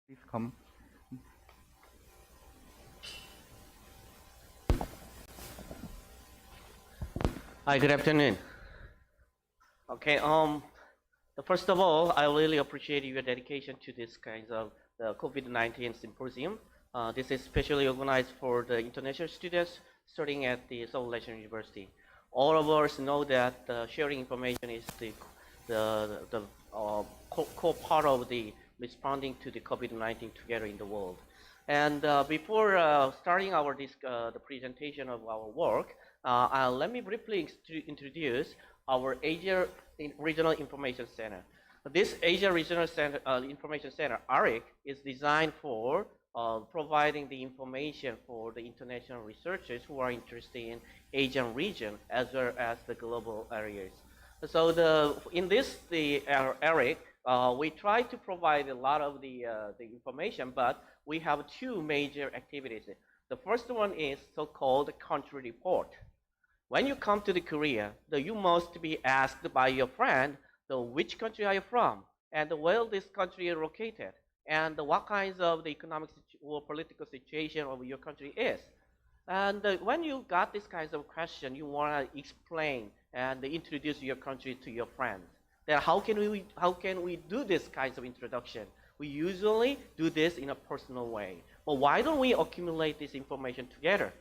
Please come. Hi, good afternoon. Okay, first of all, I really appreciate your dedication to this kind of the COVID-19 symposium. This is specially organized for the international students studying at the Seoul National University. All of us know that sharing information is the core part of the responding to the COVID-19 together in the world. And before starting the presentation of our work, let me briefly introduce our Asia Regional Information Center. This Asia Regional Center, Information Center, ARIC, is designed for providing the information for the international researchers who are interested in Asian region as well as the global areas. So in the ARIC, we try to provide a lot of the information, but we have two major activities. The first one is so-called country report. When you come to the Korea, you must be asked by your friend, which country are you from, and where this country is located, and what kinds of the economic or political situation of your country is. And when you got this kinds of question, you want to explain and introduce your country to your friends. Then how can we do this kinds of introduction? We usually do this in a personal way. But why don't we accumulate this information together?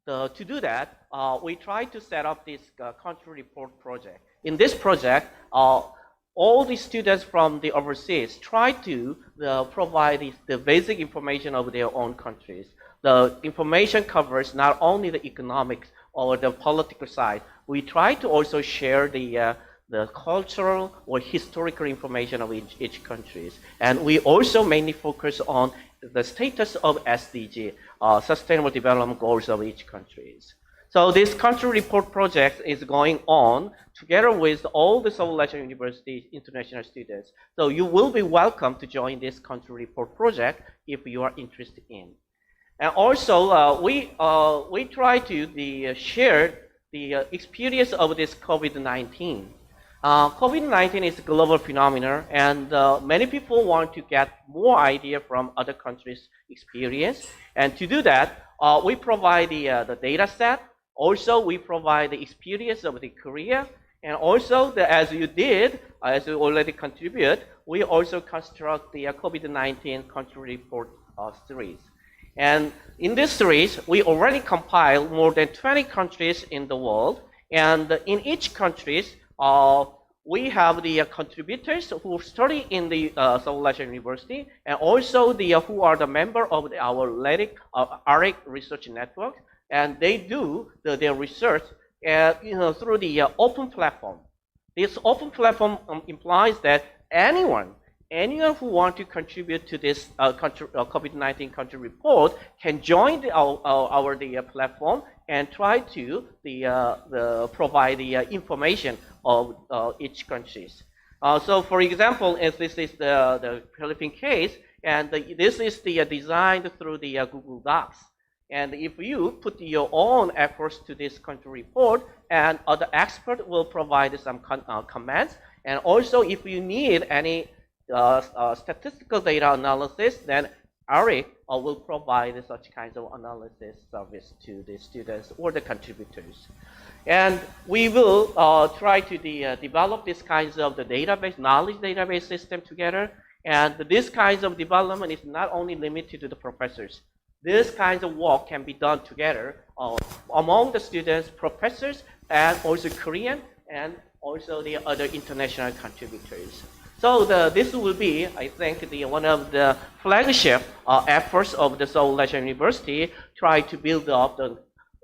To do that, we try to set up this country report project. In this project, all the students from the overseas try to provide the basic information of their own countries. The information covers not only the economics or the political side. We try to also share the cultural or historical information of each countries. And we also mainly focus on the status of SDG, Sustainable Development Goals of each countries. So this country report project is going on together with all the Seoul National University international students. So you will be welcome to join this country report project if you are interested in. And also, we try to share the experience of this COVID-19. COVID-19 is a global phenomenon, and many people want to get more idea from other countries' experience. And to do that, we provide the data set. Also, we provide the experience of the Korea. And also, as you already contribute, we also construct the COVID-19 country report series. And in this series, we already compiled more than 20 countries in the world. And in each country, we have the contributors who study in the Seoul National University, and also who are the member of our ARIC research network, and they do their research through the open platform. This open platform implies that anyone who wants to contribute to this COVID-19 country report can join our platform and try to provide the information of each countries. So, for example, if this is the Philippine case, and this is designed through the Google Docs. And if you put your own efforts to this country report, and other expert will provide some comments. And also, if you need any statistical data analysis, then ARIC will provide such kinds of analysis service to the students or the contributors. And we will try to develop these kinds of knowledge database system together. And this kinds of development is not only limited to the professors. This kinds of work can be done together among the students, professors, and also Korean, and also the other international contributors. So this will be, I think, one of the flagship efforts of the Seoul National University, try to build up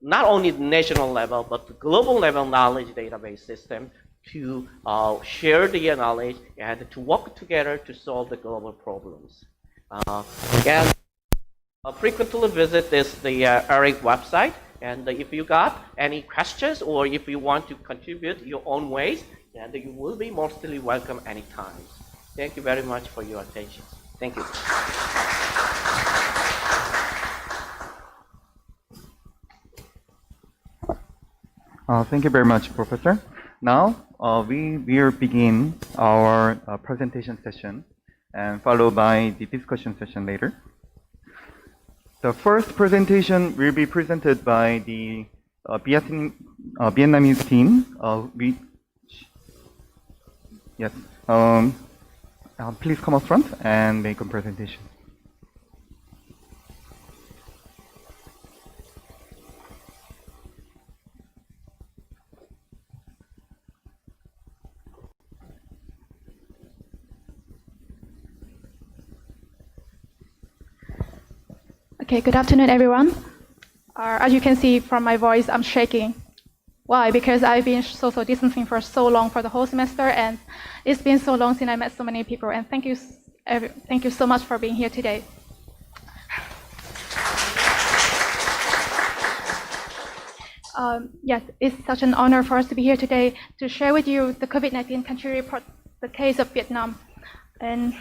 not only the national level, but the global level knowledge database system to share the knowledge and to work together to solve the global problems. And frequently visit the ARIC website. And if you got any questions or if you want to contribute your own ways, and you will be mostly welcome anytime. Thank you very much for your attention. Thank you. Thank you very much, Professor. Now, we will begin our presentation session. and followed by the discussion session later. The first presentation will be presented by the Vietnamese team. Yes, please come up front and make a presentation. Okay, good afternoon, everyone. As you can see from my voice, I'm shaking. Why? Because I've been social distancing for so long for the whole semester, and it's been so long since I met so many people. And thank you so much for being here today. Yes, it's such an honor for us to be here today to share with you the COVID-19 country report, the case of Vietnam. And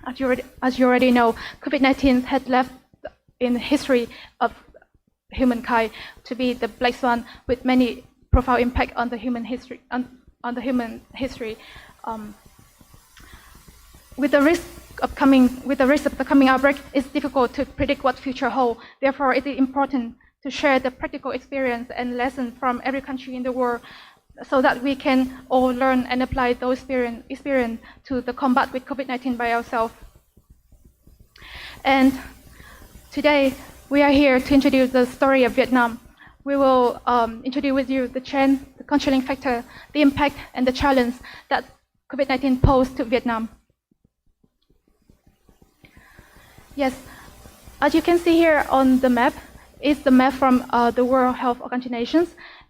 as you already know, COVID-19 had left in the history of humankind to be the black swan with many profound impact on the human history. With the risk of the coming outbreak, it's difficult to predict what future holds. Therefore, it is important to share the practical experience and lessons from every country in the world, so that we can all learn and apply those experience to the combat with COVID-19 by ourselves. And today, we are here to introduce the story of Vietnam. We will introduce with you the trend, the controlling factor, the impact, and the challenge that COVID-19 posed to Vietnam. Yes, as you can see here on the map, is the map from the World Health Organization.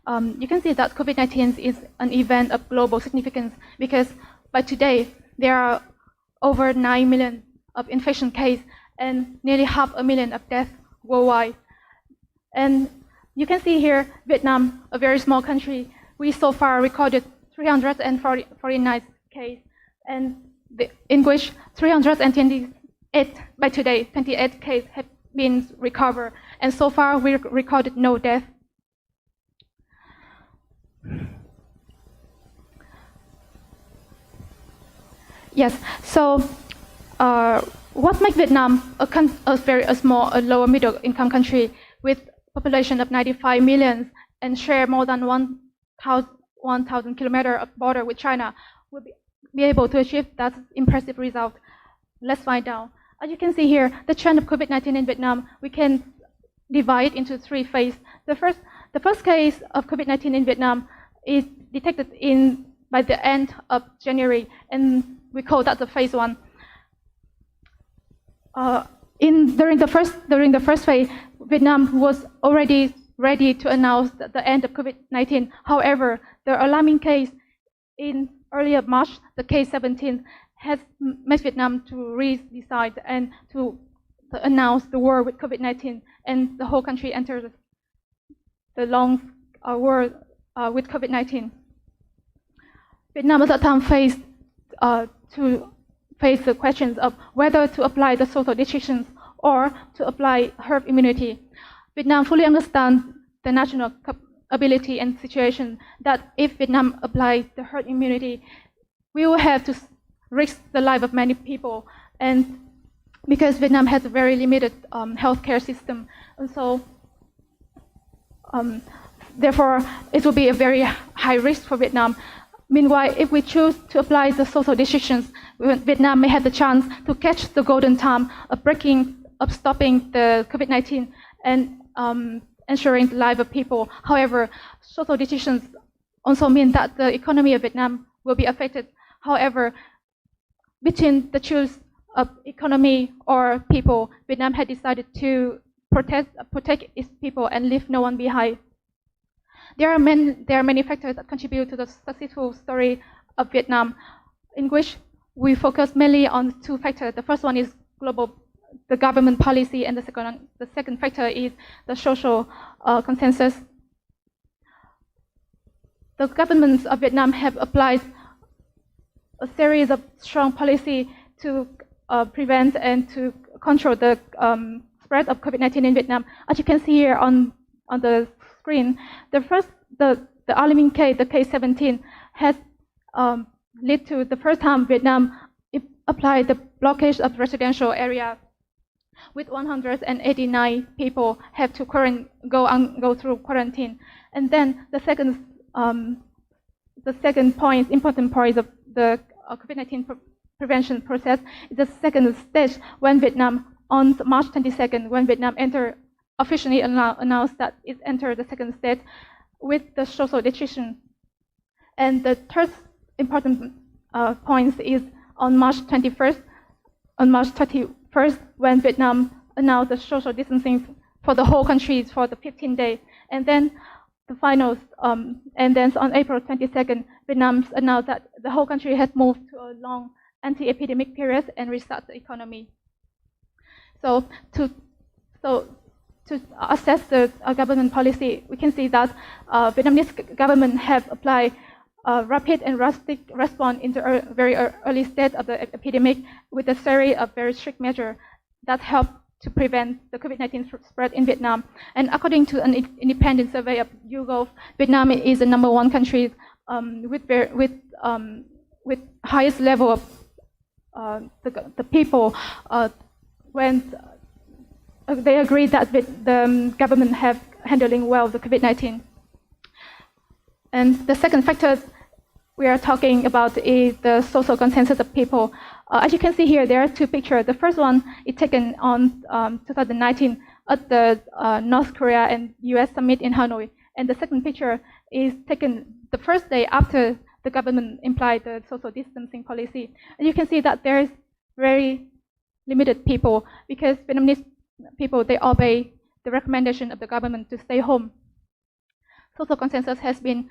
You can see that COVID-19 is an event of global significance because by today, there are over 9 million of infection cases and nearly 500,000 of deaths worldwide. And you can see here, Vietnam, a very small country, we so far recorded 349 cases, and in which 328, by today, 28 cases have been recovered, and so far we recorded no death. Yes, so what makes Vietnam a small, lower middle income country with population of 95 million and share more than 1,000 kilometers of border with China will be able to achieve that impressive result? Let's find out. As you can see here, the trend of COVID-19 in Vietnam, we can divide into three phases. The first case of COVID-19 in Vietnam is detected by the end of January, and we call that the phase 1. During the first phase, Vietnam was already ready to announce the end of COVID-19. However, the alarming case in early March, the case 17, has made Vietnam to redecide and to announce the war with COVID-19, and the whole country entered the long war with COVID-19. Vietnam at that time faced the questions of whether to apply the social restrictions or to apply herd immunity. Vietnam fully understands the national ability and situation that if Vietnam applies the herd immunity, we will have to risk the life of many people, and because Vietnam has a very limited healthcare system, and so therefore it will be a very high risk for Vietnam. Meanwhile, if we choose to apply the social restrictions, Vietnam may have the chance to catch the golden time of stopping the COVID-19 and ensuring the life of people. However, social restrictions also mean that the economy of Vietnam will be affected. However, between the choice of economy or people, Vietnam had decided to protect its people and leave no one behind. There are many factors that contribute to the successful story of Vietnam, in which we focus mainly on two factors. The first one is the government policy, and the second factor is the social consensus. The governments of Vietnam have applied a series of strong policy to prevent and to control the spread of COVID-19 in Vietnam. As you can see here on the screen, the alarming case, the case 17, has led to the first time Vietnam applied the blockage of residential area with 189 people have to go through quarantine. And then the second important point of the COVID-19 prevention process is the second stage when Vietnam, on March 22nd, when Vietnam officially announced that it entered the second stage with the social decision. And the third important point is on March 21st, on March 31st, when Vietnam announced the social distancing for the whole country for the 15 days. And then the finals, and then on April 22nd, Vietnam announced that the whole country has moved to a long anti-epidemic period and restart the economy. So to assess the government policy, we can see that Vietnamese government have applied rapid and drastic response in the very early stage of the epidemic with a series of very strict measures that help to prevent the COVID-19 spread in Vietnam. And according to an independent survey of YouGov, Vietnam is the #1 country with highest level of the people when they agree that the government have handling well the COVID-19. And the second factor we are talking about is the social consensus of people. As you can see here, there are two pictures. The first one is taken on 2019 at the North Korea and US summit in Hanoi. And the second picture is taken the first day after the government implied the social distancing policy. And you can see that there is very limited people because Vietnamese people, they obey the recommendation of the government to stay home. Social consensus has been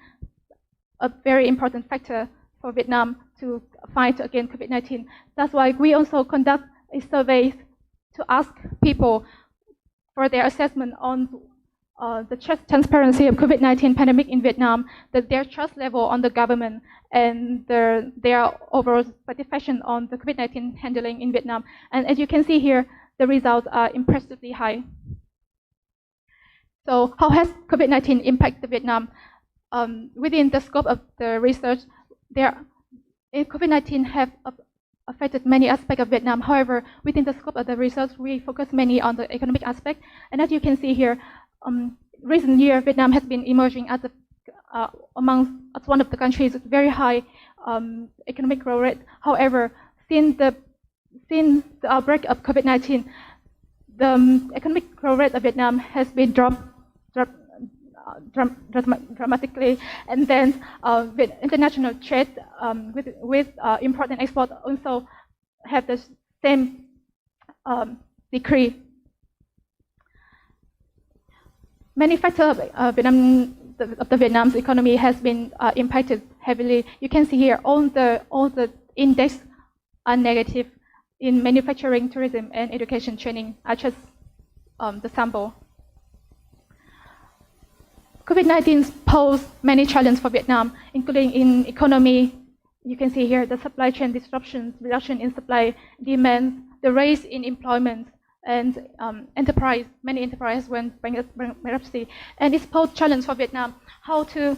a very important factor for Vietnam to fight against COVID-19. That's why we also conduct a survey to ask people for their assessment on the transparency of COVID-19 pandemic in Vietnam, their trust level on the government, and their overall satisfaction on the COVID-19 handling in Vietnam. And as you can see here, the results are impressively high. So how has COVID-19 impacted Vietnam? Within the scope of the research, COVID-19 have affected many aspects of Vietnam. However, within the scope of the research, we focus mainly on the economic aspect. And as you can see here, recent year, Vietnam has been emerging as as one of the countries with very high economic growth rate. However, since the outbreak of COVID-19, the economic growth rate of Vietnam has been dropped dramatically, and then with international trade with import and export also have the same decrease. Many factors of Vietnam's economy has been impacted heavily. You can see here all the index are negative in manufacturing, tourism, and education training. I just the sample. COVID-19 posed many challenges for Vietnam, including in economy. You can see here the supply chain disruptions, reduction in supply demand, the rise in employment, and many enterprises went bankruptcy. And it's posed challenge for Vietnam how to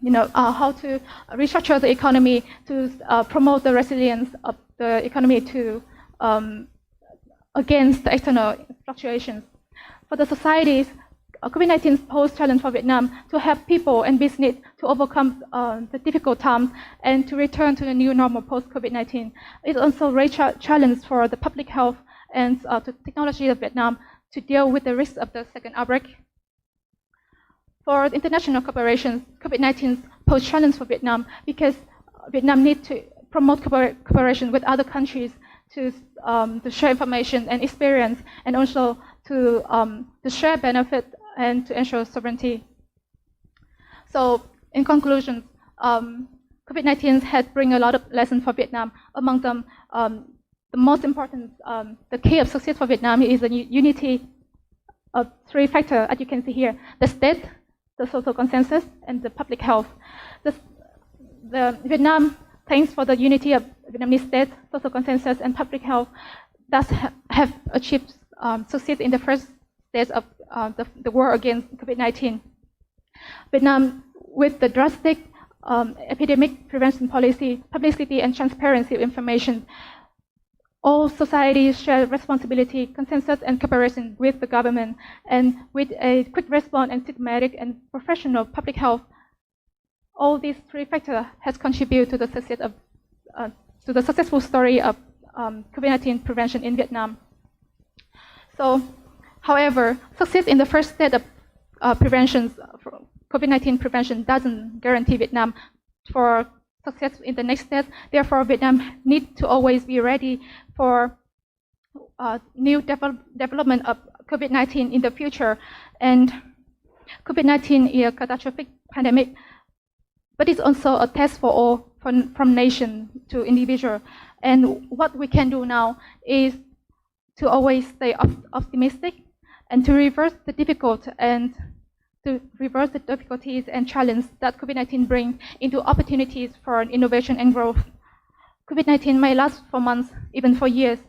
restructure the economy to promote the resilience of the economy to against the external fluctuations. For the societies, COVID-19 posed challenge for Vietnam to help people and business to overcome the difficult times and to return to the new normal post-COVID-19. It also raised challenge for the public health and the technology of Vietnam to deal with the risk of the second outbreak. For international cooperation, COVID-19 posed challenge for Vietnam because Vietnam needs to promote cooperation with other countries to share information and experience, and also to share benefit and to ensure sovereignty. So, in conclusion, COVID-19 has bring a lot of lessons for Vietnam. Among them, the most important, the key of success for Vietnam is the unity of three factors, as you can see here: the state, the social consensus, and the public health. The Vietnam, thanks for the unity of Vietnamese state, social consensus, and public health, that have achieved success in the first stage of the war against COVID-19. Vietnam, with the drastic epidemic prevention policy, publicity, and transparency of information, all societies share responsibility, consensus, and cooperation with the government, and with a quick response and systematic and professional public health. All these three factors has contributed to the success of to the successful story of COVID-19 prevention in Vietnam. So, however, success in the first step of COVID-19 prevention doesn't guarantee Vietnam for success in the next step. Therefore, Vietnam needs to always be ready for new development of COVID-19 in the future. And COVID-19 is a catastrophic pandemic, but it's also a test for all, from nation to individual. And what we can do now is to always stay optimistic and to reverse the difficulties and challenges that COVID-19 brings into opportunities for innovation and growth. COVID-19 may last for months, even for years.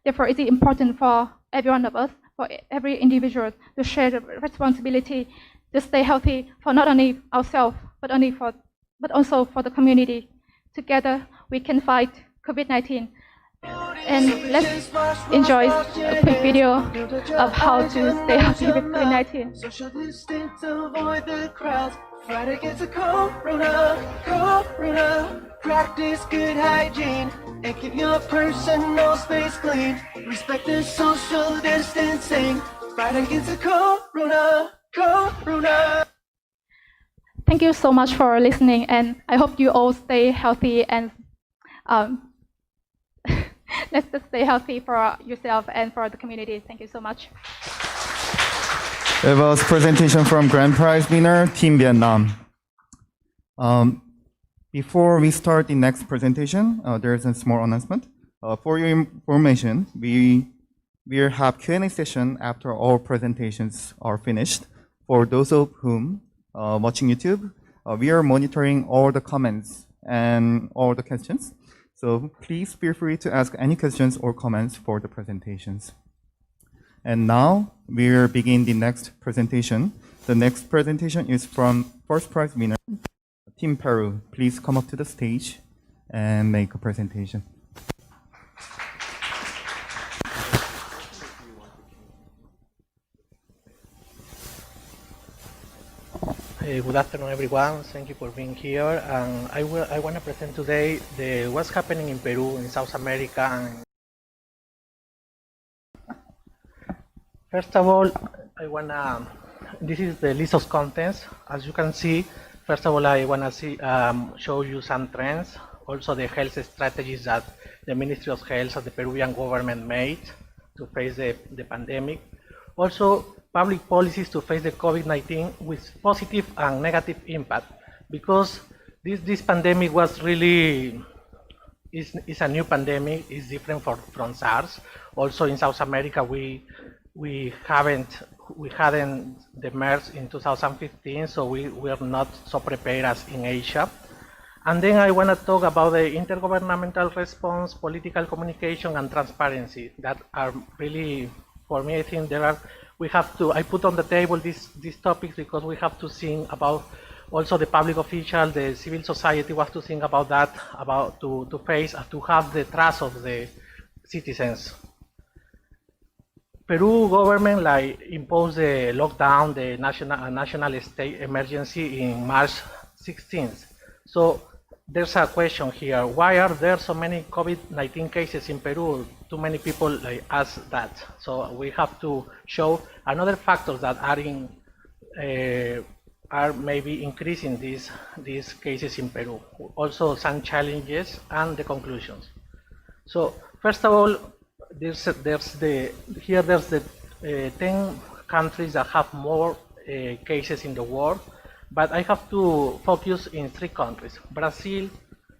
Therefore, it is important for every one of us, for every individual, to share the responsibility to stay healthy for not only ourselves, but also for the community. Together, we can fight COVID-19. And let's enjoy a quick video of how to stay healthy with COVID-19. Social distance, avoid the crowds. Fight against the corona. Practice good hygiene and keep your personal space clean. Respect the social distancing. Fight against the corona. Thank you so much for listening, and I hope you all stay healthy and let's just stay healthy for yourself and for the community. Thank you so much. It was presentation from Grand Prize winner, Team Vietnam. Before we start the next presentation, there is a small announcement. For your information, we will have Q&A session after all presentations are finished. For those of whom watching YouTube, we are monitoring all the comments and all the questions. So please feel free to ask any questions or comments for the presentations. And now we'll begin the next presentation. The next presentation is from first prize winner, Team Peru. Please come up to the stage and make a presentation. Good afternoon, everyone. Thank you for being here. And I want to present today what's happening in Peru, in South America. And first of all, this is the list of contents. As you can see, first of all, I want to show you some trends. Also, the health strategies that the Ministry of Health of the Peruvian government made to face the pandemic. Also, public policies to face the COVID-19 with positive and negative impact, because this pandemic was really is a new pandemic. It's different from SARS. Also in South America, we hadn't the MERS in 2015, so we were not so prepared as in Asia. And then I want to talk about the intergovernmental response, political communication, and transparency that are really, for me, I think I put on the table these topics because we have to think about also the public official, the civil society was to think about that, about to have the trust of the citizens. Peru government imposed the lockdown, the national state emergency in March 16th. So there's a question here: why are there so many COVID-19 cases in Peru? Too many people ask that. So we have to show another factors that are maybe increasing these cases in Peru. Also some challenges and the conclusions. So first of all, there's the 10 countries that have more cases in the world. But I have to focus in 3 countries. Brazil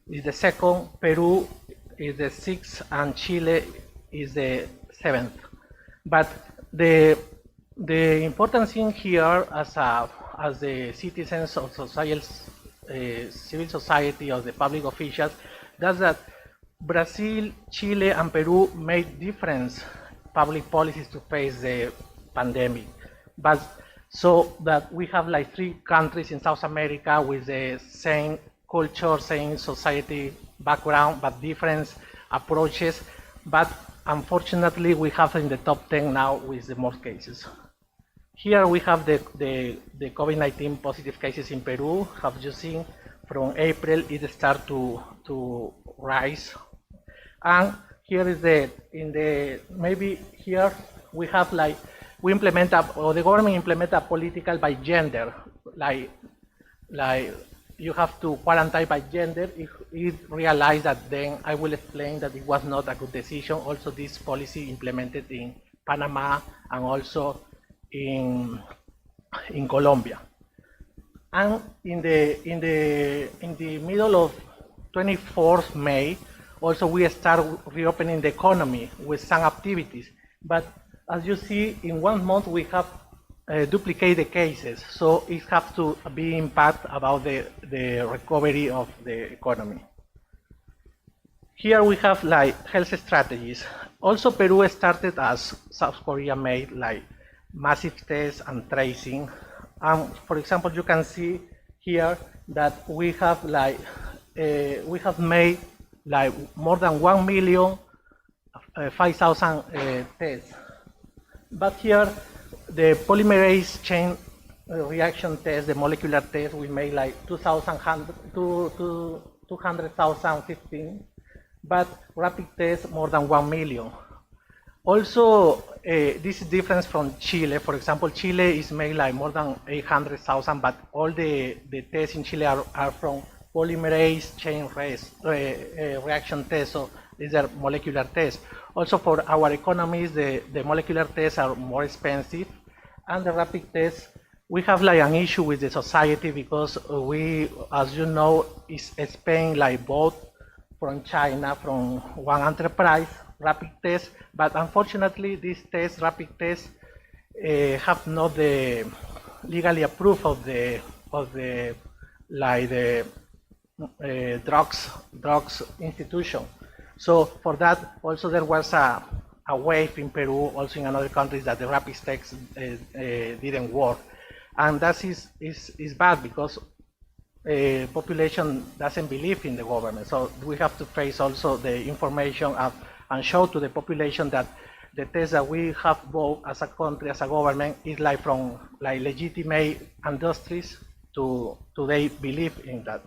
is the second, Peru is the 6th, and Chile is the 7th. But the important thing here, as the citizens of civil society or the public officials, that's that Brazil, Chile, and Peru made different public policies to face the pandemic. But so that we have 3 countries in South America with the same culture, same society background, but different approaches but unfortunately we have in the top 10 now with the most cases. Here we have the COVID-19 positive cases in Peru. Have you seen from April it start to rise? And here is maybe here we have like, we implement or the government implement a political by gender, like you have to quarantine by gender. If it realized that, then I will explain that it was not a good decision. Also, this policy implemented in Panama and also in Colombia. And in the middle of 24th May, also we start reopening the economy with some activities. But as you see, in 1 month we have duplicate the cases, so it has to be impact about the recovery of the economy. Here we have like health strategies. Also, Peru started as South Korea made like massive tests and tracing. For example, you can see here that we have like we have made like more than 1,005,000 tests. But here, the polymerase chain reaction test, the molecular test, we made like 200,015, but rapid test more than 1 million. Also, this is different from Chile. For example, Chile is made like more than 800,000, but all the tests in Chile are from polymerase chain reaction tests, so these are molecular tests. Also, for our economies, the molecular tests are more expensive, and the rapid tests, we have like an issue with the society because we, as you know, is paying like both from China, from one enterprise, rapid tests, but unfortunately, these tests, rapid tests, have not the legally approved of the drugs institution. So for that, also there was a wave in Peru, also in other countries, that the rapid tests didn't work, and that is bad because population doesn't believe in the government. So we have to face also the information and show to the population that the tests that we have both as a country, as a government, is like from like legitimate industries to they believe in that.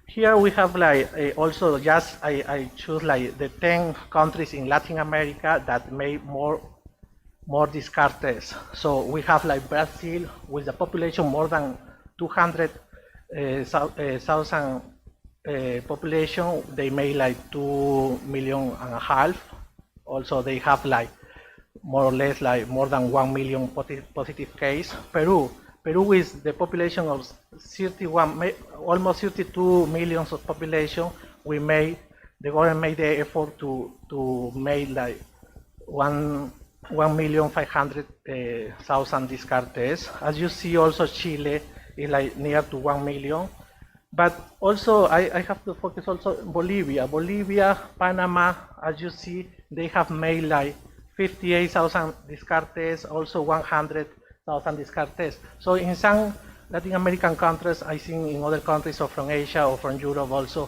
Here we have like also just I choose like the 10 countries in Latin America that made more discard tests. So we have like Brazil with a population more than 200,000 population. They made like 2.5 million. Also they have like more or less like more than 1 million positive case. Peru with the population of 31, almost 32 million of population, the government made the effort to make like 1,500,000 discard tests. As you see, also Chile is like near to 1 million. But also I have to focus also Bolivia. Bolivia, Panama, as you see, they have made like 58,000 discard tests, also 100,000 discard tests. So in some Latin American countries, I think in other countries or from Asia or from Europe also,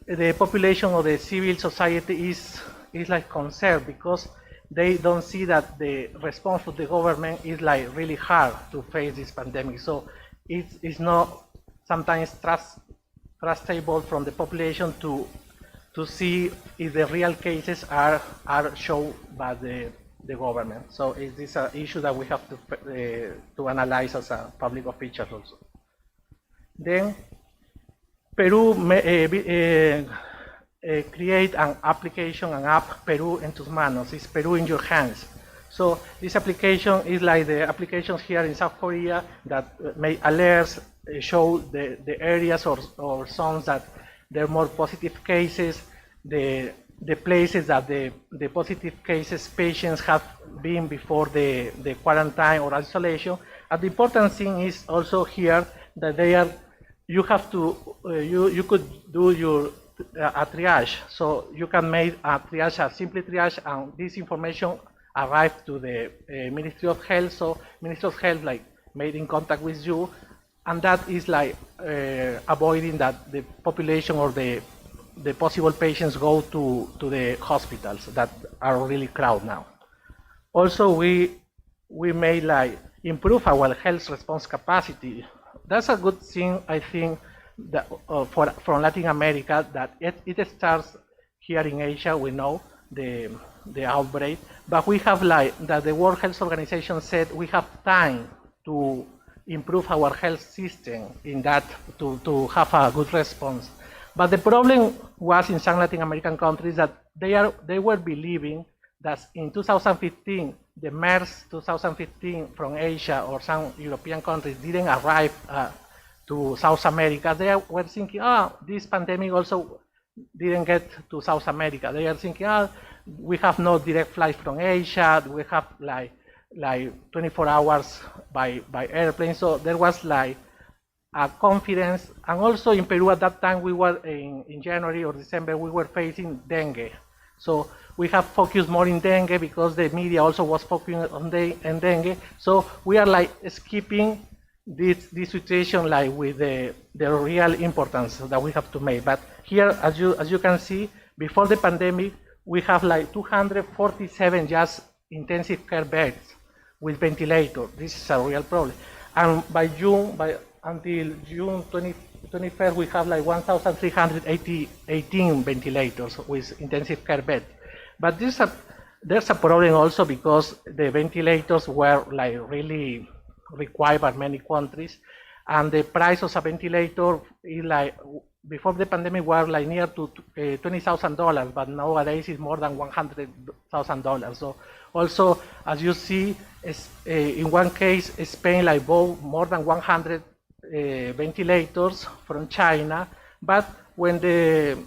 the population of the civil society is like concerned because they don't see that the response of the government is like really hard to face this pandemic. So it's not sometimes trustable from the population to see if the real cases are shown by the government. So is this an issue that we have to analyze as a public official also? Then Peru create an application, an app, Peru en tus manos. It's Peru in your hands. So this application is like the applications here in South Korea that make alerts, show the areas or zones that there are more positive cases, the places that the positive cases patients have been before the quarantine or isolation. And the important thing is also here that you have to, you could do your a triage. So you can make a triage, a simple triage, and this information arrive to the Ministry of Health. So Ministry of Health like made in contact with you, and that is like avoiding that the population or the the possible patients go to the hospitals that are really crowded now. Also, we may like improve our health response capacity. That's a good thing, I think, that from Latin America, that it starts here in Asia. We know the outbreak, but we have like that the World Health Organization said we have time to improve our health system in that to have a good response. But the problem was in some Latin American countries that they were believing that in 2015, the MERS 2015 from Asia or some European countries didn't arrive to South America. They were thinking, this pandemic also didn't get to South America. They are thinking, we have no direct flight from Asia. We have like 24 hours by airplane. So there was like a confidence. And also in Peru at that time, we were in January or December, we were facing dengue. So we have focused more in dengue because the media also was focusing on dengue. So we are like skipping this situation like with the real importance that we have to make. But here, as you can see, before the pandemic, we have like 247 just intensive care beds with ventilator. This is a real problem. And until June 21st, we have like 1,318 ventilators with intensive care beds. But there's a problem also because the ventilators were like really required by many countries, and the price of a ventilator is like before the pandemic were like near to $20,000, but nowadays it's more than $100,000. So also, as you see, in one case, Spain like bought more than 100 ventilators from China, but when the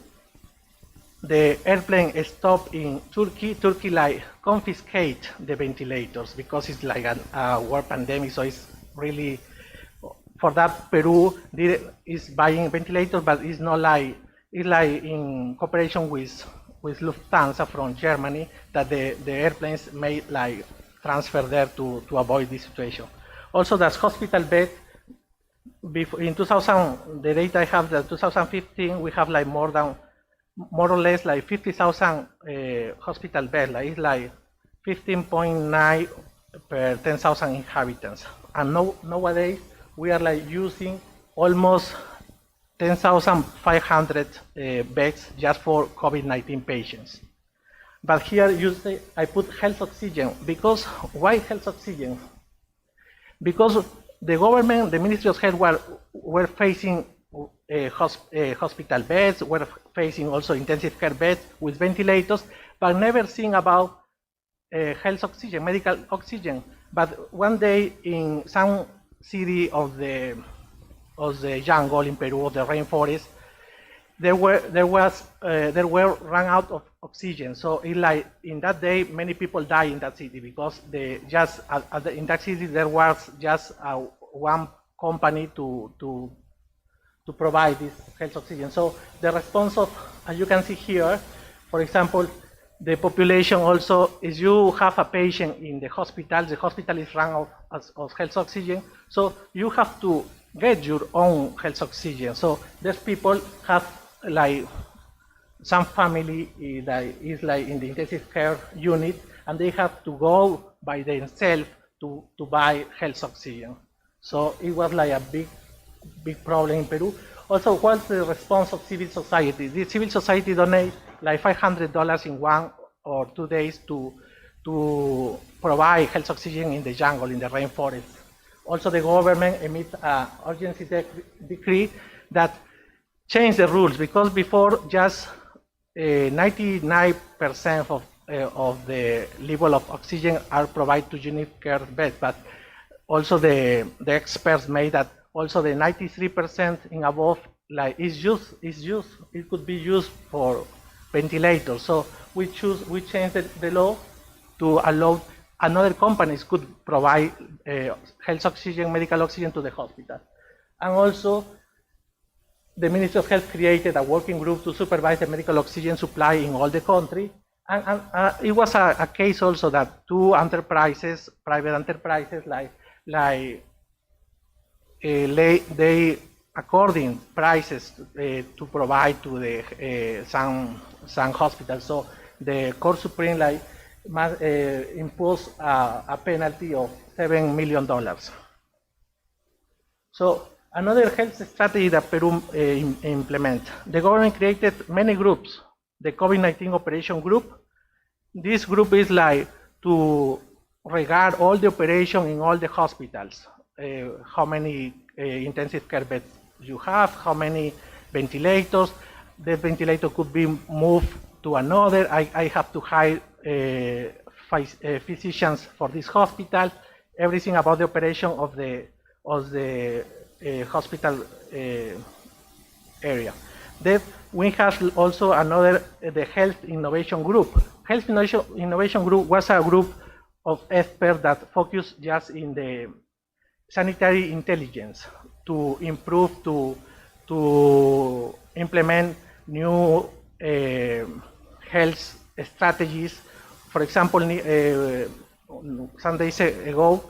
airplane stopped in Turkey like confiscate the ventilators because it's like a war pandemic, so it's really, for that Peru is buying ventilators, but it's not like, it's like in cooperation with Lufthansa from Germany that the airplanes may like transfer there to avoid this situation. Also, that's hospital bed. In 2000, the data I have, that 2015, we have like more or less like 50,000 hospital beds. Like it's like 15.9 per 10,000 inhabitants. And nowadays we are like using almost 10,500 beds just for COVID-19 patients. But here I put health oxygen because why health oxygen? Because the government, the Ministry of Health were facing hospital beds, were facing also intensive care beds with ventilators, but never think about health oxygen, medical oxygen. But one day in some city of the jungle in Peru, of the rainforest, there were run out of oxygen. So in that day, many people died in that city because in that city there was just one company to provide this health oxygen. So the response of, as you can see here, for example, the population also, if you have a patient in the hospital is run out of health oxygen, so you have to get your own health oxygen. So these people have like some family that is like in the intensive care unit, and they have to go by themselves to buy health oxygen. So it was like a big problem in Peru. Also, what's the response of civil society? The civil society donates like $500 in 1 or 2 days to provide health oxygen in the jungle, in the rainforest. Also, the government emits an urgency decree that changed the rules, because before just 99% of the level of oxygen are provided to unit care beds, but also the experts made that also the 93% and above like it could be used for ventilators. So we changed the law to allow another companies could provide health oxygen, medical oxygen to the hospital. And also the Ministry of Health created a working group to supervise the medical oxygen supply in all the country. And it was a case also that two enterprises, private enterprises, they according prices to provide to the some hospitals. So the Court Supreme imposed a penalty of $7 million. So another health strategy that Peru implement. The government created many groups. The COVID-19 operation group. This group is to regard all the operation in all the hospitals. How many intensive care beds you have, how many ventilators. The ventilator could be moved to another. I have to hire physicians for this hospital. Everything about the operation of the hospital area. Then we have also another, the Health Innovation Group. Health Innovation Group was a group of experts that focused just in the sanitary intelligence to improve, to implement new health strategies. For example, some days ago,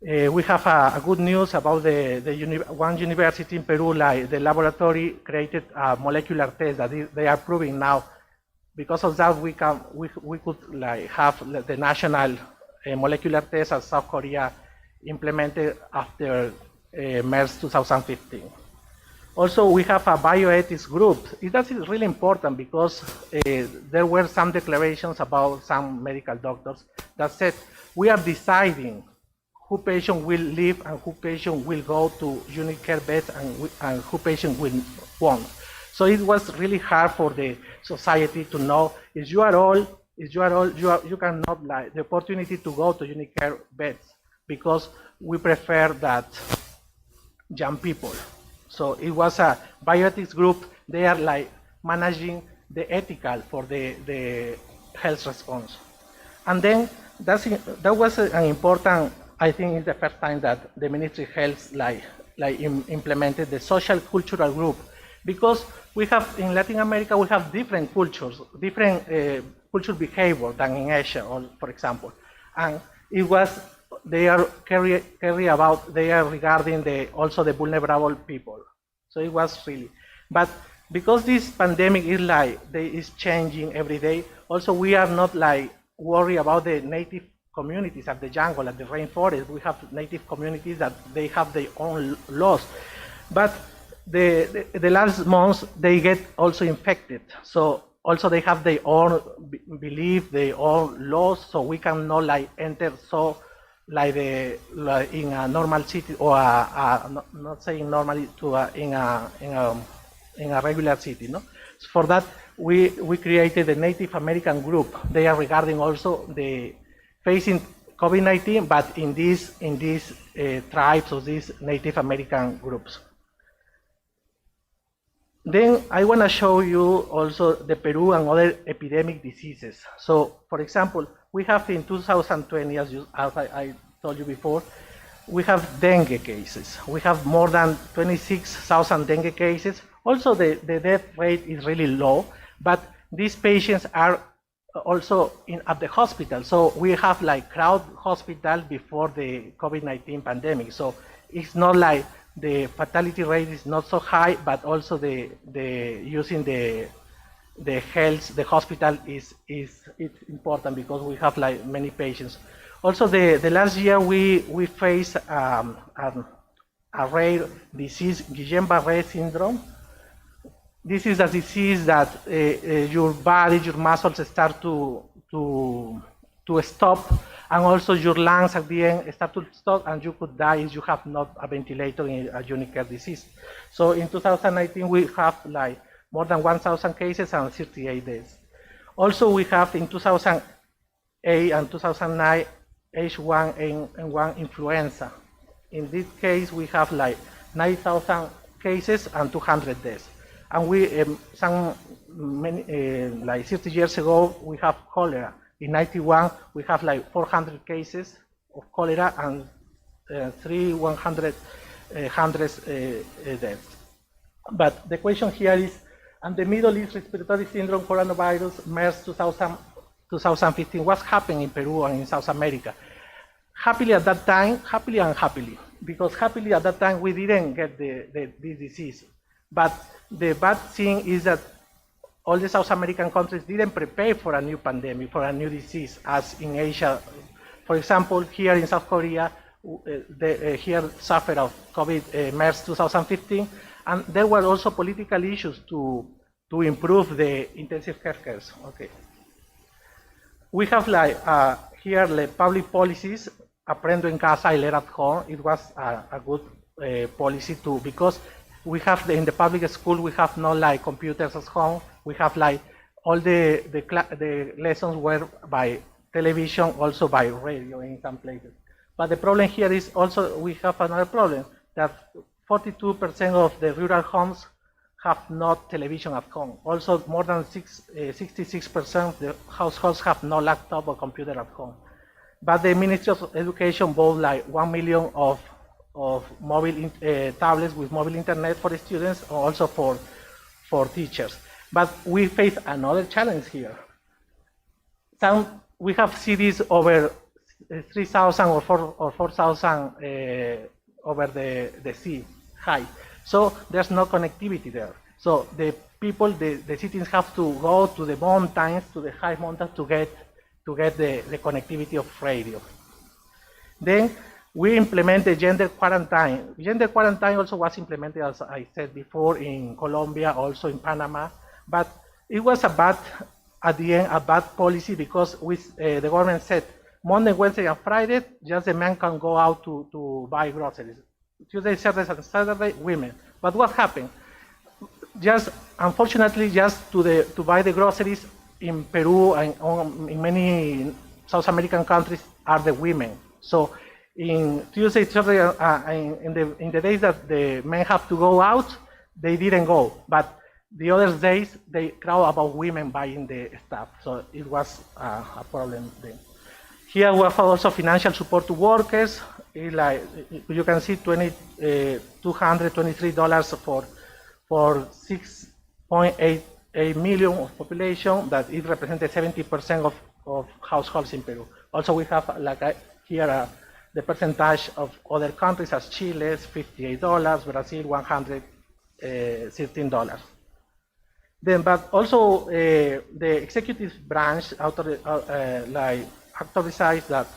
we have a good news about one university in Peru, the laboratory created a molecular test that they are proving now. Because of that, we could have the national molecular test as South Korea implemented after MERS 2015. Also, we have a bioethics group. That is really important because there were some declarations about some medical doctors that said, we are deciding who patient will live and who patient will go to unit care beds and who patient will won't. So it was really hard for the society to know if you cannot the opportunity to go to unit care beds because we prefer that young people. So it was a bioethics group. They are managing the ethical for the health response. And then that was an important, I think it's the first time that the Ministry of Health implemented the social cultural group, because we have in Latin America we have different cultures, different cultural behavior than in Asia, for example, and it was they are regarding also the vulnerable people. So it was really, but because this pandemic is changing every day. Also, we are not worried about the native communities at the jungle, at the rainforest. We have native communities that they have their own laws, but the last months they get also infected. So also they have their own belief, their own laws. So we cannot enter in a normal city or not saying normally to in a regular city. No, so for that we created the Native American group. They are regarding also the facing COVID-19, but in these tribes or these Native American groups. Then I want to show you also the Peru and other epidemic diseases. So, for example, we have in 2020, as I told you before, we have dengue cases. We have more than 26,000 dengue cases. Also, the death rate is really low, but these patients are also at the hospital. So we have crowd hospital before the COVID-19 pandemic. So it's not the fatality rate is not so high, but also the using the hospital is important because we have many patients. Also, the last year we faced a rare disease, Guillain-Barré syndrome. This is a disease that your body, your muscles start to stop, and also your lungs at the end start to stop, and you could die if you have not a ventilator in a unit care disease. So in 2019 we have more than 1,000 cases and 38 deaths. Also we have in 2008 and 2009 H1N1 influenza. In this case we have 9,000 cases and 200 deaths. And we 30 years ago we have cholera. In 91, we have 400 cases of cholera and 100 deaths. But the question here is, and the Middle East Respiratory Syndrome coronavirus, MERS 2015, what's happening in Peru and in South America? Happily at that time, happily and unhappily. because happily at that time we didn't get this disease. But the bad thing is that all the South American countries didn't prepare for a new pandemic, for a new disease, as in Asia. For example, here in South Korea, here suffered of COVID, MERS 2015, and there were also political issues to improve the intensive care cares. Okay. We have like here the public policies, Aprendo en casa y learn at home. It was a good policy too, because we have in the public school, we have not like computers at home. We have like all the lessons were by television, also by radio in some places. But the problem here is also we have another problem, that 42% of the rural homes have not television at home. Also, more than 66% of the households have no laptop or computer at home. But the Ministry of Education bought like 1 million of mobile tablets with mobile internet for the students, also for teachers. But we face another challenge here. We have cities over 3,000 or 4,000 over the sea high. So there's no connectivity there. So the people, the citizens have to go to the mountains, to the high mountains to get the connectivity of radio. Then we implement the gender quarantine. Gender quarantine also was implemented, as I said before, in Colombia, also in Panama. But it was at the end, a bad policy, because the government said Monday, Wednesday, and Friday, just the men can go out to buy groceries. Tuesday, Thursday, and Saturday, women. But what happened? Just unfortunately, just to buy the groceries in Peru and in many South American countries are the women. So in Tuesday, Thursday, in the days that the men have to go out, they didn't go. But the other days, they crowd about women buying the stuff. So it was a problem then. Here we have also financial support to workers. Like you can see, $223 for 6.88 million of population. That it represented 70% of households in Peru. Also, we have like here the percentage of other countries as Chile, $58, Brazil, $113. Then, but also the executive branch like authorized that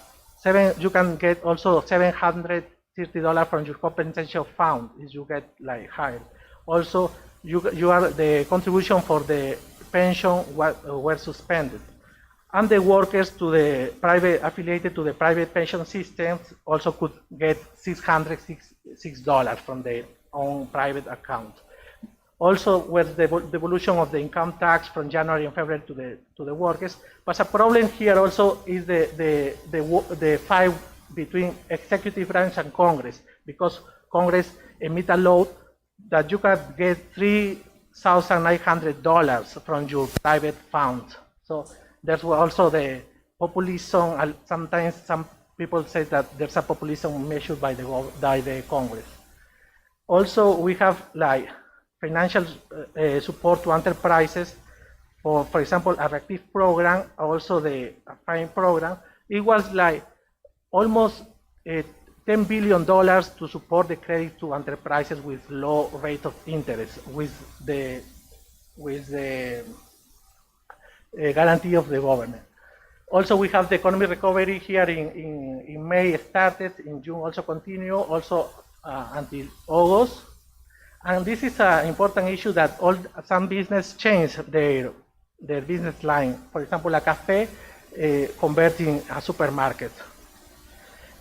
you can get also $730 from your compensation fund if you get like hired. Also, you are the contribution for the pension were suspended, and the workers to the private affiliated to the private pension systems also could get $606 from their own private account. Also, with the devolution of the income tax from January and February to the workers. But a problem here also is the fight between executive branch and Congress, because Congress emit a law that you can get $3,900 from your private fund. So there's also the populism, and sometimes some people say that there's a populism measured by the Congress. Also, we have like financial support to enterprises, for example, a REACTIVE program, also the FINE program. It was like almost $10 billion to support the credit to enterprises with low rate of interest, with the guarantee of the government. Also, we have the economic recovery here in May started, in June also continue, also until August. And this is an important issue that some business change their business line. For example, a cafe converting a supermarket.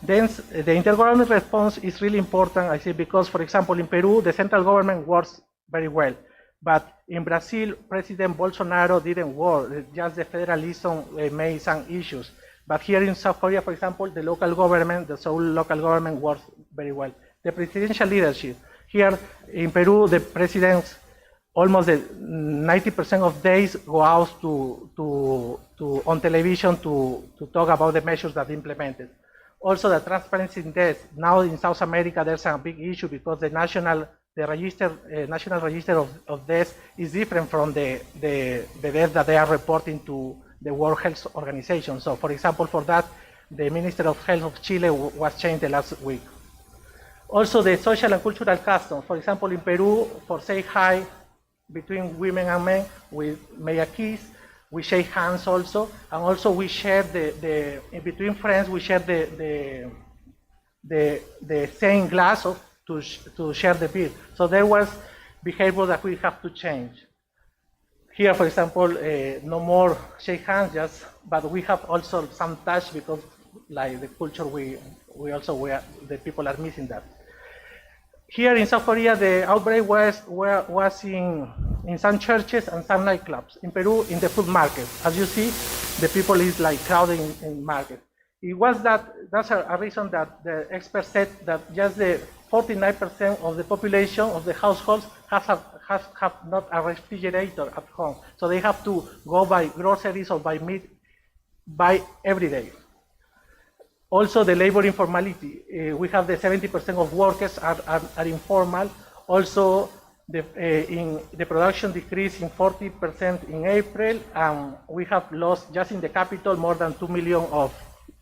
Then the intergovernmental response is really important, I think, because, for example, in Peru, the central government works very well. But in Brazil, President Bolsonaro didn't work. Just the federalism made some issues. But here in South Korea, for example, the local government, the Seoul local government works very well. The presidential leadership. Here in Peru, the presidents, almost 90% of days go out on television to talk about the measures that implemented. Also, the transparency in death. Now in South America, there's a big issue because the national register of deaths is different from the deaths that they are reporting to the World Health Organization. So, for example, for that, the Minister of Health of Chile was changed the last week. Also, the social and cultural customs. For example, in Peru, for say hi between women and men, we make a kiss. We shake hands also, and also we share in between friends. We share the same glass to share the beer. So there was behavior that we have to change. Here, for example, no more shake hands, but we have also some touch because, like the culture, we also the people are missing that. Here in South Korea, the outbreak was in some churches and some nightclubs. In Peru, in the food market, as you see, the people is like crowding in market. It was that's a reason that the experts said that just the 49% of the population of the households have not a refrigerator at home, so they have to go buy groceries or buy meat every day. Also, the labor informality. We have the 70% of workers are informal. Also, the production decreased in 40% in April, and we have lost just in the capital more than 2 million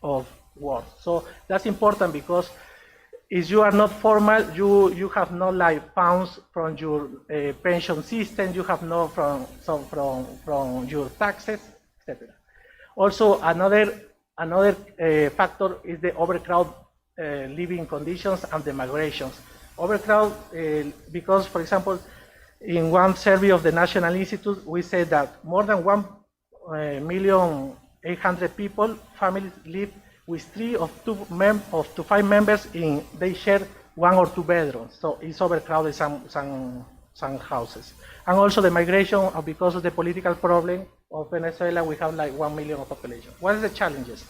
of work. So that's important because if you are not formal, you have no like funds from your pension system. You have no from your taxes, etc. Also, another factor is the overcrowd living conditions and the migrations. Overcrowd because, for example, in one survey of the National Institute, we said that more than 1,800,000 people, families live with 3 to 5 members they share 1 or 2 bedrooms. So it's overcrowded some houses. And also the migration, because of the political problem of Venezuela, we have like 1 million of population. What are the challenges?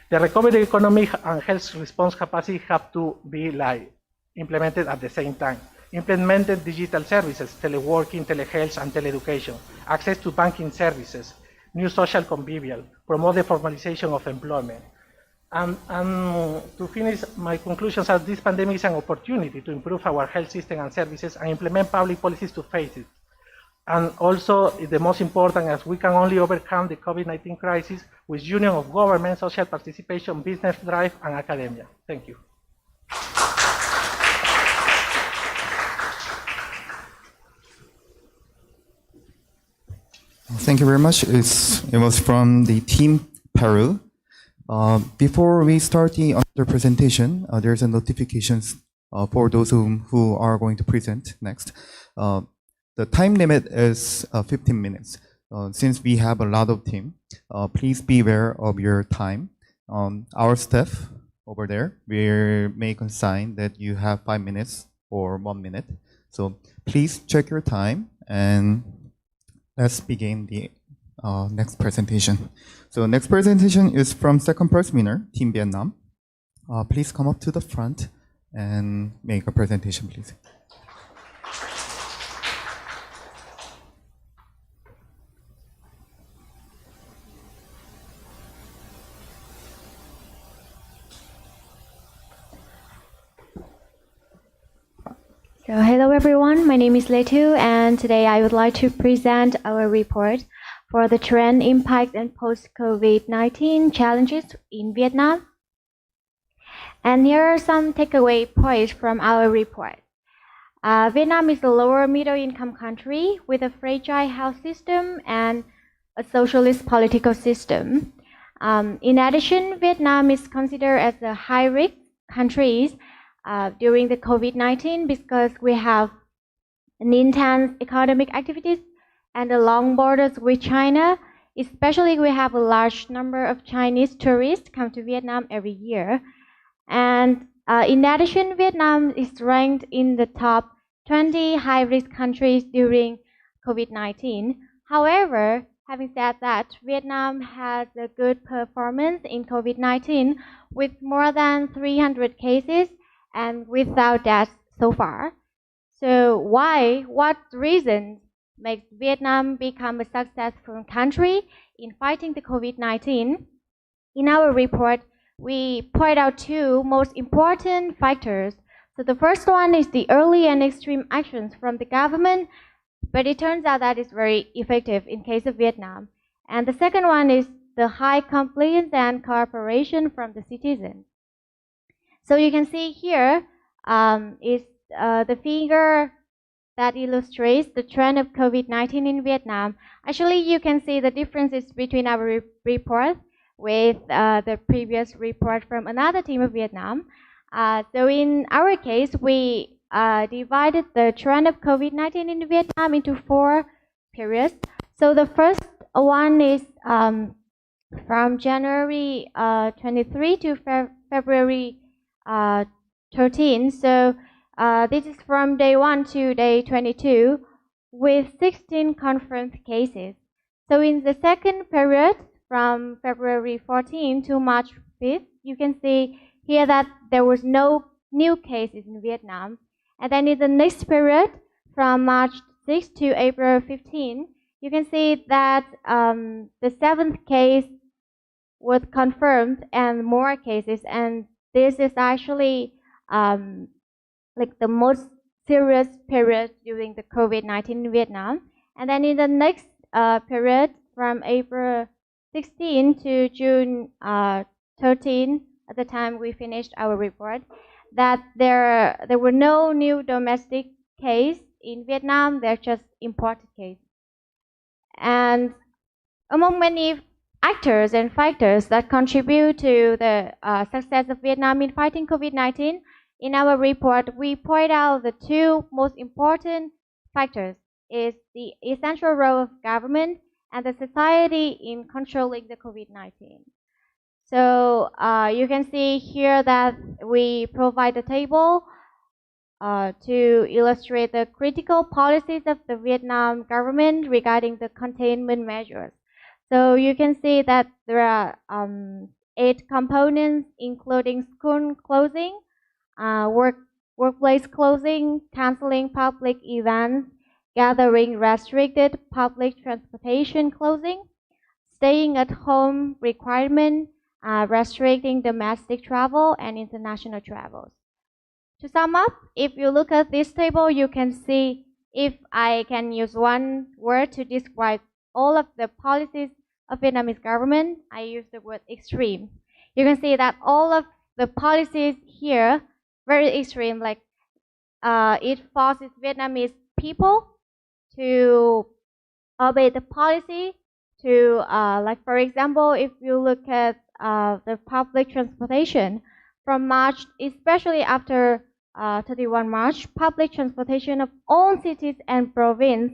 The recovery economy and health response capacity have to be like implemented at the same time. Implemented digital services, teleworking, telehealth, and teleeducation, access to banking services, new social convivial, promote the formalization of employment. And to finish, my conclusions are this pandemic is an opportunity to improve our health system and services and implement public policies to face it. And also, the most important, as we can only overcome the COVID-19 crisis with union of government, social participation, business drive, and academia. Thank you. Thank you very much. It was from the team Peru. Before we start the other presentation, there's a notifications for those who are going to present next. The time limit is 15 minutes. Since we have a lot of team, please be aware of your time. Our staff over there will make a sign that you have 5 minutes or 1 minute. So please check your time, and let's begin the next presentation. So next presentation is from second prize winner, Team Vietnam. Please come up to the front and make a presentation, please. So hello everyone, my name is Lê Thu, and today I would like to present our report for the trend, impact, and post-COVID-19 challenges in Vietnam. And here are some takeaway points from our report. Vietnam is a lower middle income country with a fragile health system and a socialist political system. In addition, Vietnam is considered as a high-risk country during the COVID-19 because we have an intense economic activities and the long borders with China. Especially, we have a large number of Chinese tourists come to Vietnam every year. And in addition, Vietnam is ranked in the top 20 high-risk countries during COVID-19. However, having said that, Vietnam has a good performance in COVID-19 with more than 300 cases and without deaths so far. So what reasons makes Vietnam become a successful country in fighting the COVID-19? In our report, we point out 2 most important factors. So the first one is the early and extreme actions from the government, but it turns out that it's very effective in case of Vietnam. And the second one is the high compliance and cooperation from the citizens. So you can see here, is the figure that illustrates the trend of COVID-19 in Vietnam. Actually, you can see the differences between our report with the previous report from another team of Vietnam. So in our case, we divided the trend of COVID-19 in Vietnam into 4 periods. So the first one is from January 23 to February 13. So this is from day 1 to day 22 with 16 confirmed cases. So in the second period from February 14 to March 5th, you can see here that there was no new cases in Vietnam. And then in the next period from March 6 to April 15, you can see that the 7th case was confirmed and more cases, and this is actually like the most serious period during the COVID-19 in Vietnam. And then in the next period from April 16 to June 13, at the time we finished our report, that there were no new domestic cases in Vietnam, they're just imported cases. And among many actors and factors that contribute to the success of Vietnam in fighting COVID-19, in our report, we point out the 2 most important factors is the essential role of government and the society in controlling the COVID-19. So you can see here that we provide a table to illustrate the critical policies of the Vietnam government regarding the containment measures. So you can see that there are 8 components, including school closing, workplace closing, canceling public events, gathering restricted, public transportation closing, staying at home requirement, restricting domestic travel and international travels. To sum up, if you look at this table, you can see, if I can use one word to describe all of the policies of Vietnamese government, I use the word extreme. You can see that all of the policies here very extreme, like it forces Vietnamese people to obey the policy, to like for example, if you look at the public transportation from March, especially after 31 March, public transportation of all cities and province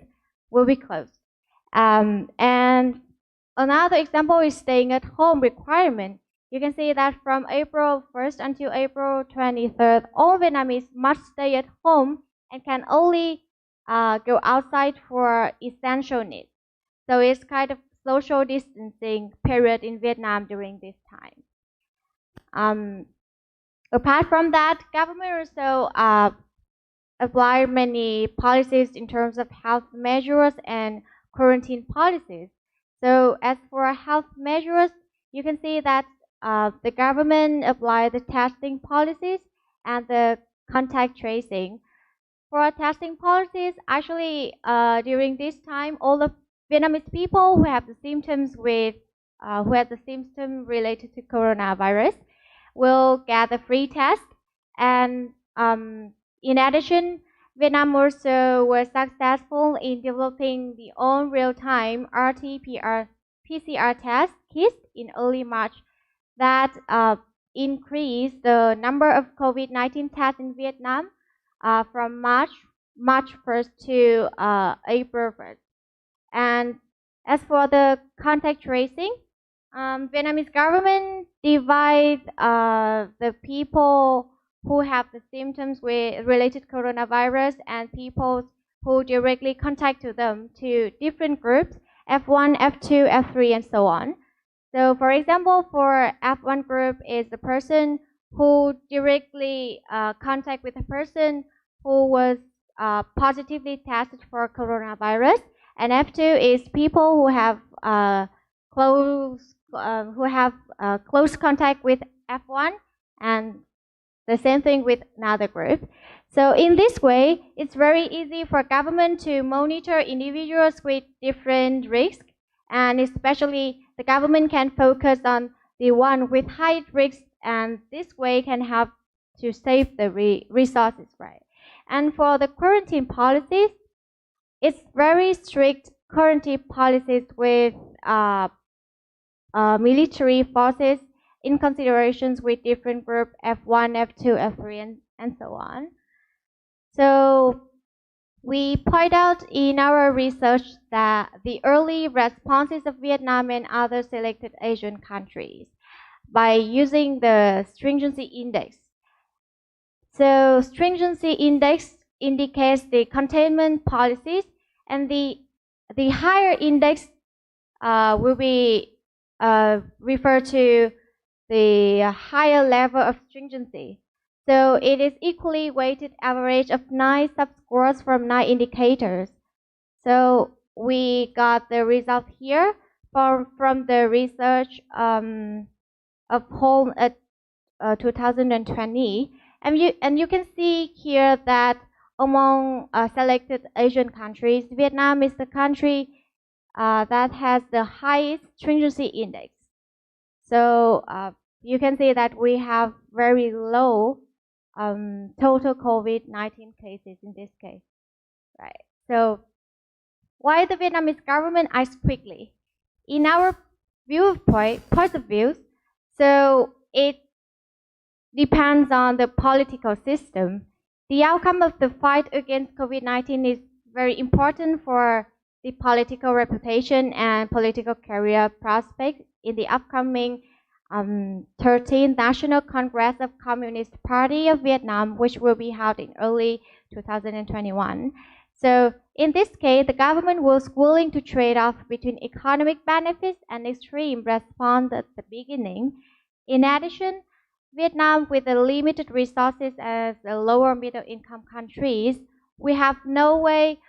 will be closed. And another example is staying at home requirement. You can see that from April 1st until April 23rd, all Vietnamese must stay at home and can only go outside for essential needs. So it's kind of social distancing period in Vietnam during this time. Apart from that, government also applied many policies in terms of health measures and quarantine policies. So as for health measures, you can see that the government applied the testing policies and the contact tracing. For testing policies, actually during this time, all the Vietnamese people who have the symptoms related to coronavirus will get a free test. And in addition, Vietnam also was successful in developing the own real-time RT-PCR test kits in early March that increased the number of COVID-19 tests in Vietnam from March 1st to April 1st. And as for the contact tracing, Vietnamese government divide the people who have the symptoms related to coronavirus and people who directly contact to them to different groups, F1, F2, F3, and so on. So for example, for F1 group is the person who directly contact with a person who was positively tested for coronavirus, and F2 is people who have close contact with F1, and the same thing with another group. So in this way, it's very easy for government to monitor individuals with different risks, and especially the government can focus on the one with high risks, and this way can help to save the resources, right? And for the quarantine policies, it's very strict quarantine policies with military forces in considerations with different group F1, F2, F3, and so on. So we point out in our research that the early responses of Vietnam and other selected Asian countries by using the stringency index. So stringency index indicates the containment policies, and the higher index will be referred to the higher level of stringency. So it is equally weighted average of 9 subscores from 9 indicators. So we got the result here from the research of home at 2020, and you can see here that among selected Asian countries, Vietnam is the country that has the highest stringency index. So you can see that we have very low total COVID-19 cases in this case, right? So why the Vietnamese government acts quickly? In our point of view, so it depends on the political system. The outcome of the fight against COVID-19 is very important for the political reputation and political career prospects in the upcoming 13th National Congress of Communist Party of Vietnam, which will be held in early 2021. So in this case, the government was willing to trade off between economic benefits and extreme response at the beginning. In addition, Vietnam, with the limited resources as a lower middle income countries, we have no way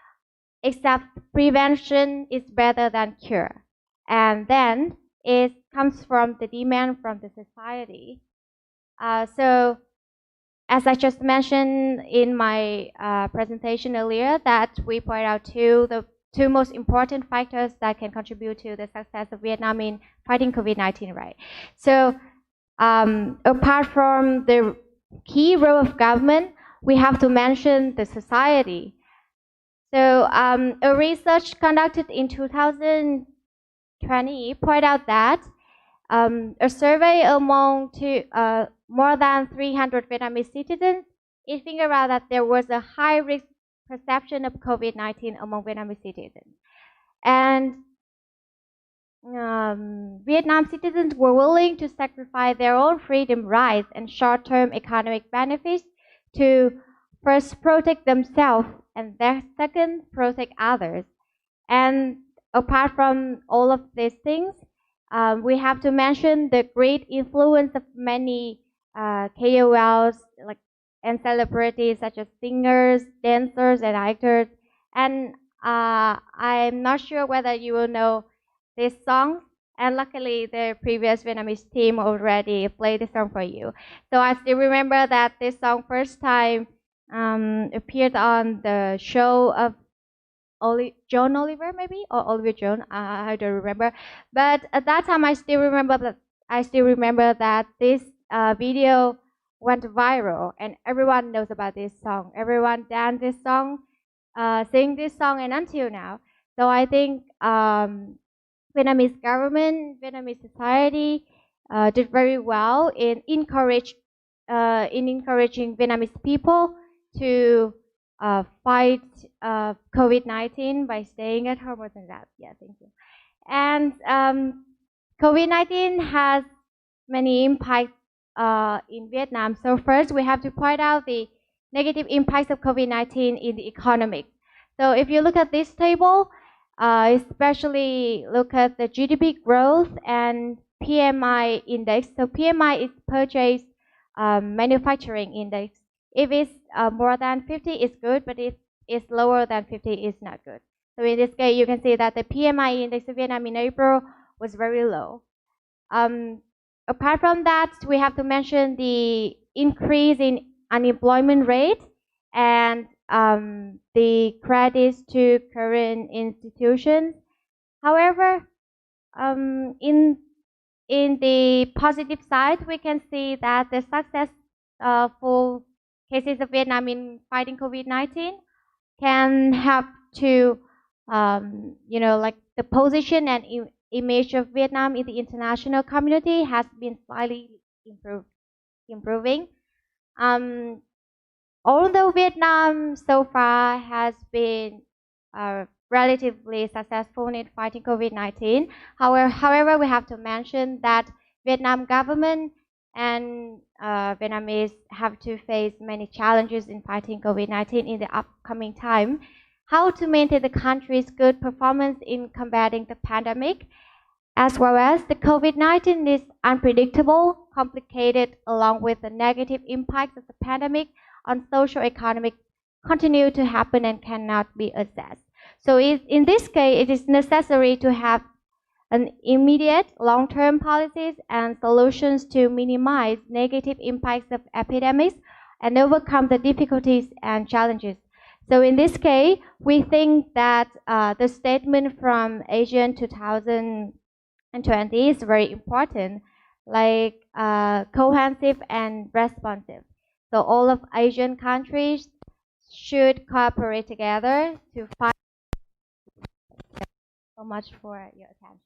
except prevention is better than cure. And then it comes from the demand from the society. So as I just mentioned in my presentation earlier, that we point out the two most important factors that can contribute to the success of Vietnam in fighting COVID-19, right? So apart from the key role of government, we have to mention the society. So a research conducted in 2020 pointed out that a survey among more than 300 Vietnamese citizens, it figured out that there was a high risk perception of COVID-19 among Vietnamese citizens. And Vietnam citizens were willing to sacrifice their own freedom, rights, and short-term economic benefits to first protect themselves and then second protect others. And apart from all of these things, we have to mention the great influence of many KOLs and celebrities such as singers, dancers, and actors. And I'm not sure whether you will know this song. And luckily, the previous Vietnamese team already played the song for you. So I still remember that this song first time appeared on the show of John Oliver, maybe, or Oliver John. I don't remember. But at that time, I still remember that this video went viral, and everyone knows about this song. Everyone danced this song, sing this song, and until now. So I think Vietnamese government, Vietnamese society did very well in encouraging Vietnamese people to fight COVID-19 by staying at home. More than that, yeah, thank you. And COVID-19 has many impacts in Vietnam. So first, we have to point out the negative impacts of COVID-19 in the economic. So if you look at this table, especially look at the GDP growth and PMI index. So PMI is purchase manufacturing index. If it's more than 50, it's good, but if it's lower than 50, it's not good. So in this case, you can see that the PMI index of Vietnam in April was very low. Apart from that, we have to mention the increase in unemployment rate and the credits to current institutions. However, in the positive side, we can see that the success for cases of Vietnam in fighting COVID-19 can help to, like the position and image of Vietnam in the international community has been slightly improving. Although Vietnam so far has been relatively successful in fighting COVID-19, however, we have to mention that Vietnam government and Vietnamese have to face many challenges in fighting COVID-19 in the upcoming time. How to maintain the country's good performance in combating the pandemic, as well as the COVID-19 is unpredictable, complicated, along with the negative impacts of the pandemic on social economic continue to happen and cannot be assessed. So in this case, it is necessary to have an immediate long-term policies and solutions to minimize negative impacts of epidemics and overcome the difficulties and challenges. So in this case, we think that the statement from Asian 2020 is very important, like cohesive and responsive. So all of Asian countries should cooperate together to fight. Thank you so much for your attention.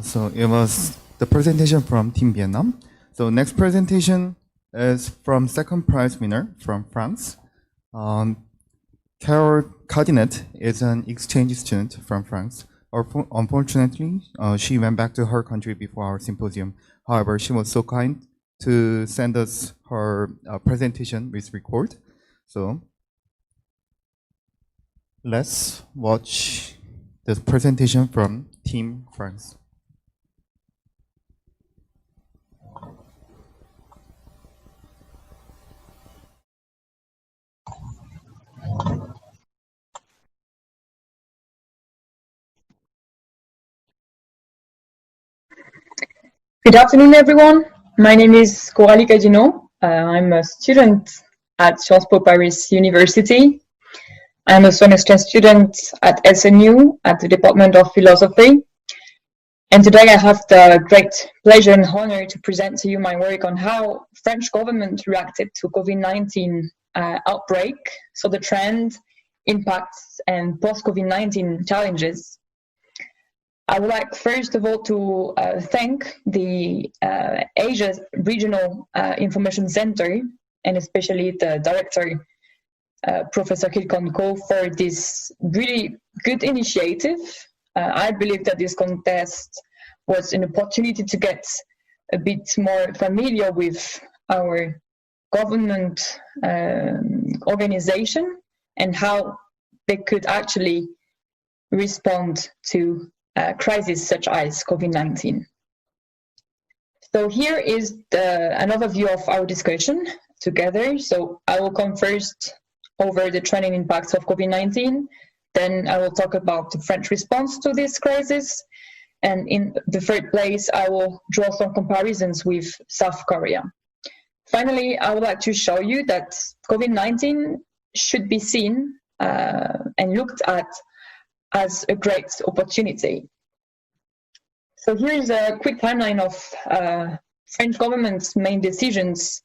So it was the presentation from Team Vietnam. So next presentation is from second prize winner from France. Carol Cardinet is an exchange student from France. Unfortunately, she went back to her country before our symposium. However, she was so kind to send us her presentation with record. So let's watch the presentation from Team France. Good afternoon, everyone. My name is Coralie Cadino. I'm a student at Sciences Po Paris University. I'm also an exchange student at SNU at the Department of Philosophy. And today I have the great pleasure and honor to present to you my work on how French government reacted to COVID-19 outbreak, so the trend, impacts, and post-COVID-19 challenges. I would like first of all to thank the Asia Regional Information Center, and especially the director, Professor Kilcon Ko, for this really good initiative. I believe that this contest was an opportunity to get a bit more familiar with our government organization and how they could actually respond to crises such as COVID-19. So here is an overview of our discussion together. So I will come first over the trending impacts of COVID-19. Then I will talk about the French response to this crisis. And in the third place, I will draw some comparisons with South Korea. Finally, I would like to show you that COVID-19 should be seen and looked at as a great opportunity. So here is a quick timeline of French government's main decisions.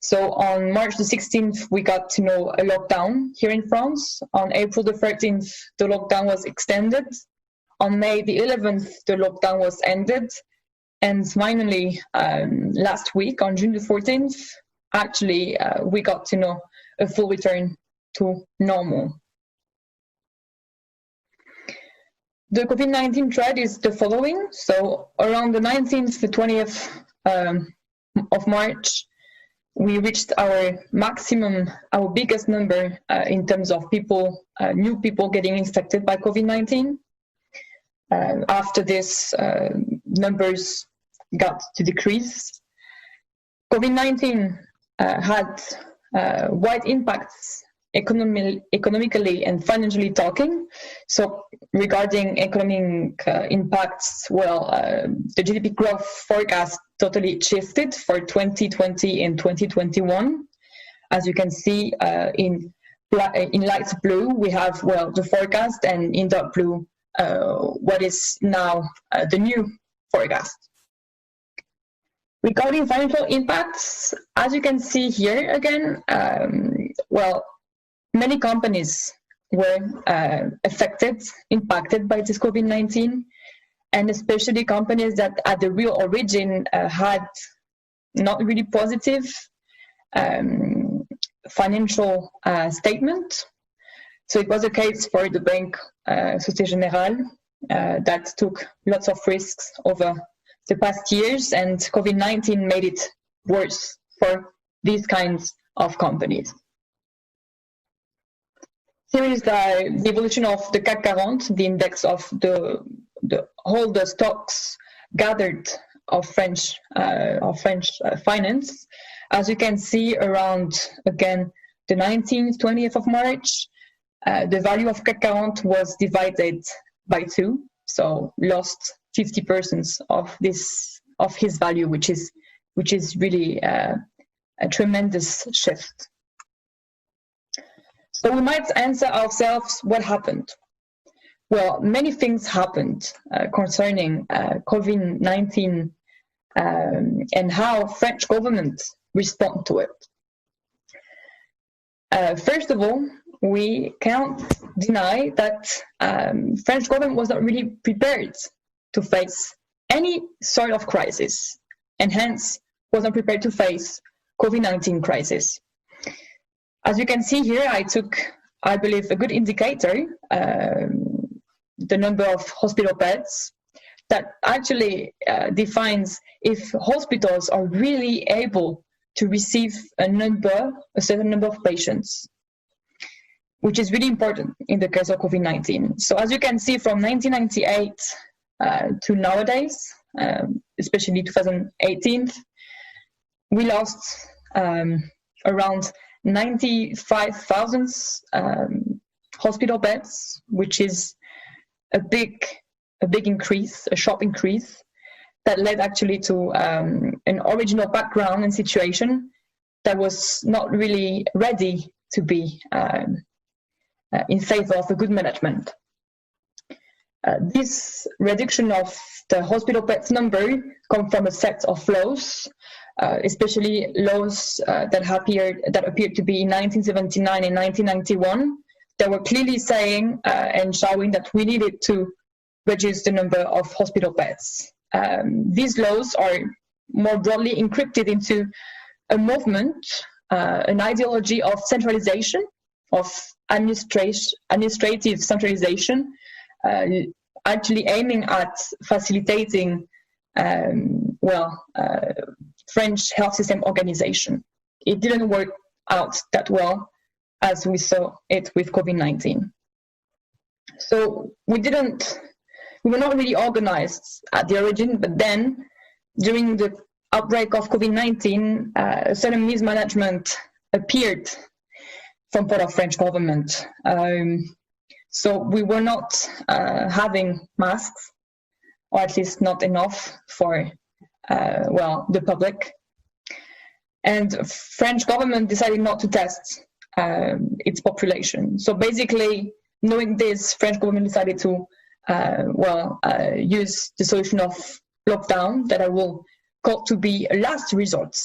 So on March the 16th, we got to know a lockdown here in France. On April the 13th, the lockdown was extended. On May the 11th, the lockdown was ended. And finally, last week, on June the 14th, actually, we got to know a full return to normal. The COVID-19 trend is the following. So around the 19th, the 20th of March, we reached our maximum, our biggest number in terms of people, new people getting infected by COVID-19. After this, numbers got to decrease. COVID-19 had wide impacts economically and financially talking. So regarding economic impacts, well, the GDP growth forecast totally shifted for 2020 and 2021. As you can see in in light blue, we have, well, the forecast, and in dark blue, what is now the new forecast. Regarding financial impacts, as you can see here again, well, many companies were affected, impacted by this COVID-19, and especially companies that at the real origin had not really positive financial statement. So it was the case for the bank Société Générale that took lots of risks over the past years, and COVID-19 made it worse for these kinds of companies. Here is the evolution of the CAC 40, the index of all the stocks gathered of French finance. As you can see, around, again, the 19th, 20th of March, the value of CAC 40 was divided by 2, so lost 50% of his value, which is really a tremendous shift. So we might answer ourselves, what happened? Well, many things happened concerning COVID-19 and how French government respond to it. First of all, we can't deny that French government was not really prepared to face any sort of crisis, and hence was not prepared to face COVID-19 crisis. As you can see here, I took, I believe, a good indicator, the number of hospital beds, that actually defines if hospitals are really able to receive a certain number of patients, which is really important in the case of COVID-19. So as you can see, from 1998 to nowadays, especially 2018, we lost around 95,000 hospital beds, which is a big increase, a sharp increase, that led actually to an original background and situation that was not really ready to be in favor of a good management. This reduction of the hospital beds number comes from a set of laws, especially laws that appeared to be in 1979 and 1991, that were clearly saying and showing that we needed to reduce the number of hospital beds. These laws are more broadly encrypted into a movement, an ideology of centralization, of administrative centralization, actually aiming at facilitating French health system organization. It didn't work out that well, as we saw it with COVID-19. So we were not really organized at the origin, but then during the outbreak of COVID-19, a certain mismanagement appeared from part of French government. So we were not having masks, or at least not enough for the public. And French government decided not to test its population. So basically, knowing this, French government decided to use the solution of lockdown, that I will call to be a last resort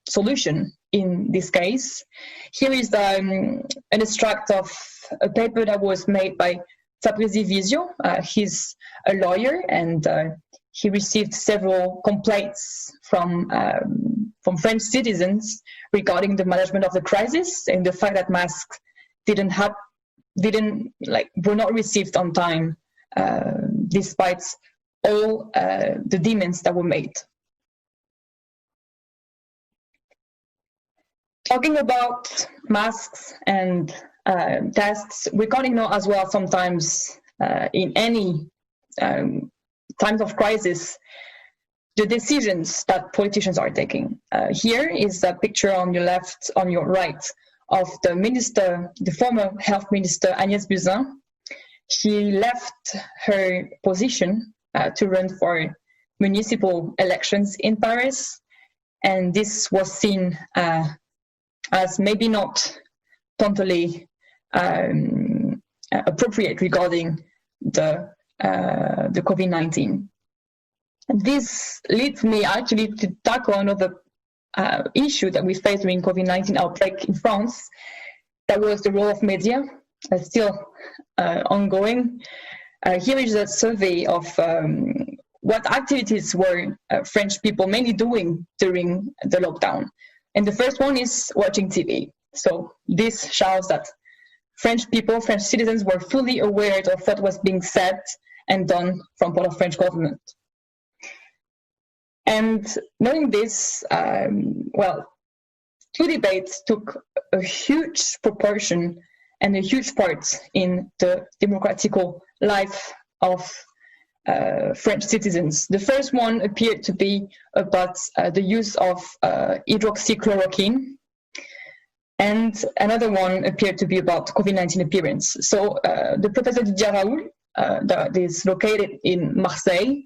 solution in this case. Here is an extract of a paper that was made by Fabrice Vizio. He's a lawyer, and he received several complaints from French citizens regarding the management of the crisis and the fact that masks were not received on time, despite all the demands that were made. Talking about masks and tests, we can't ignore as well sometimes in any times of crisis, the decisions that politicians are taking. Here is a picture on your left, on your right, of the former health minister Agnès Buzyn. She left her position to run for municipal elections in Paris, and this was seen as maybe not totally appropriate regarding the COVID-19. This leads me actually to tackle another issue that we faced during COVID-19 outbreak in France. That was the role of media, still ongoing. Here is a survey of what activities were French people mainly doing during the lockdown. And the first one is watching TV. So this shows that French people, French citizens were fully aware of what was being said and done from part of French government. And knowing this, two debates took a huge proportion and a huge part in the democratical life of French citizens. The first one appeared to be about the use of hydroxychloroquine, and another one appeared to be about COVID-19 appearance. So the Professor Didier Raoul, that is located in Marseille,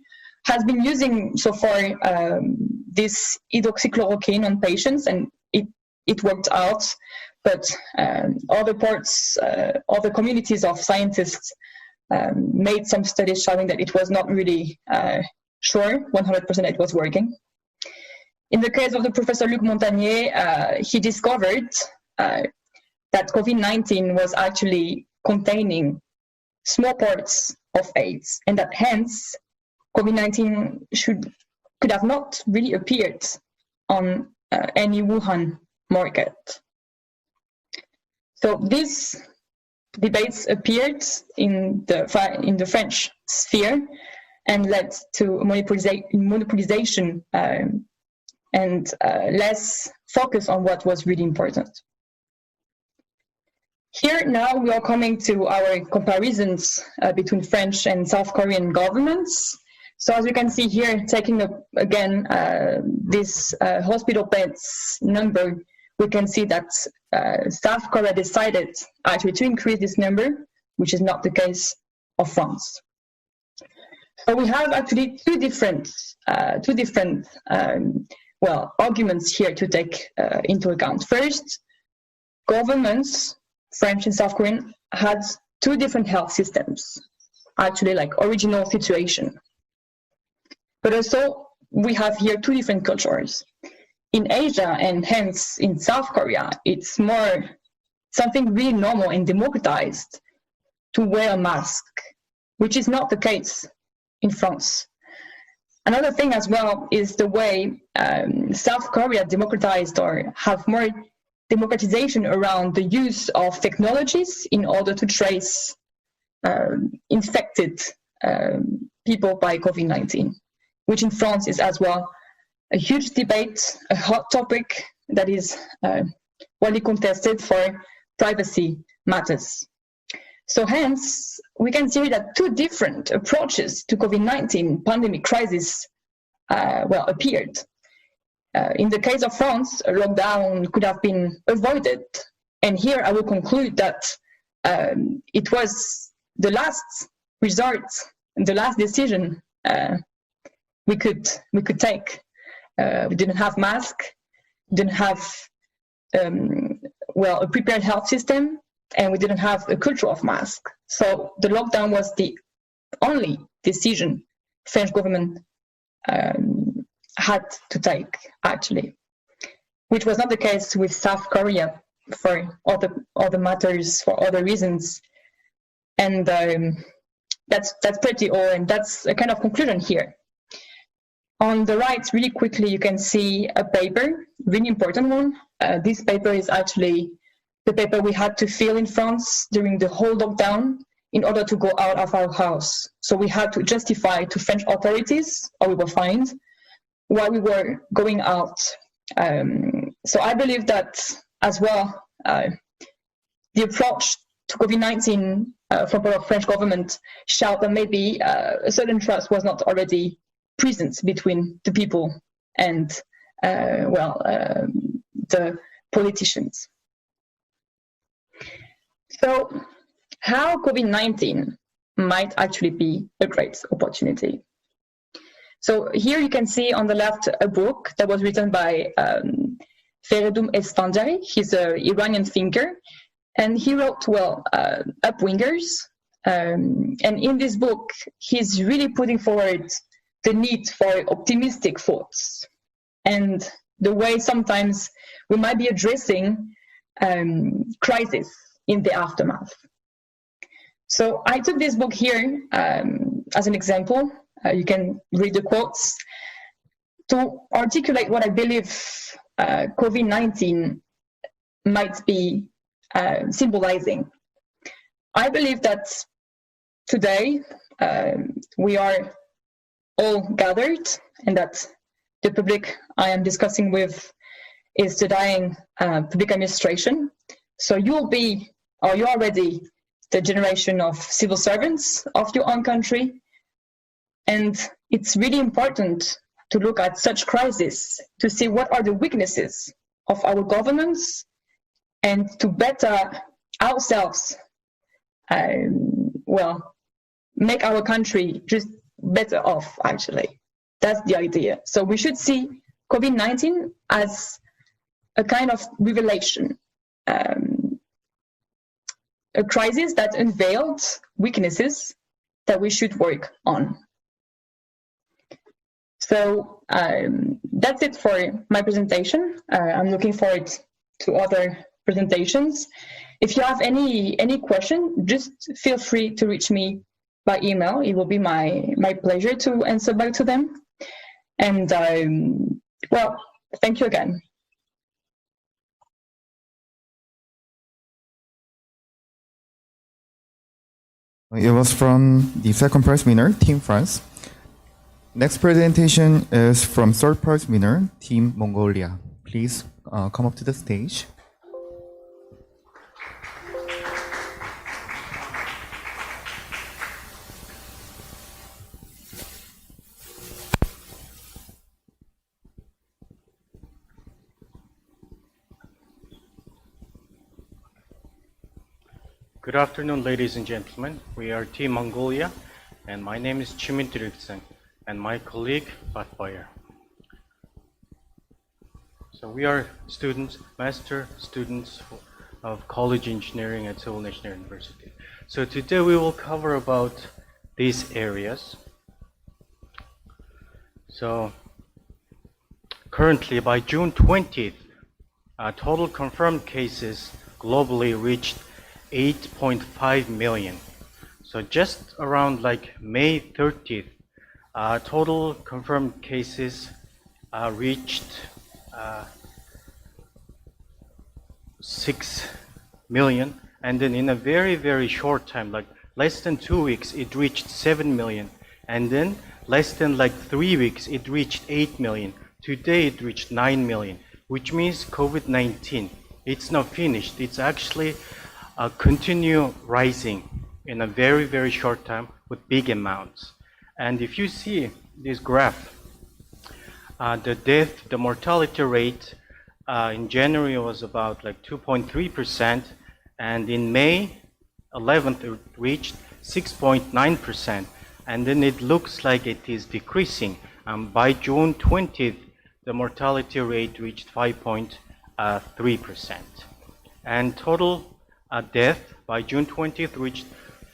has been using so far this hydroxychloroquine on patients, and it worked out. But other communities of scientists made some studies showing that it was not really sure 100% it was working. In the case of the Professor Luc Montagnier, he discovered that COVID-19 was actually containing small parts of AIDS, and that hence COVID-19 could have not really appeared on any Wuhan market. So these debates appeared in the French sphere and led to monopolization and less focus on what was really important. Here now we are coming to our comparisons between French and South Korean governments. So as you can see here, taking again this hospital beds number, we can see that South Korea decided actually to increase this number, which is not the case of France. So we have actually two different arguments here to take into account. First, governments, French and South Korean, had two different health systems, actually like original situation. But also we have here two different cultures. In Asia and hence in South Korea, it's more something really normal and democratized to wear a mask, which is not the case in France. Another thing as well is the way South Korea democratized or have more democratization around the use of technologies in order to trace infected people by COVID-19, which in France is as well a huge debate, a hot topic that is widely contested for privacy matters. So hence, we can see that two different approaches to COVID-19 pandemic crisis appeared. In the case of France, a lockdown could have been avoided. And here I will conclude that it was the last resort, the last decision we could take. We didn't have masks, didn't have a prepared health system, and we didn't have a culture of mask. So the lockdown was the only decision French government had to take, actually, which was not the case with South Korea for other matters, for other reasons. And that's pretty all, and that's a kind of conclusion here. On the right, really quickly, you can see a paper, really important one. This paper is actually the paper we had to fill in France during the whole lockdown in order to go out of our house. So we had to justify to French authorities, or we were fined, why we were going out. So I believe that as well, the approach to COVID-19 from the French government showed that maybe a certain trust was not already present between the people and the politicians. So how COVID-19 might actually be a great opportunity. So here you can see on the left a book that was written by Feridun Esfandiari. He's an Iranian thinker, And he wrote, well, Upwingers. And in this book, he's really putting forward the need for optimistic thoughts and the way sometimes we might be addressing crisis in the aftermath. So I took this book here as an example. You can read the quotes to articulate what I believe COVID-19 might be symbolizing. I believe that today we are all gathered and that the public I am discussing with is studying public administration. So you're already the generation of civil servants of your own country. And it's really important to look at such crises to see what are the weaknesses of our governance and to better ourselves, make our country just better off, actually. That's the idea. So we should see COVID-19 as a kind of revelation, a crisis that unveiled weaknesses that we should work on. So that's it for my presentation. I'm looking forward to other presentations. If you have any question, just feel free to reach me by email. It will be my pleasure to answer back to them. And well, thank you again. It was from the second prize winner, Team France. Next presentation is from third prize winner, Team Mongolia. Please come up to the stage. Good afternoon, ladies and gentlemen. We are Team Mongolia, and my name is Chimin Diriksen, and my colleague, Batfire. So we are students, master students of College Engineering at Seoul National University. So today we will cover about these areas. So currently, by June 20th, total confirmed cases globally reached 8.5 million. So just around like May 30th, total confirmed cases reached 6 million, and then in a very, very short time, like less than 2 weeks, it reached 7 million, and then less than like 3 weeks, it reached 8 million. Today it reached 9 million, which means COVID-19, it's not finished. It's actually continue rising in a very, very short time with big amounts. And if you see this graph, the mortality rate in January was about like 2.3%, and in May 11th it reached 6.9%, and then it looks like it is decreasing. By June 20th, the mortality rate reached 5.3%, and total death by June 20th reached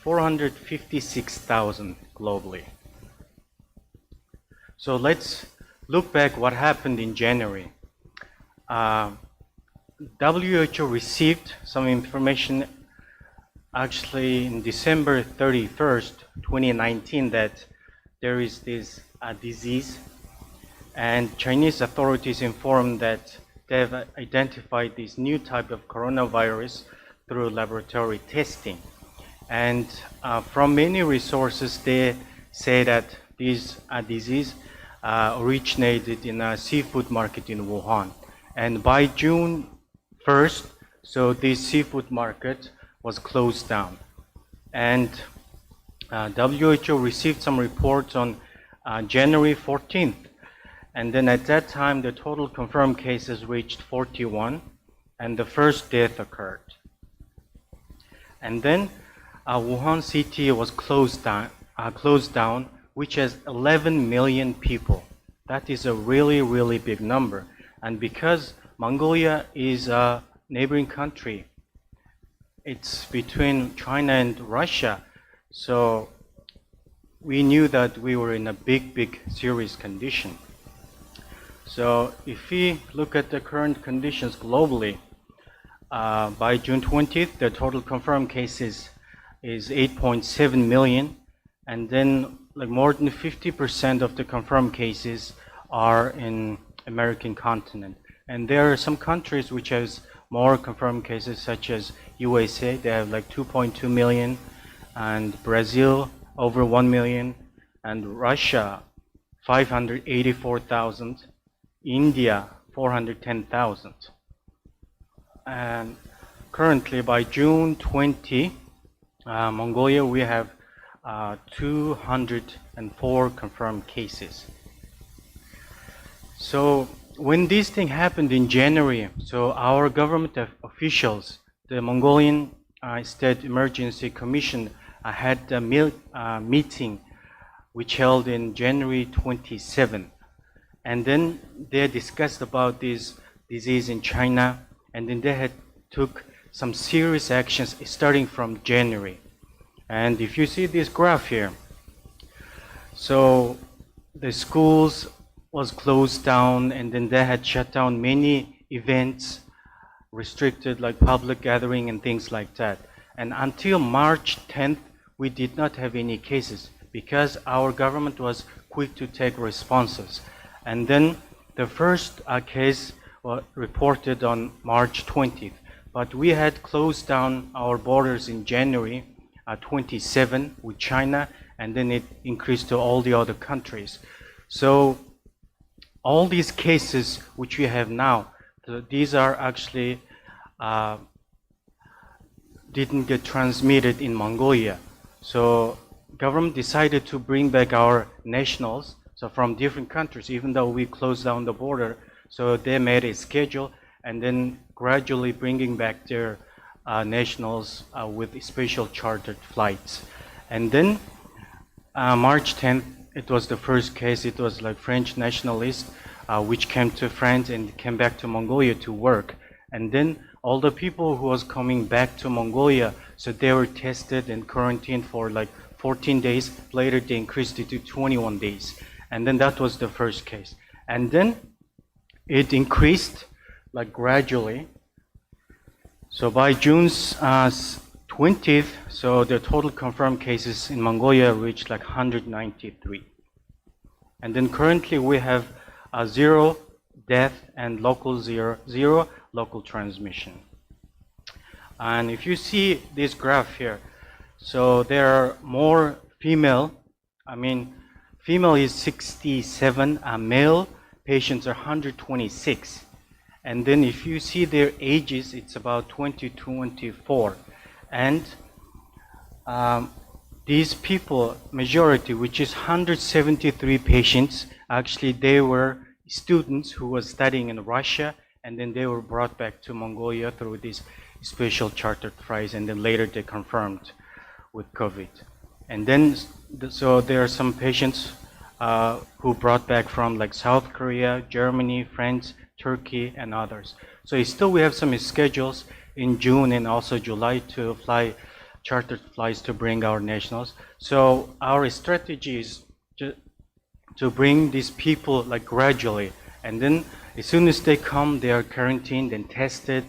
456,000 globally. So let's look back what happened in January. WHO received some information actually in December 31st, 2019, that there is this disease, and Chinese authorities informed that they have identified this new type of coronavirus through laboratory testing. And from many resources, they say that this disease originated in a seafood market in Wuhan. And by June 1st, so this seafood market was closed down. And WHO received some reports on January 14th. And then at that time, the total confirmed cases reached 41, and the first death occurred. And then Wuhan city was closed down, which has 11 million people. That is a really, really big number. And because Mongolia is a neighboring country, it's between China and Russia. So we knew that we were in a big serious condition. So if we look at the current conditions globally, by June 20th, the total confirmed cases is 8.7 million, and then like more than 50% of the confirmed cases are in American continent. And there are some countries which has more confirmed cases, such as USA, they have like 2.2 million, and Brazil over 1 million, and Russia 584,000, India 410,000. And currently by June 20, Mongolia, we have 204 confirmed cases. So when this thing happened in January, so our government officials, the Mongolian State Emergency Commission, had a meeting which held in January 27. And then they discussed about this disease in China, and then they had took some serious actions starting from January. And if you see this graph here, so the schools was closed down, and then they had shut down many events, restricted like public gathering and things like that. And until March 10th, we did not have any cases because our government was quick to take responses. And then the first case was reported on March 20th. But we had closed down our borders in January 27 with China, and then it increased to all the other countries. So all these cases which we have now, these are actually didn't get transmitted in Mongolia. So government decided to bring back our nationals, so from different countries, even though we closed down the border. So they made a schedule and then gradually bringing back their nationals with special chartered flights. And then March 10th, it was the first case. It was like French nationalists which came to France and came back to Mongolia to work. And then all the people who was coming back to Mongolia, so they were tested and quarantined for like 14 days. Later they increased it to 21 days. And then that was the first case. And then it increased like gradually. So by June 20th, so the total confirmed cases in Mongolia reached like 193. And then currently we have 0 death and zero local transmission. And if you see this graph here, so there are more female, female is 67, male patients are 126. And then if you see their ages, it's about 20 to 24. And these people, majority, which is 173 patients, actually they were students who were studying in Russia, and then they were brought back to Mongolia through these special chartered flights, and then later they confirmed with COVID. And then, so there are some patients who brought back from like South Korea, Germany, France, Turkey, and others. So still we have some schedules in June and also July to fly chartered flights to bring our nationals. So our strategy is to bring these people like gradually, and then as soon as they come, they are quarantined and tested.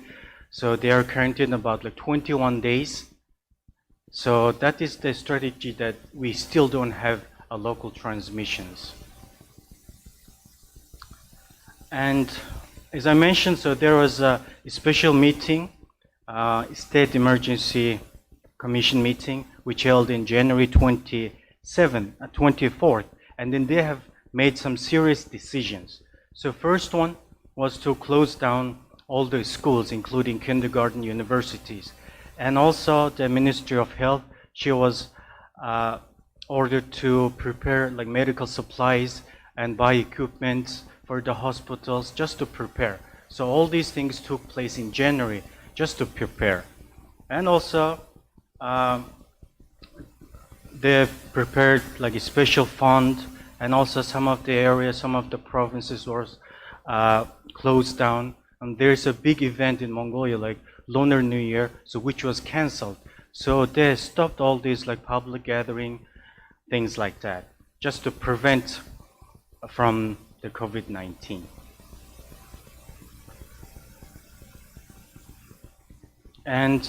So they are quarantined about like 21 days. So that is the strategy that we still don't have a local transmissions. And as I mentioned, so there was a special meeting, State Emergency Commission meeting, which held in January 24th, and then they have made some serious decisions. So first one was to close down all the schools, including kindergarten, universities. And also the Ministry of Health, she was ordered to prepare like medical supplies and buy equipment for the hospitals just to prepare. So all these things took place in January just to prepare. And also they prepared like a special fund, and also some of the areas, some of the provinces were closed down. And there's a big event in Mongolia, like Lunar New Year, so which was canceled. So they stopped all these like public gathering, things like that, just to prevent from the COVID-19. And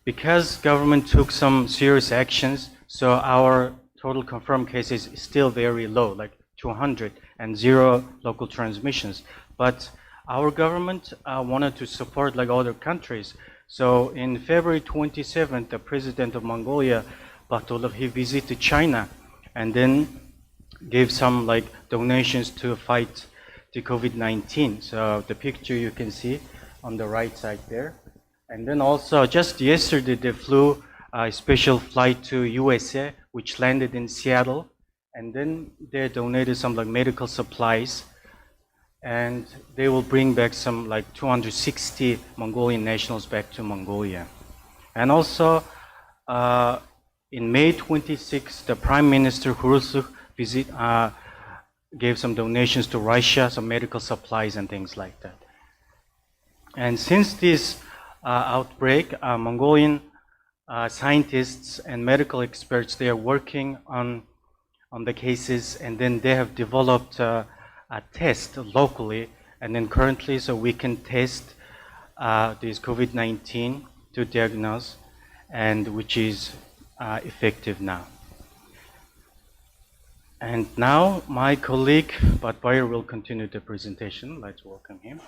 because government took some serious actions, so our total confirmed cases is still very low, like 200 and 0 local transmissions. But our government wanted to support like other countries. So in February 27th, the president of Mongolia, Batulov, he visited China and then gave some like donations to fight the COVID-19. So the picture you can see on the right side there. And then also just yesterday they flew a special flight to USA, which landed in Seattle. And then they donated some like medical supplies. And they will bring back some like 260 Mongolian nationals back to Mongolia. And also in May 26, the Prime Minister Hurulsuk gave some donations to Russia, some medical supplies and things like that. And since this outbreak, Mongolian scientists and medical experts, they are working on the cases, and then they have developed a test locally, and then currently so we can test this COVID-19 to diagnose, and which is effective now. And now my colleague Bart Bayer will continue the presentation. Let's welcome him.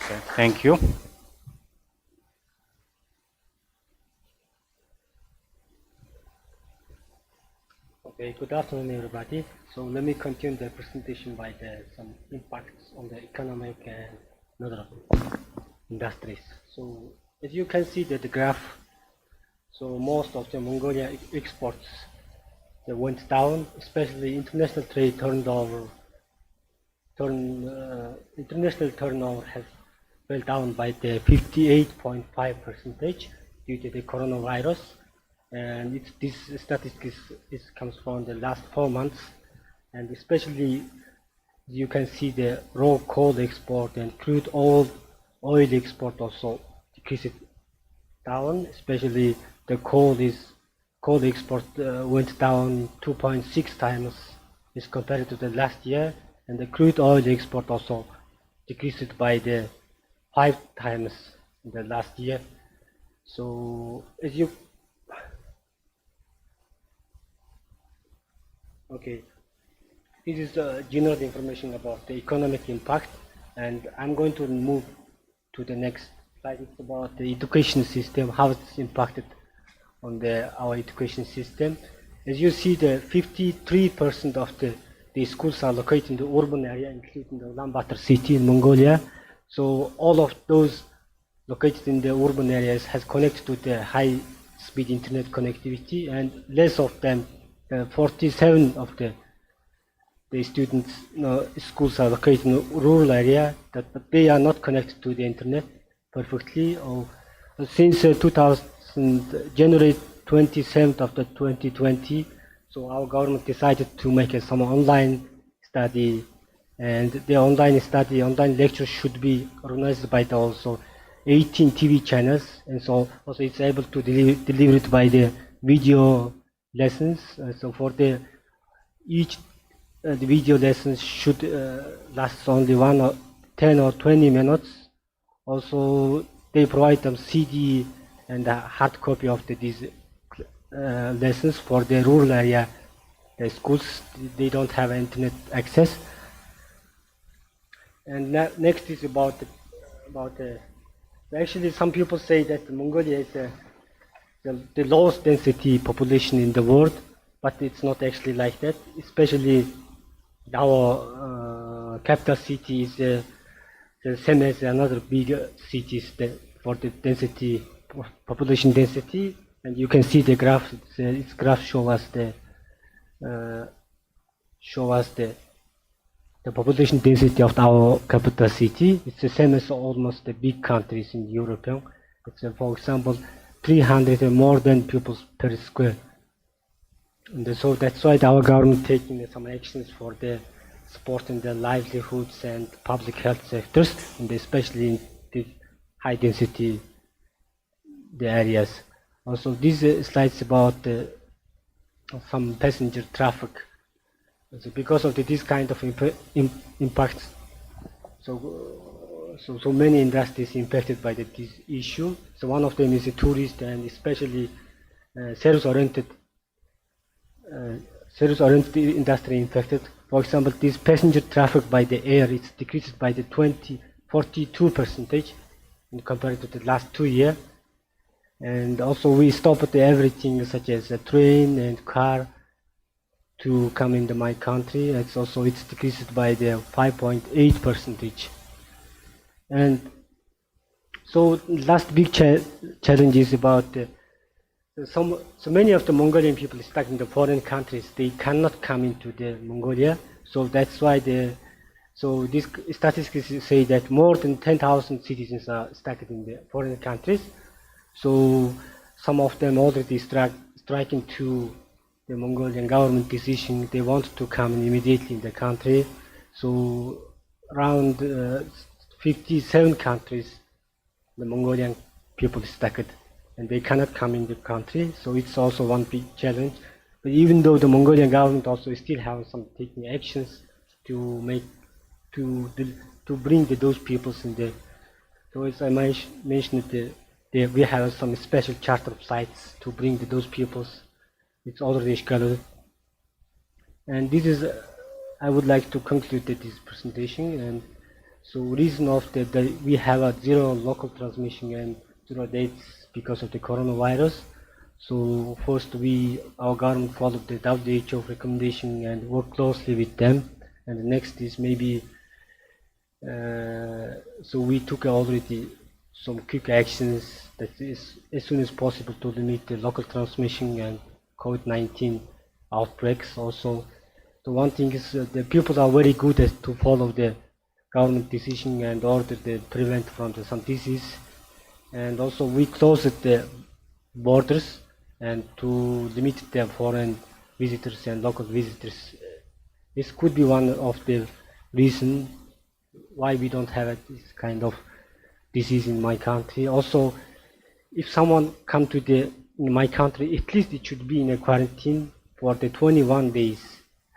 Okay, thank you. Okay, good afternoon, everybody. So let me continue the presentation by some impacts on the economic and other industries. So as you can see that the graph, so most of the Mongolia exports they went down, especially international trade international turnover has fell down by the 58.5% due to the coronavirus. And this statistic comes from the last 4 months, and especially you can see the raw coal export and crude oil export also decreased down. Especially the coal export went down 2.6 times as compared to the last year, and the crude oil export also decreased by the 5 times in the last year. So as you okay, this is general information about the economic impact, and I'm going to move to the next slide. It's about the education system, how it's impacted on our education system. As you see, the 53% of the schools are located in the urban area, including the Ulaanbaatar city in Mongolia. So all of those located in the urban areas has connected to the high-speed internet connectivity, and less of them, 47 of the students, schools are located in the rural area, but they are not connected to the internet perfectly. Since January 27th of 2020, so our government decided to make some online study, and the online lectures should be organized by the also 18 TV channels, and so also it's able to deliver it by the video lessons. So for the video lessons should last only 10 or 20 minutes. Also, they provide them CD and a hard copy of these lessons for the rural area. The schools, they don't have internet access. And next is about actually some people say that Mongolia is the lowest density population in the world, but it's not actually like that. Especially our capital city is the same as another big cities for the density, population density. And you can see the graph. Its graph show us the population density of our capital city. It's the same as almost the big countries in Europe. It's for example 300 and more than people per square. And so that's why our government taking some actions for the supporting the livelihoods and public health sectors, and especially in the high density the areas. Also, these slides about some passenger traffic. So because of this kind of impacts, so many industries impacted by this issue. So one of them is the tourist and especially service-oriented industry impacted. For example, this passenger traffic by the air is decreased by the 42% in comparison to the last 2 years. And also we stopped everything such as a train and car to come into my country. It's decreased by the 5.8%. And so last big challenge is about so many of the Mongolian people stuck in the foreign countries. They cannot come into the Mongolia. So that's why so these statistics say that more than 10,000 citizens are stuck in the foreign countries. So some of them already striking to the Mongolian government decision. They want to come immediately in the country. So around 57 countries, the Mongolian people stuck it, and they cannot come in the country. So it's also one big challenge. But even though the Mongolian government also still have some taking actions to bring those peoples in there. So as I mentioned, we have some special charter flights to bring those peoples. It's already scheduled. And this is, I would like to conclude this presentation. And so reason of we have a zero local transmission and zero deaths because of the coronavirus. So first our government followed the WHO recommendation and work closely with them. And the next is maybe, so we took already some quick actions that is as soon as possible to limit the local transmission and COVID-19 outbreaks also. So one thing is the people are very good to follow the government decision and order to prevent from some disease. And also we closed the borders and to limit the foreign visitors and local visitors. This could be one of the reasons why we don't have this kind of disease in my country. Also, if someone come to in my country, at least it should be in a quarantine for the 21 days.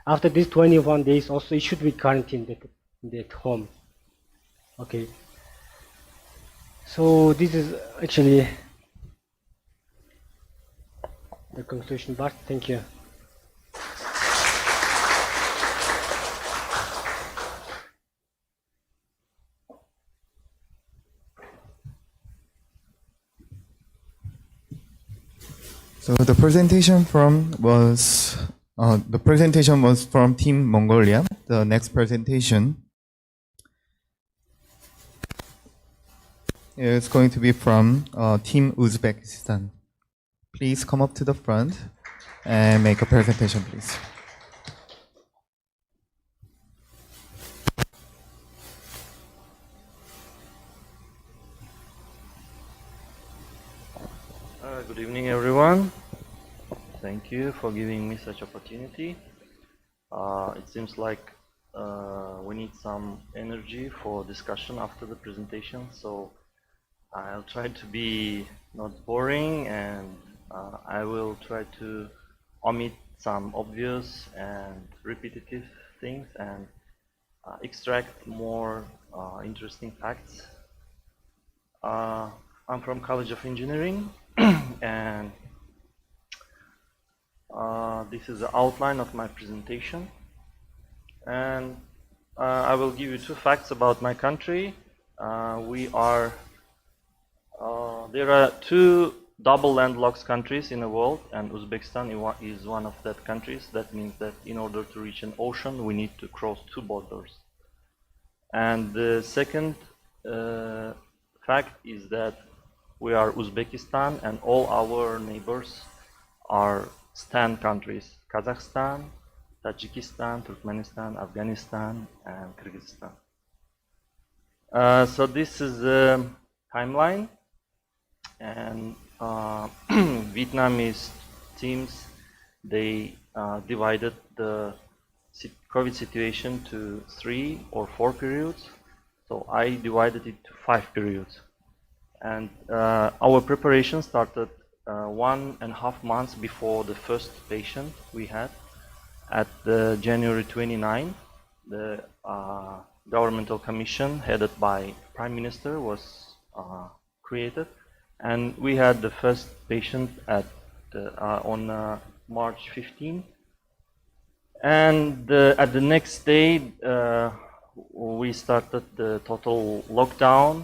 After these 21 days, also it should be quarantined at home. Okay. So this is actually the conclusion part. Thank you. So the presentation was from Team Mongolia. The next presentation is going to be from Team Uzbekistan. Please come up to the front and make a presentation, please. Good evening, everyone. Thank you for giving me such opportunity. It seems like we need some energy for discussion after the presentation, so I'll try to be not boring, and I will try to omit some obvious and repetitive things and extract more interesting facts. I'm from College of Engineering, and this is the outline of my presentation. And I will give you two facts about my country. There are two double landlocked countries in the world, and Uzbekistan is one of that countries. That means that in order to reach an ocean, we need to cross two borders. And the second fact is that we are Uzbekistan, and all our neighbors are STAN countries: Kazakhstan, Tajikistan, Turkmenistan, Afghanistan, and Kyrgyzstan. So this is the timeline, and Vietnamese teams, they divided the COVID situation to 3 or 4 periods. So I divided it to 5 periods. And our preparation started 1.5 months before the first patient we had. At the January 29, the governmental commission headed by Prime Minister was created, and we had the first patient at on March 15. And at the next day, we started the total lockdown.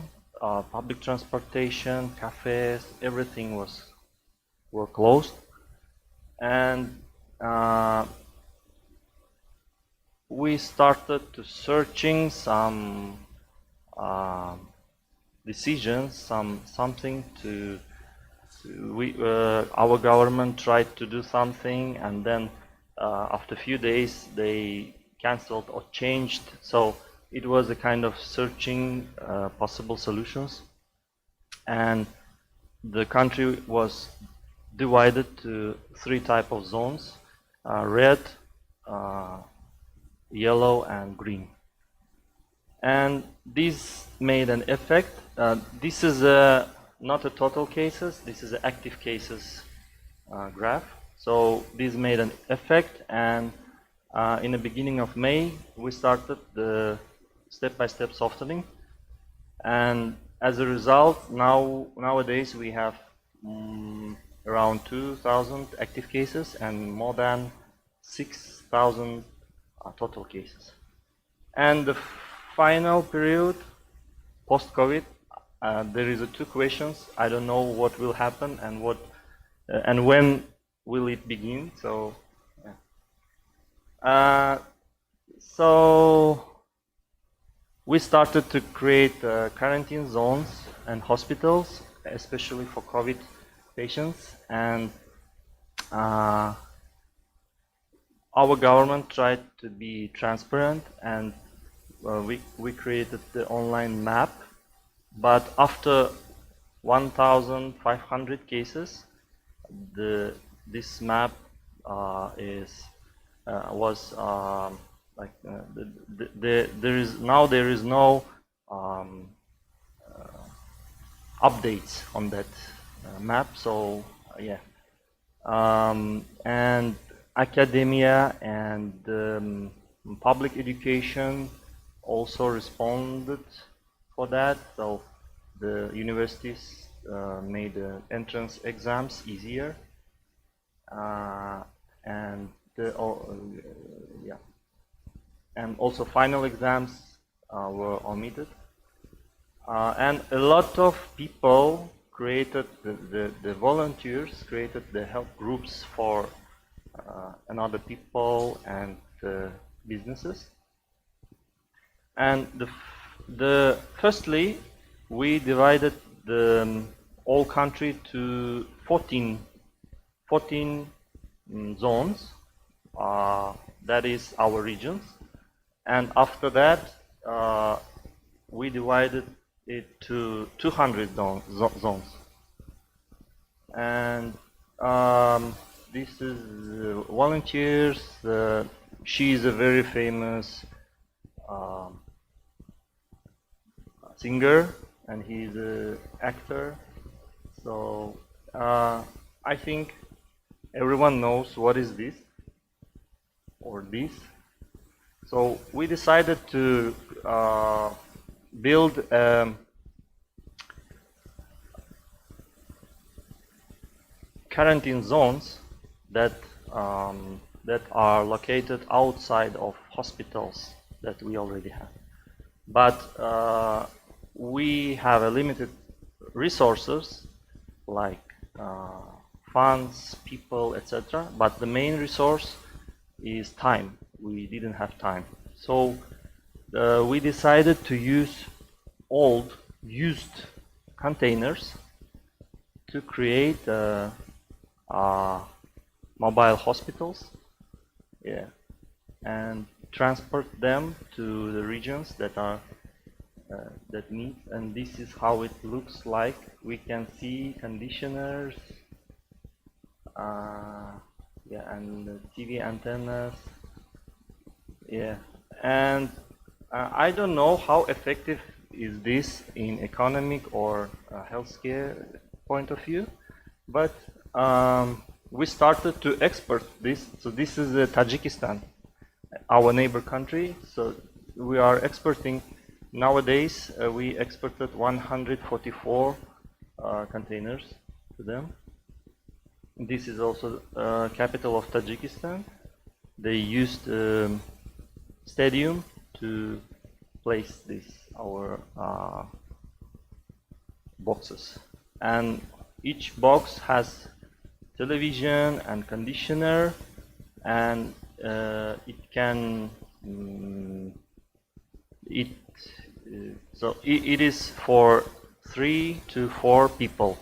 Public transportation, cafes, everything were closed, and we started to searching some decisions, something to our government tried to do something, and then after a few days they canceled or changed. So it was a kind of searching possible solutions, and the country was divided to 3 types of zones: red, yellow, and green. And this made an effect. This is not a total cases. This is an active cases graph. So this made an effect, and in the beginning of May, we started the step-by-step softening, and as a result, nowadays we have around 2,000 active cases and more than 6,000 total cases. And the final period, post-COVID, there is 2 questions. I don't know what will happen and and when will it begin. So, yeah. So we started to create quarantine zones and hospitals, especially for COVID patients, and our government tried to be transparent, and we created the online map. But after 1,500 cases, this map was like there is no updates on that map. So yeah, and academia and public education also responded for that. So the universities made entrance exams easier, and yeah, and also final exams were omitted, and a lot of people created the volunteers created the help groups for another people and businesses. And firstly, we divided the whole country to 14 zones. That is our regions. And after that, we divided it to 200 zones. And this is volunteers. She is a very famous singer, and he's an actor. So I think everyone knows what is this or this. So we decided to build quarantine zones that are located outside of hospitals that we already have. But we have a limited resources like funds, people, etc. But the main resource is time. We didn't have time. So we decided to use old, used containers to create mobile hospitals, yeah, and transport them to the regions that are that need. And this is how it looks like. We can see conditioners, yeah, and TV antennas, Yeah, and I don't know how effective is this in economic or healthcare point of view, but we started to export this. So this is Tajikistan, our neighbor country. So we are exporting nowadays. We exported 144 containers to them. This is also capital of Tajikistan. They used stadium to place our boxes, and each box has television and conditioner, and it can it is for 3 to 4 people.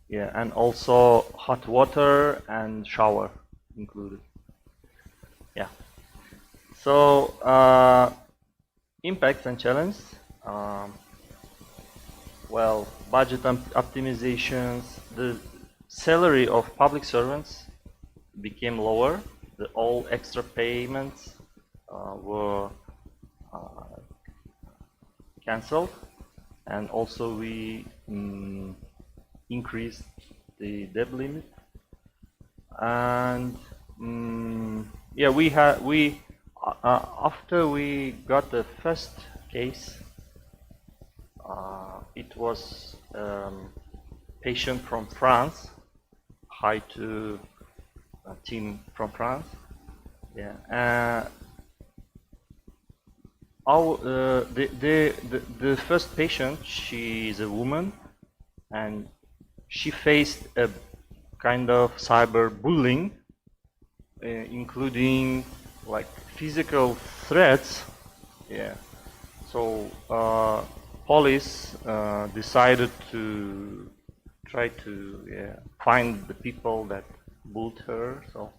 Yeah, and also hot water and shower included. Yeah. So impacts and challenges. Well, budget optimizations. The salary of public servants became lower. All extra payments were cancelled, and also we increased the debt limit. And yeah, after we got the first case, it was patient from France. Hi to a team from France. Yeah. The first patient, she is a woman, and she faced a kind of cyberbullying, including like physical threats. Yeah. So police decided to try to find the people that bullied her. So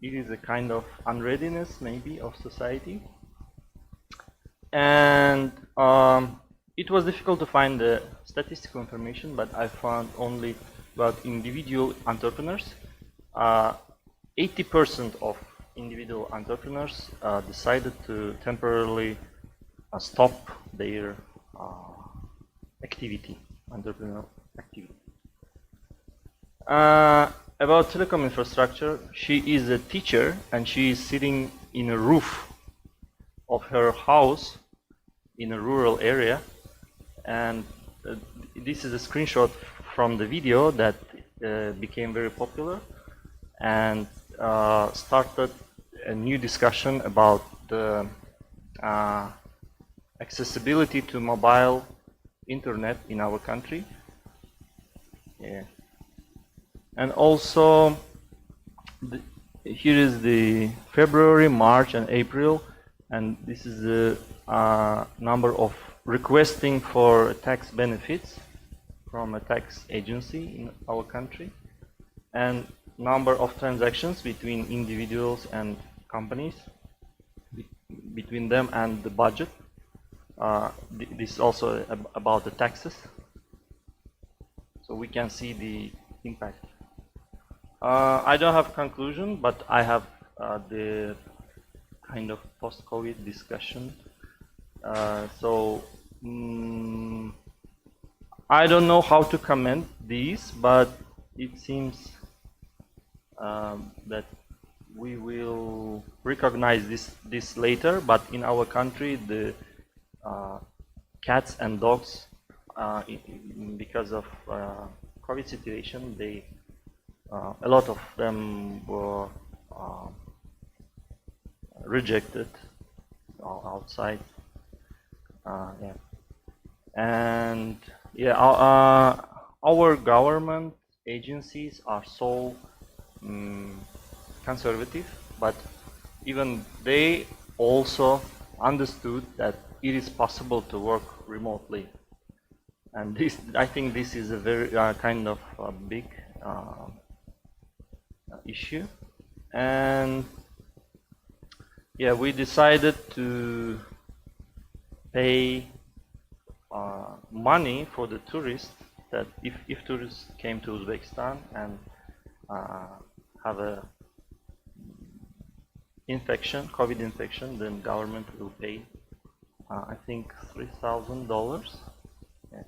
it is a kind of unreadiness maybe of society. And it was difficult to find the statistical information, but I found only about individual entrepreneurs. 80% of individual entrepreneurs decided to temporarily stop their entrepreneurial activity. About telecom infrastructure, she is a teacher, and she is sitting in a roof of her house in a rural area, and this is a screenshot from the video that became very popular and started a new discussion about the accessibility to mobile internet in our country. Yeah. And also here is the February, March and April, and this is the number of requesting for tax benefits from a tax agency in our country, and number of transactions between individuals and companies, between them and the budget. This is also about the taxes, so we can see the impact. I don't have conclusion, but I have the kind of post-COVID discussion. So I don't know how to comment these, but it seems that we will recognize this later. But in our country, the cats and dogs, because of COVID situation, a lot of them were rejected outside. Yeah. And yeah, our government agencies are so conservative, but even they also understood that it is possible to work remotely. And this, I think this is a very kind of big issue. And yeah, we decided to pay money for the tourists, that if tourists came to Uzbekistan and have a infection, COVID infection, then government will pay, I think, $3,000. Yeah.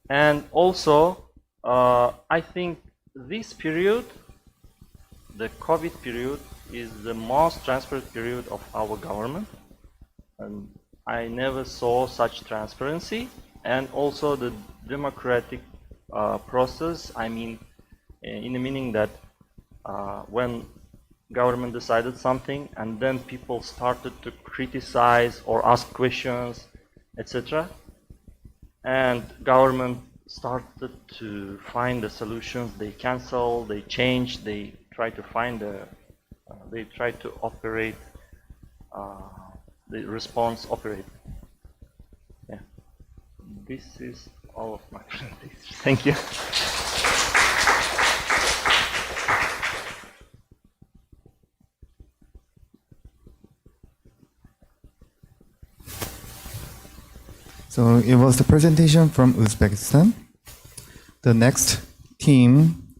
And also, I think this period, the COVID period, is the most transparent period of our government. And I never saw such transparency, and also the democratic process. I mean, in the meaning that when government decided something and then people started to criticize or ask questions, etc. And government started to find the solutions. They cancel, they change, they try to find they try to operate the response operate. Yeah. This is all of my presentation. Thank you. So it was the presentation from Uzbekistan. The next team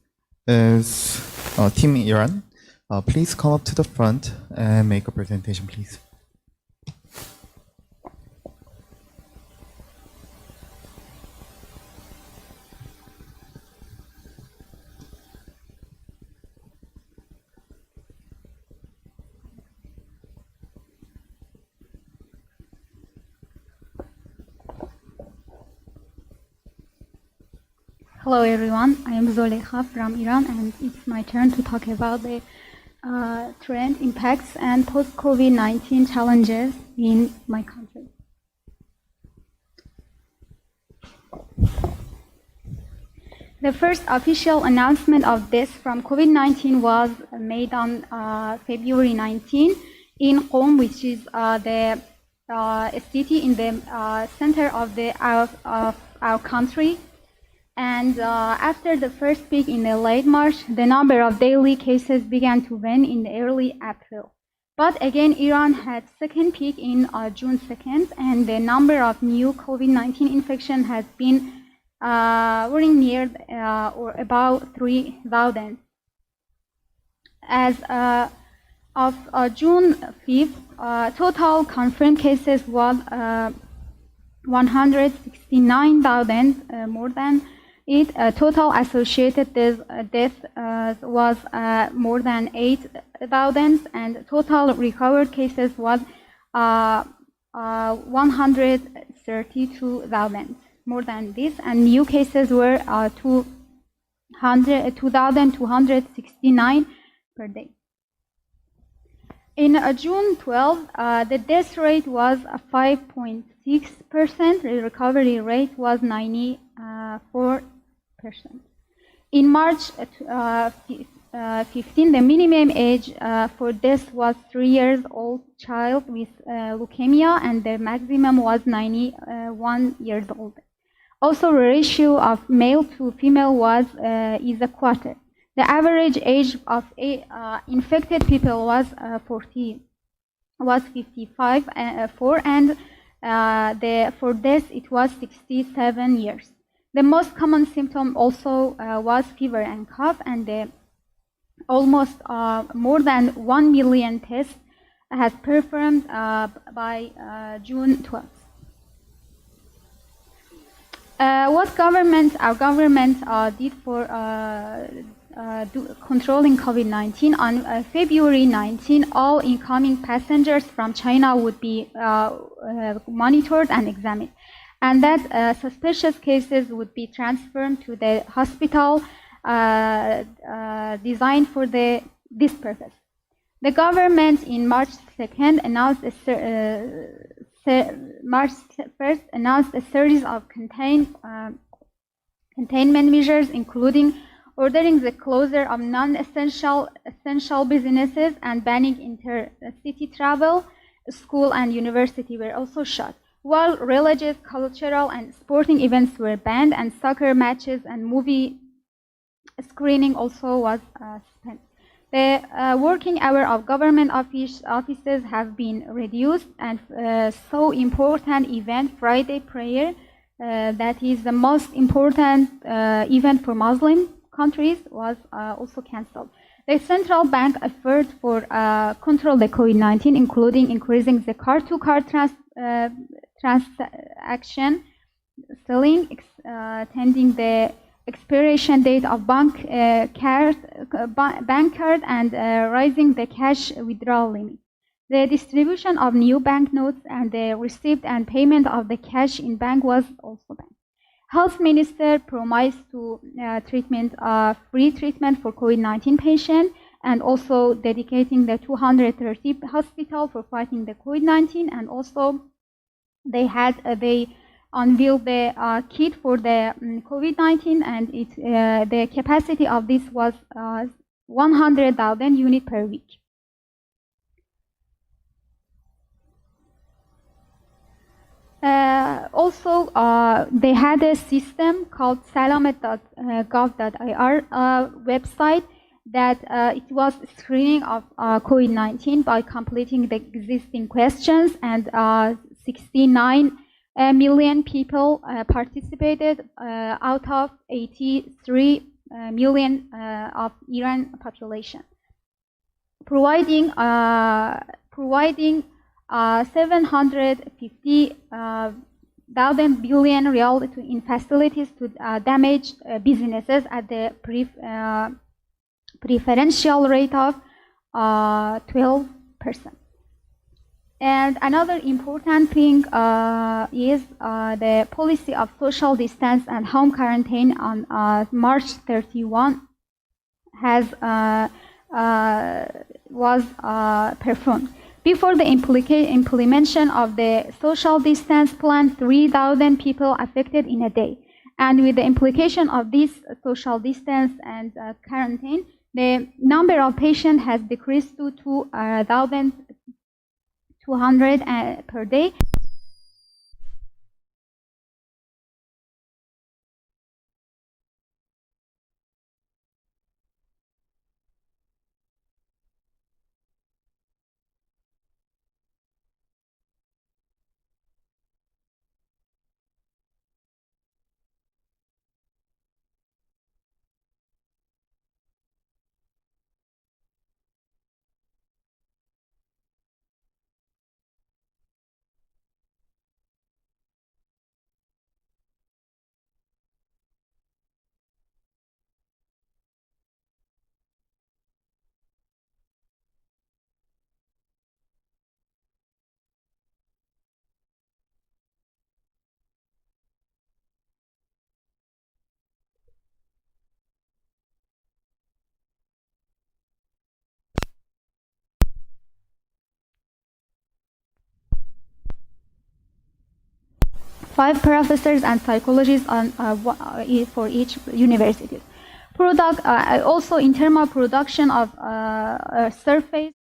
is Team Iran. Please come up to the front and make a presentation, please. Hello everyone, I am Zolekha from Iran, and it's my turn to talk about the trend impacts and post-COVID-19 challenges in my country. The first official announcement of this from COVID-19 was made on February 19 in Qom, which is the city in the center of our country. And after the first peak in the late March, the number of daily cases began to wane in the early April. But again, Iran had second peak in June 2nd, and the number of new COVID-19 infection has been running near or about 3,000. As of June 5th, total confirmed cases was 169,000, more than it. Total associated death was more than 8,000, and total recovered cases was 132,000, more than this, and new cases were 2,269 per day. In June 12, the death rate was 5.6%, the recovery rate was 94%. In March 15, the minimum age for death was 3 years old child with leukemia, and the maximum was 91 years old. Also, the ratio of male to female is a quarter. The average age of infected people was 55, and for death it was 67 years. The most common symptom also was fever and cough, and almost more than 1 million tests has performed by June 12th. What our government did for controlling COVID-19, on February 19, all incoming passengers from China would be monitored and examined, and that suspicious cases would be transferred to the hospital designed for this purpose. The government in March 2nd announced March 1st announced a series of containment measures, including ordering the closure of essential businesses and banning intercity travel. School and university were also shut, while religious, cultural, and sporting events were banned, and soccer matches and movie screening also was suspended. The working hour of government offices have been reduced, and so important event, Friday prayer, that is the most important event for Muslim countries, was also cancelled. The central bank effort for control the COVID-19, including increasing the card-to-card transaction, selling, extending the expiration date of bank card, and raising the cash withdrawal limit. The distribution of new banknotes and the receipt and payment of the cash in bank was also banned. Health Minister promised to free treatment for COVID-19 patients and also dedicating the 230 hospital for fighting the COVID-19, and also they unveiled the kit for the COVID-19, and the capacity of this was 100,000 units per week. Also, they had a system called salamet.gov.ir website that it was screening of COVID-19 by completing the existing questions, and 69 million people participated out of 83 million of Iran population, providing 750,000 billion real in facilities to damaged businesses at the preferential rate of 12%. And another important thing is the policy of social distance and home quarantine on March 31 was performed. Before the implementation of the social distance plan, 3,000 people affected in a day. And with the implication of this social distance and quarantine, the number of patients has decreased to 2,200 per day. Five professors and psychologists for each university. Also in terms of production of surface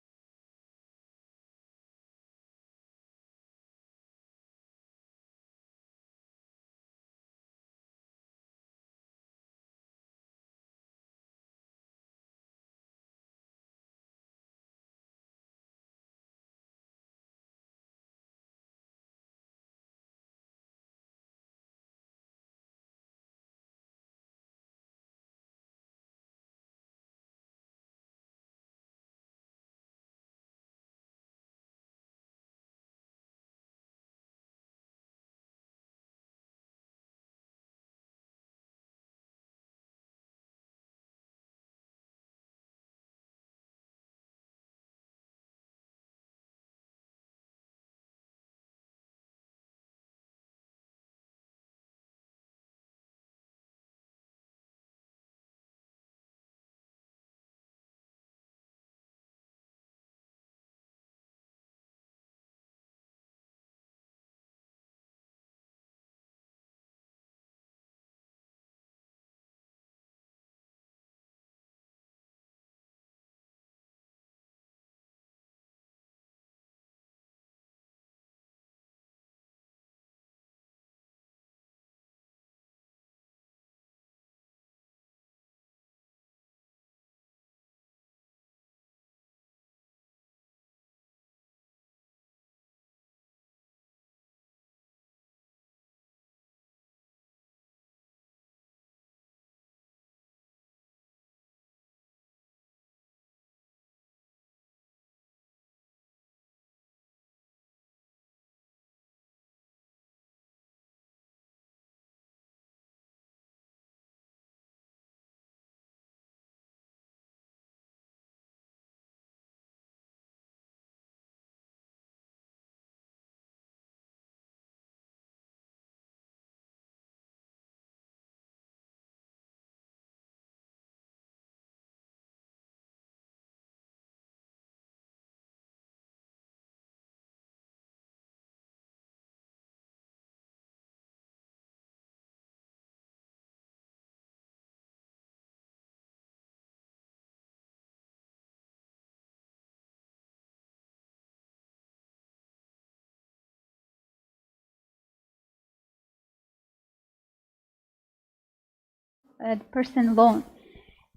person alone.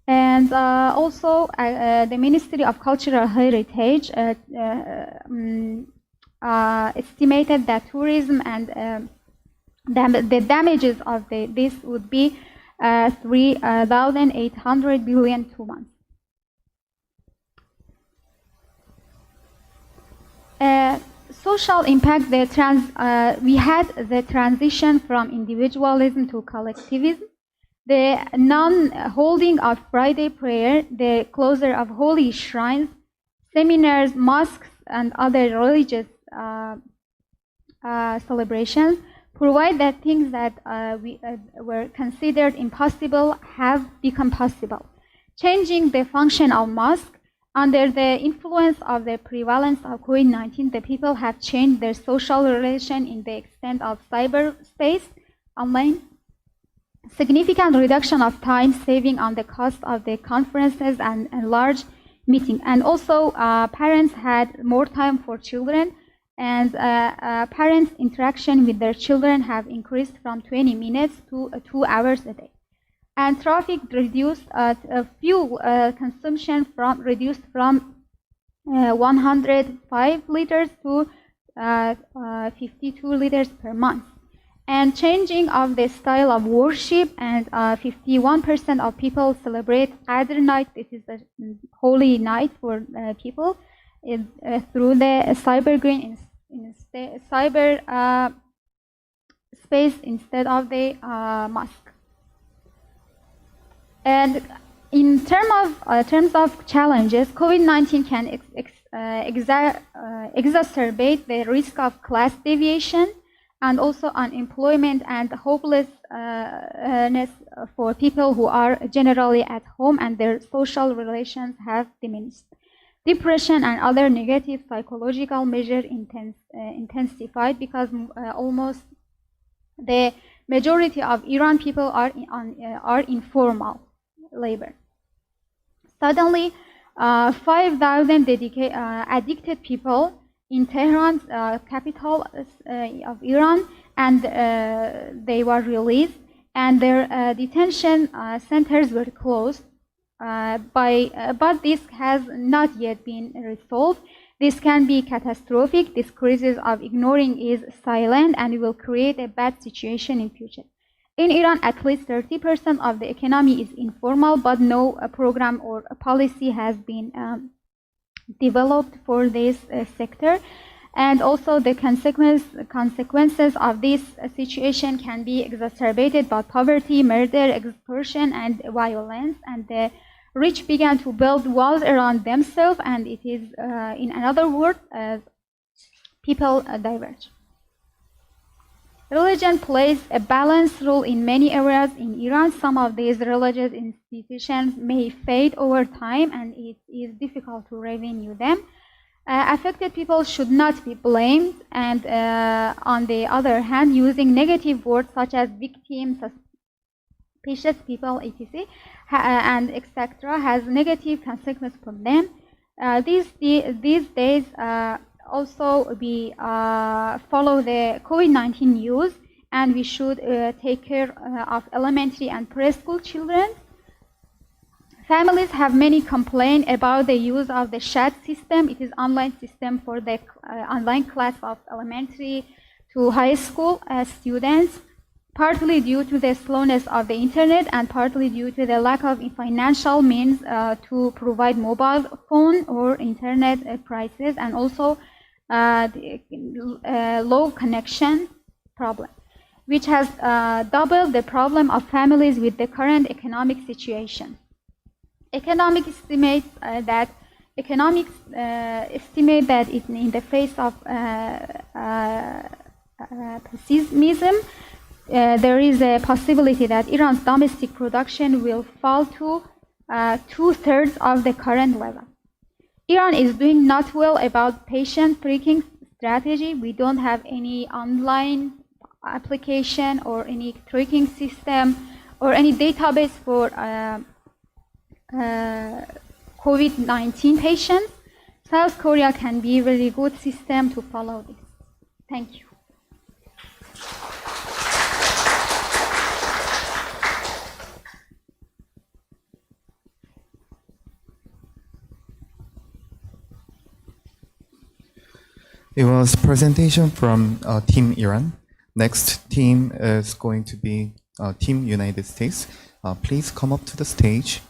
And also, the Ministry of Cultural Heritage estimated that tourism and the damages of this would be 3,800 billion 2 months. Social impact, we had the transition from individualism to collectivism, the non-holding of Friday prayer, the closure of holy shrines, seminars, mosques, and other religious celebrations provide that things that were considered impossible have become possible. Changing the function of mosque. Under the influence of the prevalence of COVID-19, the people have changed their social relation in the extent of cyberspace, online. Significant reduction of time saving on the cost of the conferences and large meetings. And also, parents had more time for children, and parents' interaction with their children have increased from 20 minutes to 2 hours a day. And traffic reduced, fuel consumption reduced from 105 liters to 52 liters per month. And changing of the style of worship, and 51% of people celebrate Adr night. This is a holy night for people through the cyber green cyber space instead of the mosque. And in terms of challenges, COVID-19 can exacerbate the risk of class deviation and also unemployment and hopelessness for people who are generally at home and their social relations have diminished. Depression and other negative psychological measures intensified because almost the majority of Iran people are informal labor. Suddenly, 5,000 addicted people in Tehran, capital of Iran, and they were released, and their detention centers were closed. But this has not yet been resolved. This can be catastrophic. This crisis of ignoring is silent and will create a bad situation in future. In Iran, at least 30% of the economy is informal, but no program or a policy has been developed for this sector. And also the consequences of this situation can be exacerbated by poverty, murder, extortion, and violence. And the rich began to build walls around themselves, and it is, in another word, people diverge. Religion plays a balanced role in many areas in Iran. Some of these religious institutions may fade over time, and it is difficult to renew them. Affected people should not be blamed, and on the other hand, using negative words such as victim, suspicious people, etc., and etc., has negative consequences for them. These days, also we follow the COVID-19 news, and we should take care of elementary and preschool children. Families have many complaints about the use of the chat system. It is online system for the online class of elementary to high school students, partly due to the slowness of the internet and partly due to the lack of financial means to provide mobile phone or internet prices, and also low connection problem, which has doubled the problem of families with the current economic situation. Economics estimate that in the face of pessimism, there is a possibility that Iran's domestic production will fall to 2/3 of the current level. Iran is doing not well about patient tracking strategy. We don't have any online application or any tracking system or any database for COVID-19 patients. South Korea can be a very good system to follow this. Thank you. It was presentation from Team Iran. Next team is going to be Team United States. Please come up to the stage.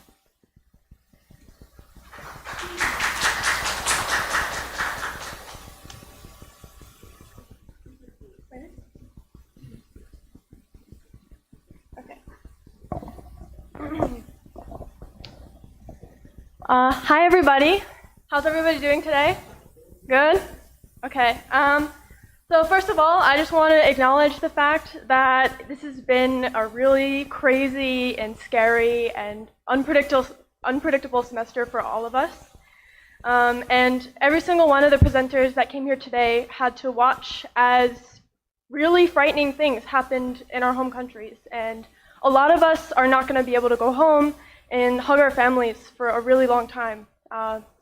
Hi everybody. How's everybody doing today? Good? Okay. So first of all, I just want to acknowledge the fact that this has been a really crazy and scary and unpredictable semester for all of us. And every single one of the presenters that came here today had to watch as really frightening things happened in our home countries. And a lot of us are not going to be able to go home and hug our families for a really long time.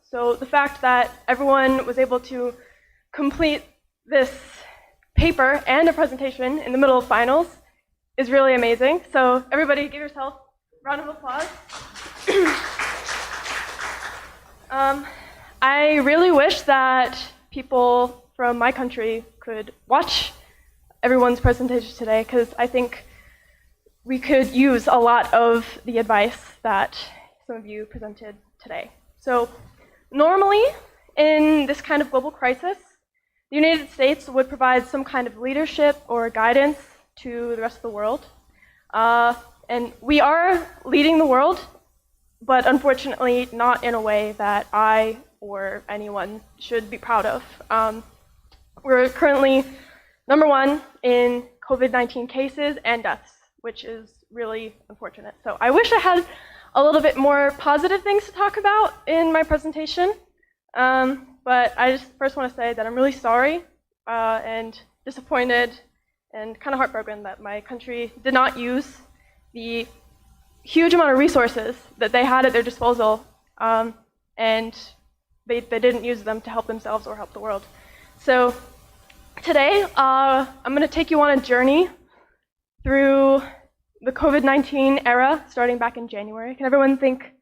So the fact that everyone was able to complete this paper and a presentation in the middle of finals is really amazing. So everybody give yourself a round of applause. I really wish that people from my country could watch everyone's presentation today, because I think we could use a lot of the advice that some of you presented today. So normally, in this kind of global crisis, the United States would provide some kind of leadership or guidance to the rest of the world. And we are leading the world, but unfortunately not in a way that I or anyone should be proud of. We're currently #1 in COVID-19 cases and deaths, which is really unfortunate. So I wish I had a little bit more positive things to talk about in my presentation. But I just first want to say that I'm really sorry and disappointed and kind of heartbroken that my country did not use the huge amount of resources that they had at their disposal, and they didn't use them to help themselves or help the world. So today, I'm going to take you on a journey through the COVID-19 era, starting back in January. Can everyone think,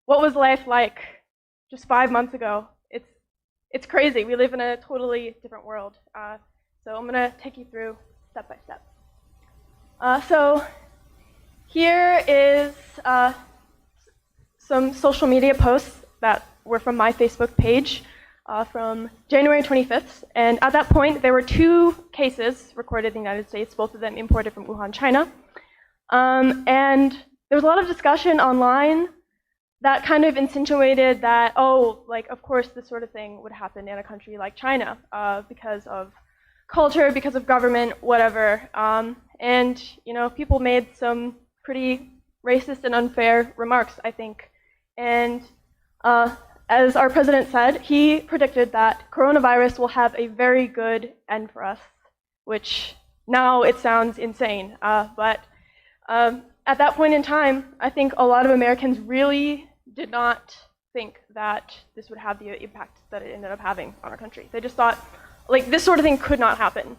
what was life like just 5 months ago? It's crazy. We live in a totally different world. So I'm going to take you through step by step. So here is some social media posts that were from my Facebook page from January 25th. And at that point, there were 2 cases recorded in the United States, both of them imported from Wuhan, China. And there was a lot of discussion online that kind of insinuated that, oh, like, of course this sort of thing would happen in a country like China because of culture, because of government, whatever. And, you know, people made some pretty racist and unfair remarks, I think. And as our president said, he predicted that coronavirus will have a very good end for us, which now it sounds insane. But at that point in time, I think a lot of Americans really did not think that this would have the impact that it ended up having on our country. They just thought, like, this sort of thing could not happen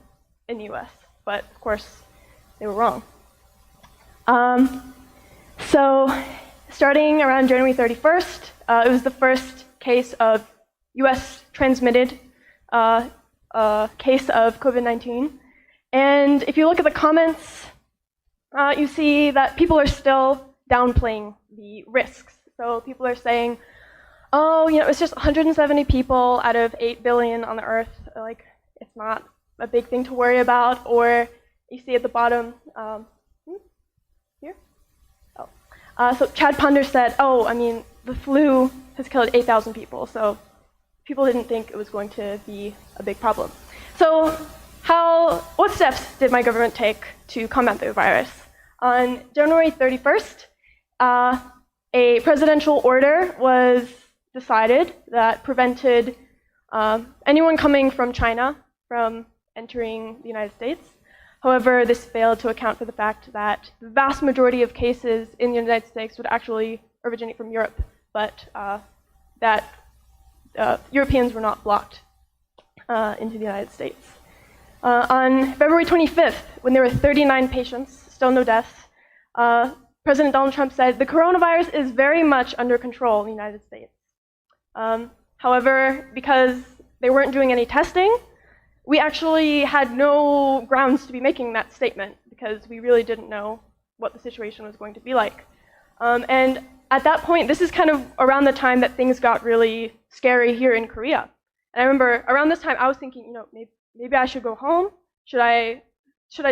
in the US. But of course, they were wrong. So starting around January 31st, it was the first case of US transmitted case of COVID-19. And if you look at the comments, you see that people are still downplaying the risks. So people are saying, oh, you know, it's just 170 people out of 8 billion on the earth. Like, it's not a big thing to worry about. Or you see at the bottom, here? Oh. So Chad Ponder said, oh, I mean, the flu has killed 8,000 people. So people didn't think it was going to be a big problem. So what steps did my government take to combat the virus? On January 31st, a presidential order was decided that prevented anyone coming from China from entering the United States. However, this failed to account for the fact that the vast majority of cases in the United States would actually originate from Europe, but that Europeans were not blocked into the United States. On February 25th, when there were 39 patients, still no deaths, President Donald Trump said, the coronavirus is very much under control in the United States. However, because they weren't doing any testing, we actually had no grounds to be making that statement because we really didn't know what the situation was going to be like. And at that point, this is kind of around the time that things got really scary here in Korea. And I remember around this time, I was thinking, you know, maybe I should go home. Should I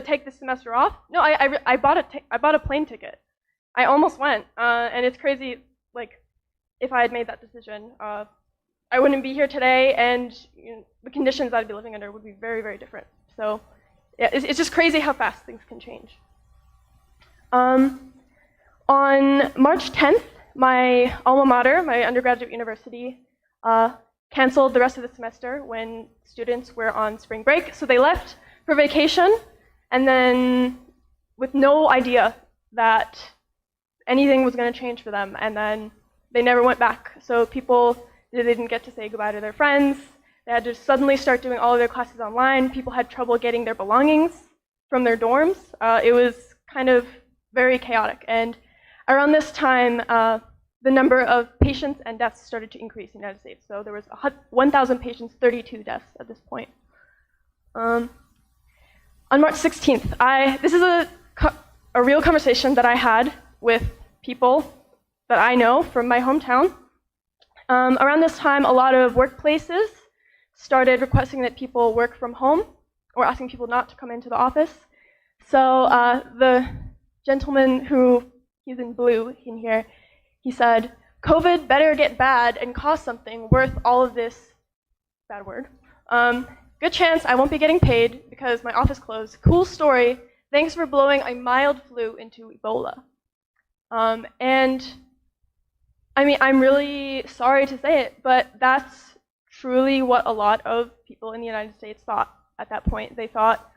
take this semester off? No, I bought a plane ticket. I almost went, and it's crazy. Like, if I had made that decision, I wouldn't be here today, and you know, the conditions I'd be living under would be very, very different. So, yeah, it's just crazy how fast things can change. On March 10th, my alma mater, my undergraduate university, canceled the rest of the semester when students were on spring break. So they left for vacation, and then with no idea that anything was going to change for them, and then they never went back. So they didn't get to say goodbye to their friends. They had to suddenly start doing all of their classes online. People had trouble getting their belongings from their dorms. It was kind of very chaotic. And around this time, the number of patients and deaths started to increase in the United States. So there was 1,000 patients, 32 deaths at this point. On March 16th, this is a real conversation that I had with people that I know from my hometown. Around this time, a lot of workplaces started requesting that people work from home or asking people not to come into the office. So the gentleman he's in blue in here, he said, COVID better get bad and cause something worth all of this, bad word. Good chance I won't be getting paid because my office closed. Cool story. Thanks for blowing a mild flu into Ebola. And I mean, I'm really sorry to say it, but that's truly what a lot of people in the United States thought at that point. They thought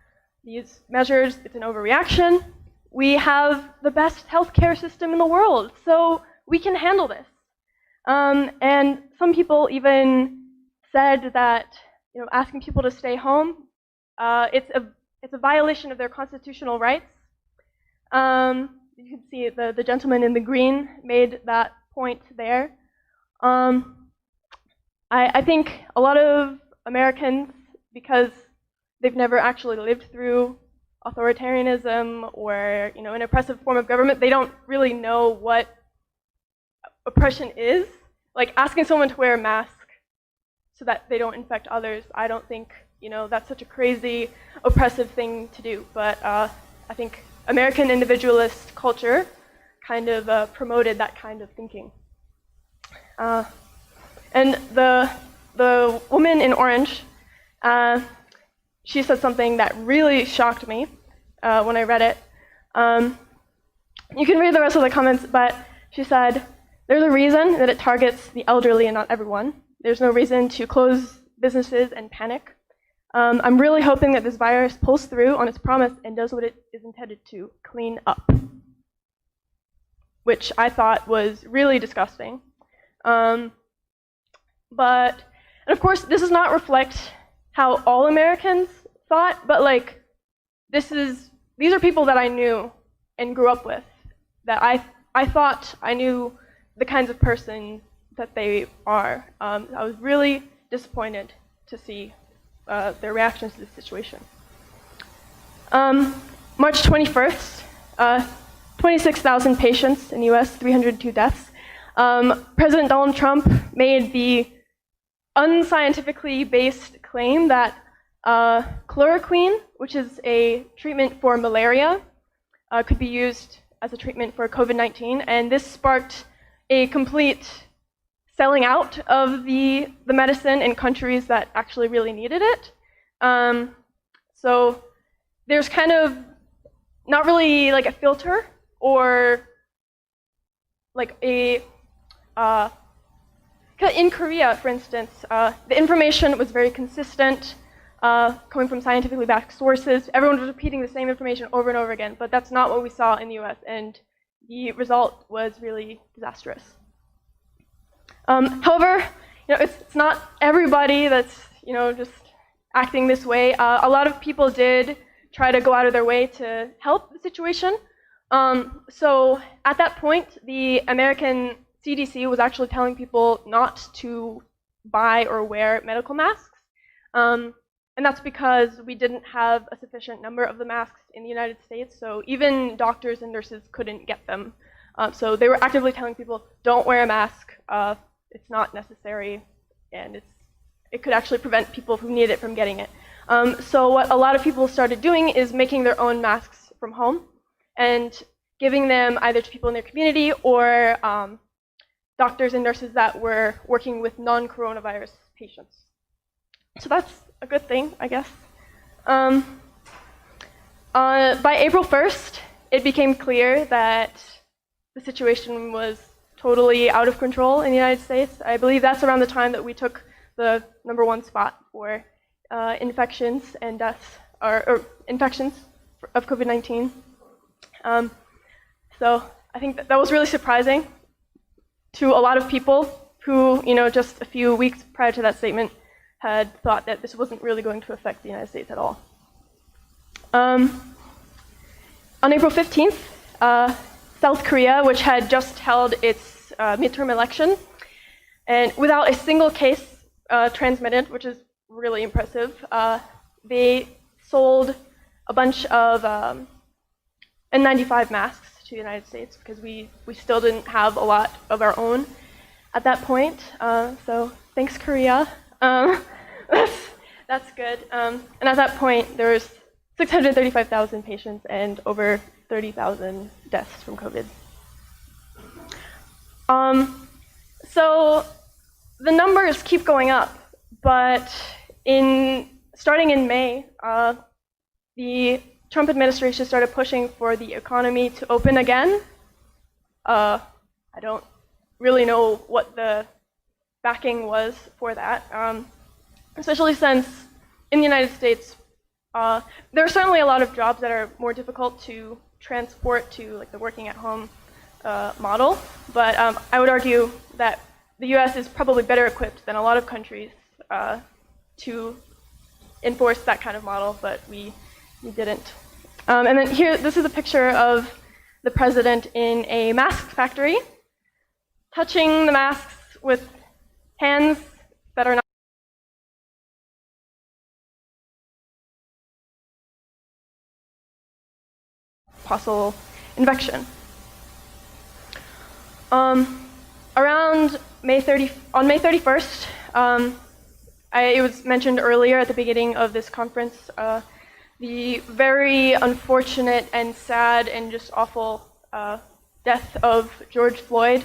these measures, it's an overreaction. We have the best healthcare system in the world, so we can handle this. And some people even said that, you know, asking people to stay home, it's a violation of their constitutional rights. You can see the gentleman in the green made that point there. I think a lot of Americans, because they've never actually lived through authoritarianism or, you know, an oppressive form of government, they don't really know what oppression is. Like asking someone to wear a mask so that they don't infect others, I don't think, you know, that's such a crazy oppressive thing to do. But I think American individualist culture kind of promoted that kind of thinking. And the woman in orange, she said something that really shocked me when I read it. You can read the rest of the comments, but she said, there's a reason that it targets the elderly and not everyone. There's no reason to close businesses and panic. I'm really hoping that this virus pulls through on its promise and does what it is intended to, clean up. Which I thought was really disgusting. And of course, this does not reflect how all Americans thought, but like, these are people that I knew and grew up with, that I thought I knew the kinds of person that they are. I was really disappointed to see their reactions to this situation. March 21st, 26,000 patients in the US, 302 deaths. President Donald Trump made the unscientifically based claim that chloroquine, which is a treatment for malaria, could be used as a treatment for COVID-19, and this sparked a complete selling out of the medicine in countries that actually really needed it. So there's kind of not really like a filter or like a in Korea, for instance, the information was very consistent, coming from scientifically backed sources. Everyone was repeating the same information over and over again, but that's not what we saw in the US, and the result was really disastrous. However, you know, it's not everybody that's, you know, just acting this way. A lot of people did try to go out of their way to help the situation. So at that point, the American CDC was actually telling people not to buy or wear medical masks. And that's because we didn't have a sufficient number of the masks in the United States, so even doctors and nurses couldn't get them. So they were actively telling people, don't wear a mask, it's not necessary, and it could actually prevent people who need it from getting it. So what a lot of people started doing is making their own masks from home and giving them either to people in their community or doctors and nurses that were working with non-coronavirus patients. So that's a good thing, I guess. By April 1st, it became clear that the situation was totally out of control in the United States. I believe that's around the time that we took the #1 spot for infections and deaths, or infections of COVID-19. So I think that was really surprising to a lot of people who, just a few weeks prior to that statement had thought that this wasn't really going to affect the United States at all. On April 15th, South Korea, which had just held its midterm election, and without a single case transmitted, which is really impressive, they sold a bunch of N95 masks to the United States because we still didn't have a lot of our own at that point. So thanks, Korea. That's good. And at that point, there was 635,000 patients and over 30,000 deaths from COVID. So the numbers keep going up, but starting in May, the Trump administration started pushing for the economy to open again. I don't really know what the backing was for that, especially since in the United States, there are certainly a lot of jobs that are more difficult to transport to like the working at home model, but I would argue that the US is probably better equipped than a lot of countries to enforce that kind of model, but we didn't. And then here, this is a picture of the president in a mask factory, touching the masks with hands that are not possible infection. Around May 31st, it was mentioned earlier at the beginning of this conference, the very unfortunate and sad and just awful death of George Floyd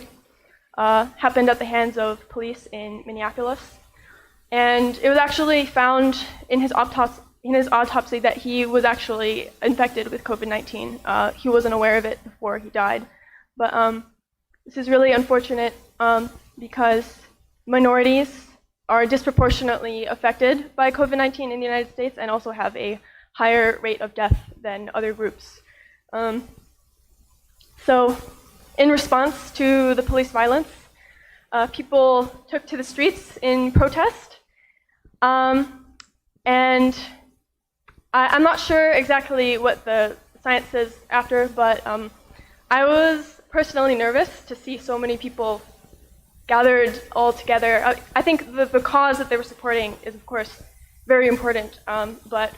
happened at the hands of police in Minneapolis. And it was actually found in his autopsy that he was actually infected with COVID-19. He wasn't aware of it before he died. But this is really unfortunate because minorities are disproportionately affected by COVID-19 in the United States and also have a higher rate of death than other groups. So in response to the police violence, people took to the streets in protest. And I'm not sure exactly what the science says after, but I was personally nervous to see so many people gathered all together. I think the cause that they were supporting is, of course, very important, but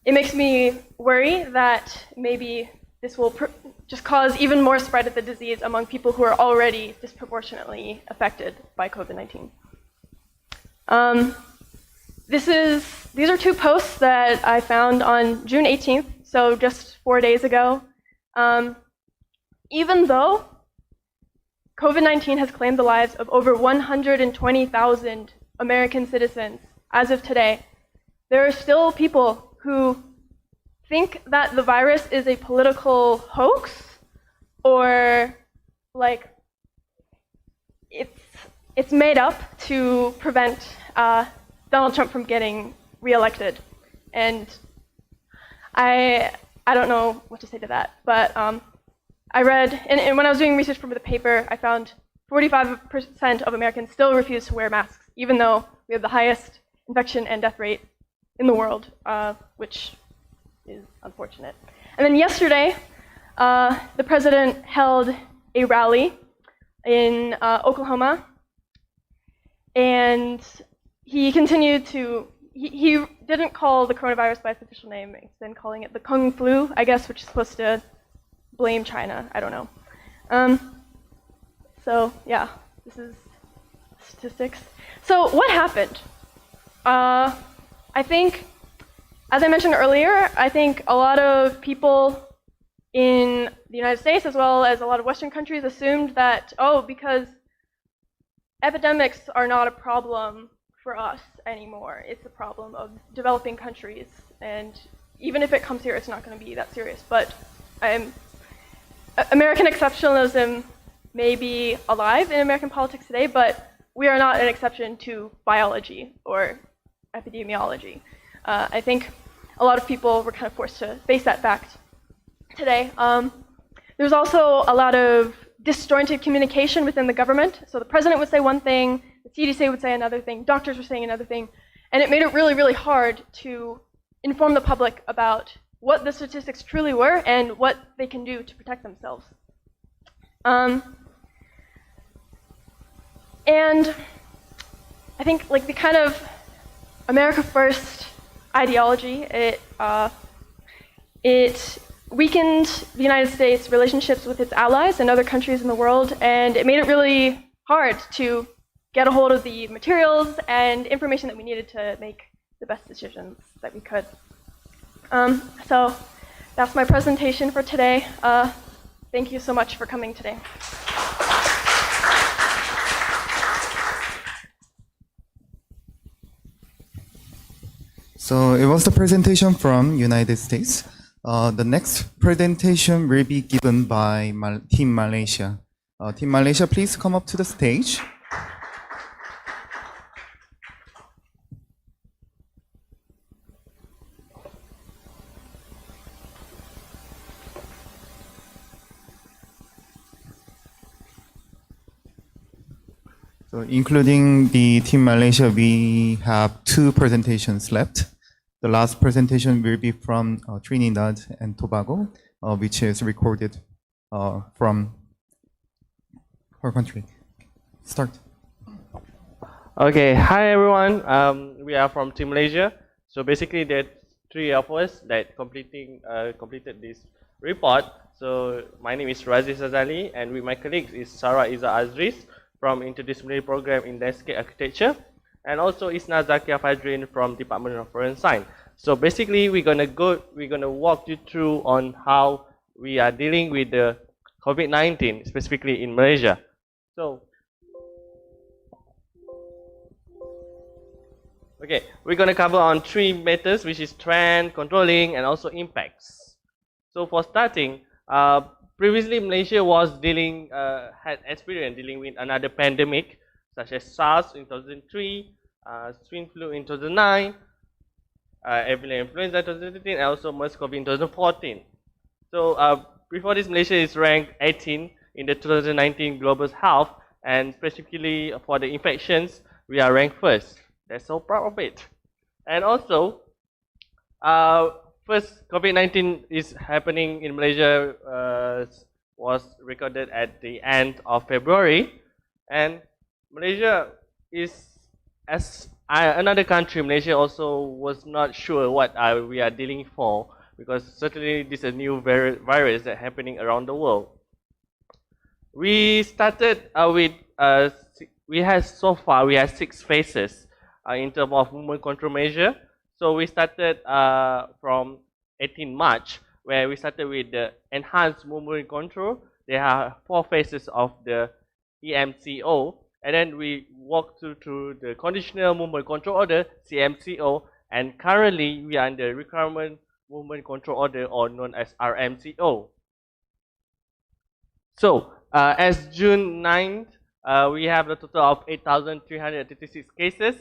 it makes me worry that maybe this will just cause even more spread of the disease among people who are already disproportionately affected by COVID-19. These are two posts that I found on June 18th, so just 4 days ago. Even though COVID-19 has claimed the lives of over 120,000 American citizens as of today, there are still people who think that the virus is a political hoax, or like it's made up to prevent Donald Trump from getting reelected. And I don't know what to say to that, but I read, and when I was doing research for the paper, I found 45% of Americans still refuse to wear masks, even though we have the highest infection and death rate in the world, which is unfortunate. And then yesterday, the president held a rally in Oklahoma, and he he didn't call the coronavirus by its official name. He's been calling it the Kung flu, I guess, which is supposed to blame China. I don't know. So yeah, this is statistics. So what happened? I think, as I mentioned earlier, I think a lot of people in the United States, as well as a lot of Western countries, assumed that, oh, because epidemics are not a problem for us anymore, it's a problem of developing countries, and even if it comes here, it's not going to be that serious. But American exceptionalism may be alive in American politics today, but we are not an exception to biology or epidemiology. I think a lot of people were kind of forced to face that fact today. There's also a lot of disjointed communication within the government. So the president would say one thing, the CDC would say another thing, doctors were saying another thing, and it made it really, really hard to inform the public about what the statistics truly were and what they can do to protect themselves. And I think like the kind of America First ideology, it weakened the United States' relationships with its allies and other countries in the world, and it made it really hard to get a hold of the materials and information that we needed to make the best decisions that we could. So that's my presentation for today. Thank you so much for coming today. So it was the presentation from United States. The next presentation will be given by Team Malaysia. Team Malaysia, please come up to the stage. So including the Team Malaysia, we have 2 presentations left. The last presentation will be from Trinidad and Tobago, which is recorded from her country. Start. Okay, hi everyone. We are from Team Malaysia. So basically, there are 3 of us that completed this report. So my name is Razi Sazali, and with my colleagues is Sarah Iza Azris from Interdisciplinary Program in Landscape Architecture, and also Isna Zakia Fadrin from Department of Foreign Science. So basically, we're gonna walk you through on how we are dealing with the COVID-19, specifically in Malaysia. So, okay, we're gonna cover on 3 matters, which is trend, controlling, and also impacts. So for starting, previously Malaysia was had experience dealing with another pandemic, such as SARS in 2003, swine flu in 2009, avian influenza in 2013, and also MERS-CoV in 2014. So before this, Malaysia is ranked 18 in the 2019 Global Health, and specifically for the infections, we are ranked 1st. They're so proud of it. And also, first COVID-19 is happening in Malaysia was recorded at the end of February, and Malaysia is, as another country, Malaysia also was not sure what we are dealing for, because certainly this is a new virus that's happening around the world. We started with, so far we have 6 phases in terms of movement control measure. So we started from 18 March, where we started with the enhanced movement control. There are 4 phases of the EMCO, and then we walked through the conditional movement control order, CMCO, and currently we are in the requirement movement control order, or known as RMCO. So as June 9th, we have a total of 8,336 cases,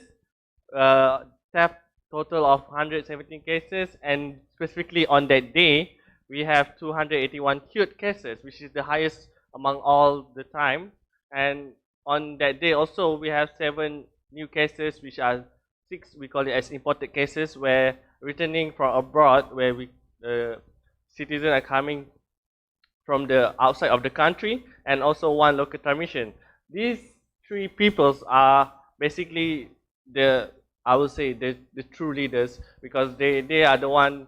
total of 117 cases, and specifically on that day, we have 281 cured cases, which is the highest among all the time. And on that day also, we have 7 new cases, which are 6, we call it as imported cases, where returning from abroad, where citizens are coming from the outside of the country, and also 1 local transmission. These 3 peoples are basically I would say, the true leaders, because they are the one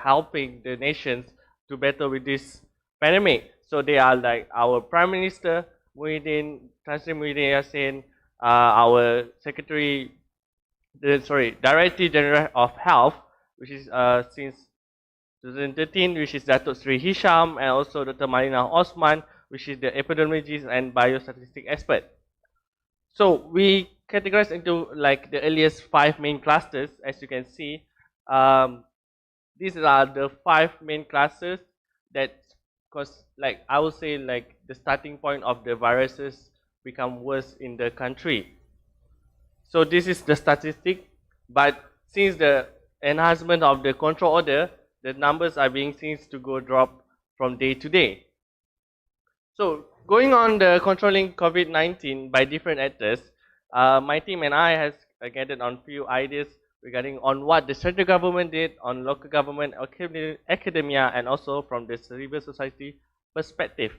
helping the nations to battle with this pandemic. So they are like our Prime Minister, Tan Sri Yassin, our Secretary, Director General of Health, which is since 2013, which is Datuk Sri Hisham, and also Dr. Marina Osman, which is the epidemiologist and biostatistic expert. So we categorize into like the earliest 5 main clusters, as you can see. These are the 5 main clusters that, cause like I would say like the starting point of the viruses become worse in the country. So this is the statistic, but since the enhancement of the control order, the numbers are being seen to go drop from day to day. So going on the controlling COVID-19 by different actors, my team and I has gathered on few ideas regarding on what the central government did, on local government, academia, and also from the civil society perspective.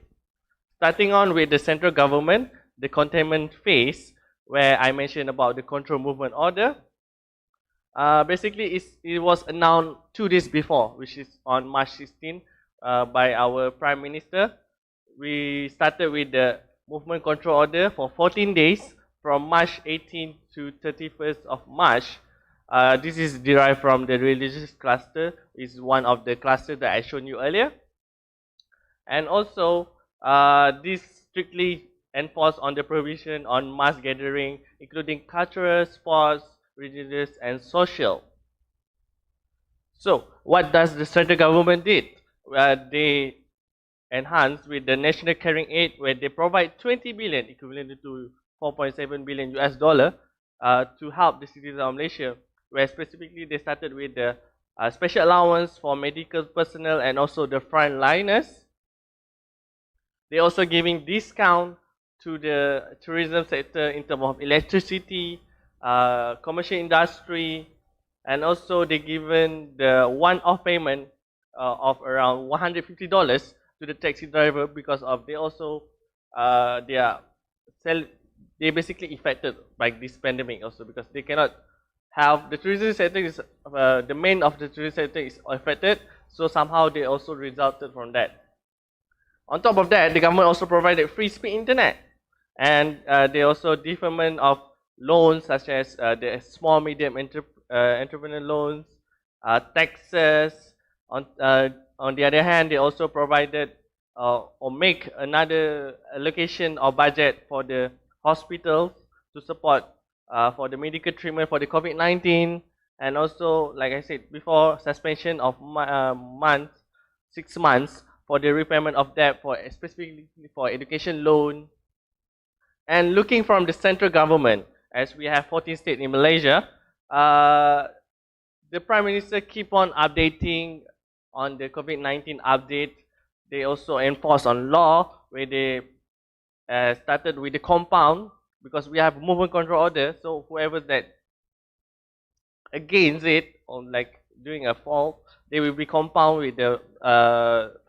Starting on with the central government, the containment phase, where I mentioned about the control movement order. Basically, it was announced 2 days before, which is on March 16, by our Prime Minister. We started with the movement control order for 14 days from March 18 to 31st of March. This is derived from the religious cluster, is one of the clusters that I showed you earlier. And also, this strictly enforced on the provision on mass gathering, including cultural, sports, religious, and social. So, what does the central government did? They enhanced with the national caring aid, where they provide 20 billion, equivalent to 4.7 billion US dollar, to help the citizens of Malaysia, where specifically they started with the special allowance for medical personnel and also the frontliners. They also giving discount to the tourism sector in terms of electricity, commercial industry, and also they given the one-off payment of around $150 to the taxi driver, because of they also they basically affected by this pandemic also, because they cannot have the tourism sector is the main of the tourism sector is affected, so somehow they also resulted from that. On top of that, the government also provided free speed internet, and they also deferment of loans such as the small medium entrepreneur loans, taxes. On the other hand, they also provided or make another allocation or budget for the hospitals to support for the medical treatment for the COVID-19, and also, like I said before, suspension of 6 months for the repayment of debt, for specifically for education loan. And looking from the central government, as we have 14 states in Malaysia, the Prime Minister keep on updating on the COVID-19 update. They also enforce on law, where they started with the compound, because we have movement control order, so whoever that against it, or like doing a fault, they will be compound with the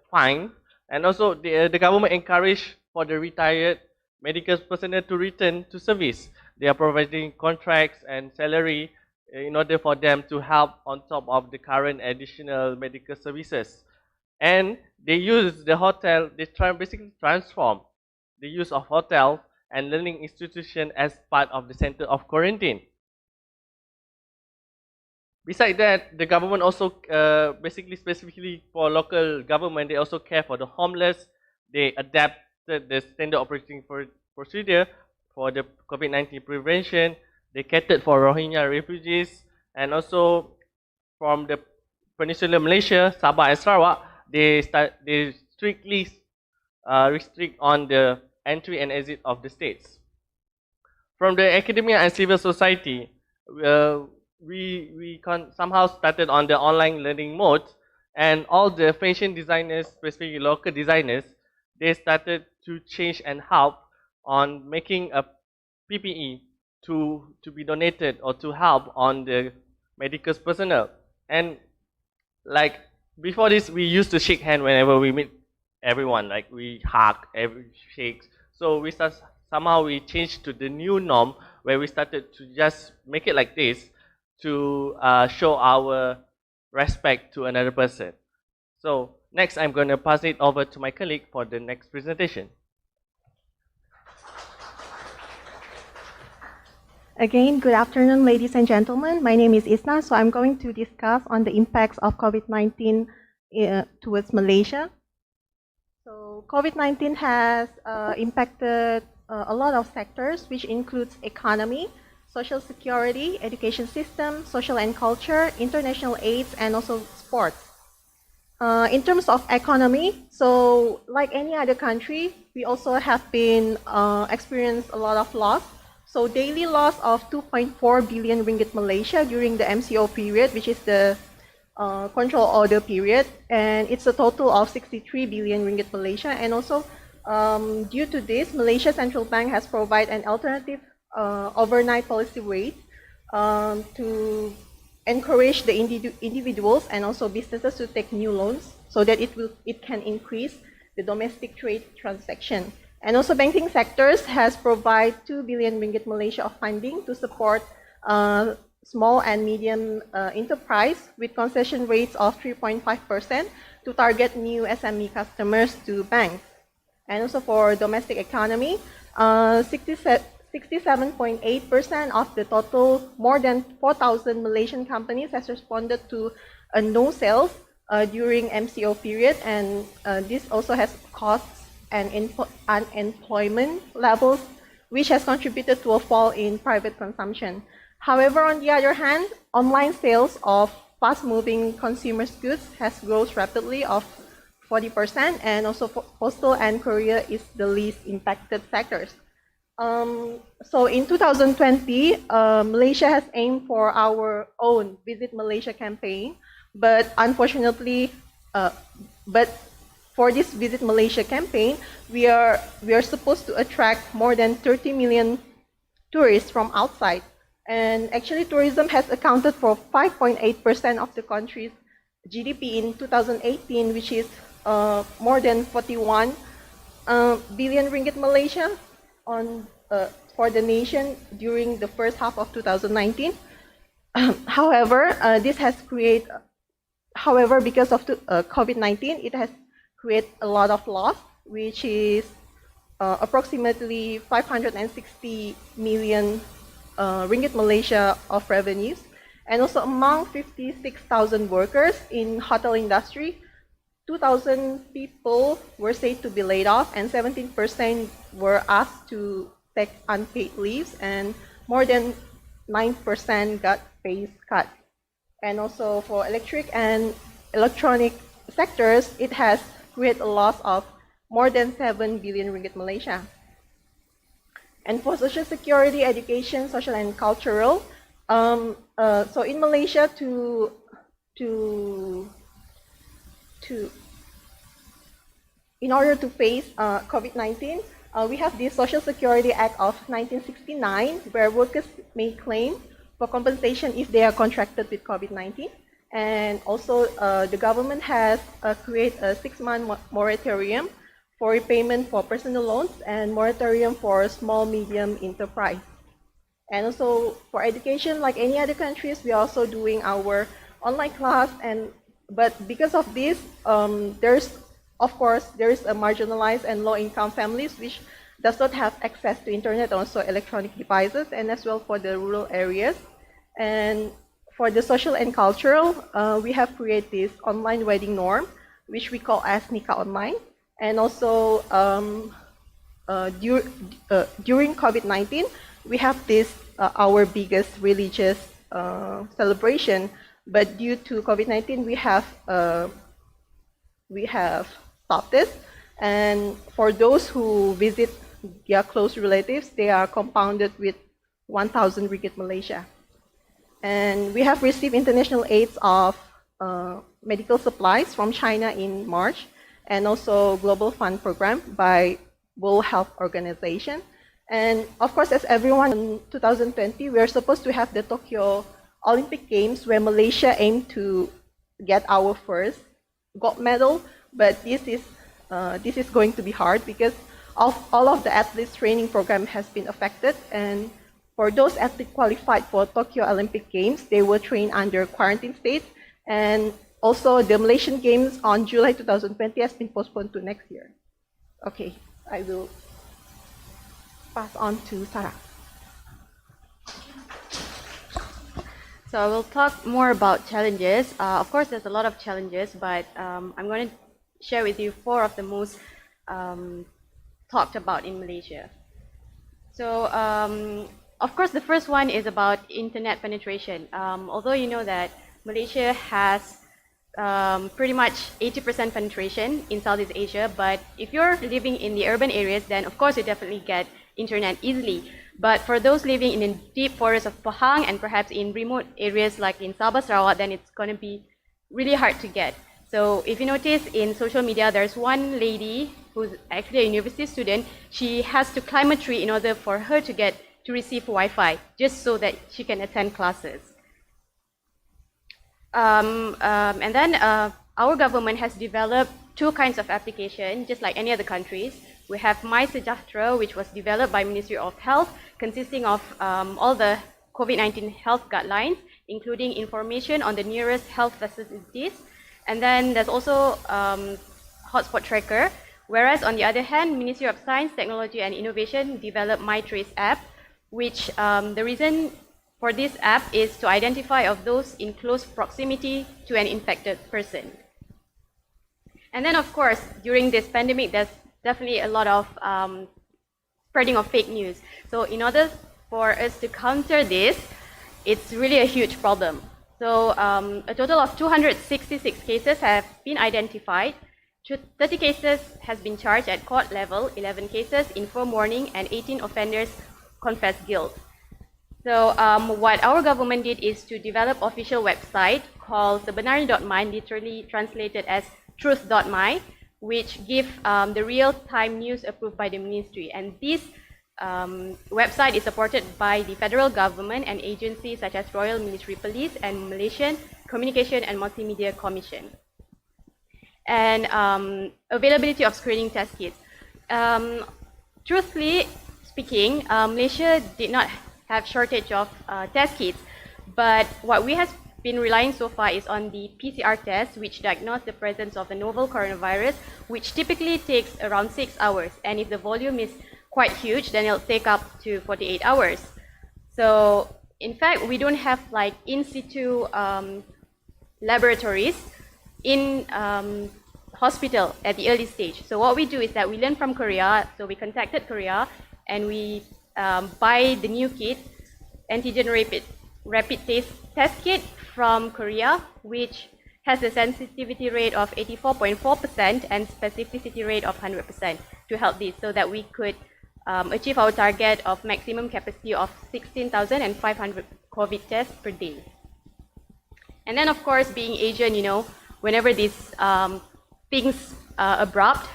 fine. And also the government encourage for the retired medical personnel to return to service. They are providing contracts and salary in order for them to help on top of the current additional medical services. And they use the hotel, they basically transform the use of hotel and learning institution as part of the center of quarantine. Besides that, the government also specifically for local government, they also care for the homeless. They adapted the standard operating procedure for the COVID-19 prevention. They catered for Rohingya refugees, and also from the Peninsula Malaysia, Sabah and Sarawak, they strictly restrict on the entry and exit of the states. From the academia and civil society, we somehow started on the online learning mode, and all the fashion designers, specifically local designers, they started to change and help on making a PPE to be donated or to help on the medical personnel. And like before this, we used to shake hand whenever we meet everyone, like we hug, shakes. So somehow we changed to the new norm, where we started to just make it like this to show our respect to another person. So next, I'm going to pass it over to my colleague for the next presentation. Again, good afternoon, ladies and gentlemen. My name is Isna, so I'm going to discuss on the impacts of COVID-19 towards Malaysia. So COVID-19 has impacted a lot of sectors, which includes economy, social security, education system, social and culture, international aids, and also sports. In terms of economy, so like any other country, we also have been experienced a lot of loss. So daily loss of 2.4 billion ringgit Malaysia during the MCO period, which is the control order period, and it's a total of 63 billion ringgit Malaysia. And also, due to this, Malaysia Central Bank has provided an alternative overnight policy rate to encourage the individuals and also businesses to take new loans so that it can increase the domestic trade transaction. And also banking sectors has provided 2 billion ringgit Malaysia of funding to support small and medium enterprise with concession rates of 3.5% to target new SME customers to banks. And also for domestic economy, 67.8% of the total, more than 4,000 Malaysian companies has responded to no sales during MCO period, and this also has costs and unemployment levels, which has contributed to a fall in private consumption. However, on the other hand, online sales of fast-moving consumer goods has grown rapidly of 40%, and also postal and courier is the least impacted sectors. So in 2020, Malaysia has aimed for our own Visit Malaysia campaign, but unfortunately, for this Visit Malaysia campaign, we are supposed to attract more than 30 million tourists from outside. And actually, tourism has accounted for 5.8% of the country's GDP in 2018, which is more than 41 billion ringgit Malaysia for the nation during the first half of 2019. However, because of COVID-19, it has created a lot of loss, which is approximately 560 million ringgit Malaysia of revenues. And also among 56,000 workers in hotel industry, 2,000 people were said to be laid off, and 17% were asked to take unpaid leaves, and more than 9% got pay cut. And also for electric and electronic sectors, it has created a loss of more than 7 billion ringgit Malaysia. And for social security, education, social and cultural, so in Malaysia in order to face COVID-19, we have the Social Security Act of 1969, where workers may claim for compensation if they are contracted with COVID-19. And also, the government has created a 6-month moratorium for repayment for personal loans and moratorium for small, medium enterprise. And also for education, like any other countries, we are also doing our online class. But because of this, there is a marginalized and low-income families which does not have access to internet, also electronic devices, and as well for the rural areas. And for the social and cultural, we have created this online wedding norm, which we call as Nikah Online. And also during COVID-19, we have this our biggest religious celebration, but due to COVID-19, we have stopped this. And for those who visit their close relatives, they are compounded with 1,000 ringgit Malaysia. And we have received international aids of medical supplies from China in March, and also Global Fund Program by World Health Organization. And of course, as everyone, in 2020, we are supposed to have the Tokyo Olympic Games, where Malaysia aimed to get our first gold medal. But this is going to be hard because all of the athletes training program has been affected. And For those athletes qualified for Tokyo Olympic Games, they were trained under quarantine states, and also the Malaysian Games on July 2020 has been postponed to next year. Okay, I will pass on to Sarah. So I will talk more about challenges. Of course, there's a lot of challenges, but I'm going to share with you 4 of the most talked about in Malaysia. So, of course, the first one is about internet penetration. Although you know that Malaysia has pretty much 80% penetration in Southeast Asia, but if you're living in the urban areas, then of course you definitely get internet easily. But for those living in the deep forests of Pahang and perhaps in remote areas like in Sabah, Sarawak, then it's going to be really hard to get. So if you notice in social media, there's one lady who's actually a university student. She has to climb a tree in order for her to receive Wi-Fi, just so that she can attend classes. And then our government has developed 2 kinds of application, just like any other countries. We have My Sejahtera, which was developed by Ministry of Health, consisting of all the COVID-19 health guidelines, including information on the nearest health facilities. And then there's also Hotspot Tracker, whereas on the other hand, Ministry of Science, Technology and Innovation developed My Trace app, which the reason for this app is to identify of those in close proximity to an infected person. And then of course, during this pandemic, there's definitely a lot of spreading of fake news. So in order for us to counter this, it's really a huge problem. So a total of 266 cases have been identified. 30 cases has been charged at court level, 11 cases in firm warning, and 18 offenders confessed guilt. So what our government did is to develop official website called sebenarnya.my, literally translated as truth.my, which give the real-time news approved by the ministry. And this website is supported by the federal government and agencies such as Royal Military Police and Malaysian Communication and Multimedia Commission. And availability of screening test kits. Truthfully speaking, Malaysia did not have shortage of test kits, but what we have been relying so far is on the PCR test, which diagnose the presence of the novel coronavirus, which typically takes around 6 hours. And if the volume is quite huge, then it'll take up to 48 hours. So in fact, we don't have like in situ laboratories in hospital at the early stage. So what we do is that we learn from Korea. So we contacted Korea and we buy the new kit, antigen rapid test kit from Korea, which has a sensitivity rate of 84.4% and specificity rate of 100% to help this, so that we could achieve our target of maximum capacity of 16,500 COVID tests per day. And then of course, being Asian, you know, whenever these things abrupt,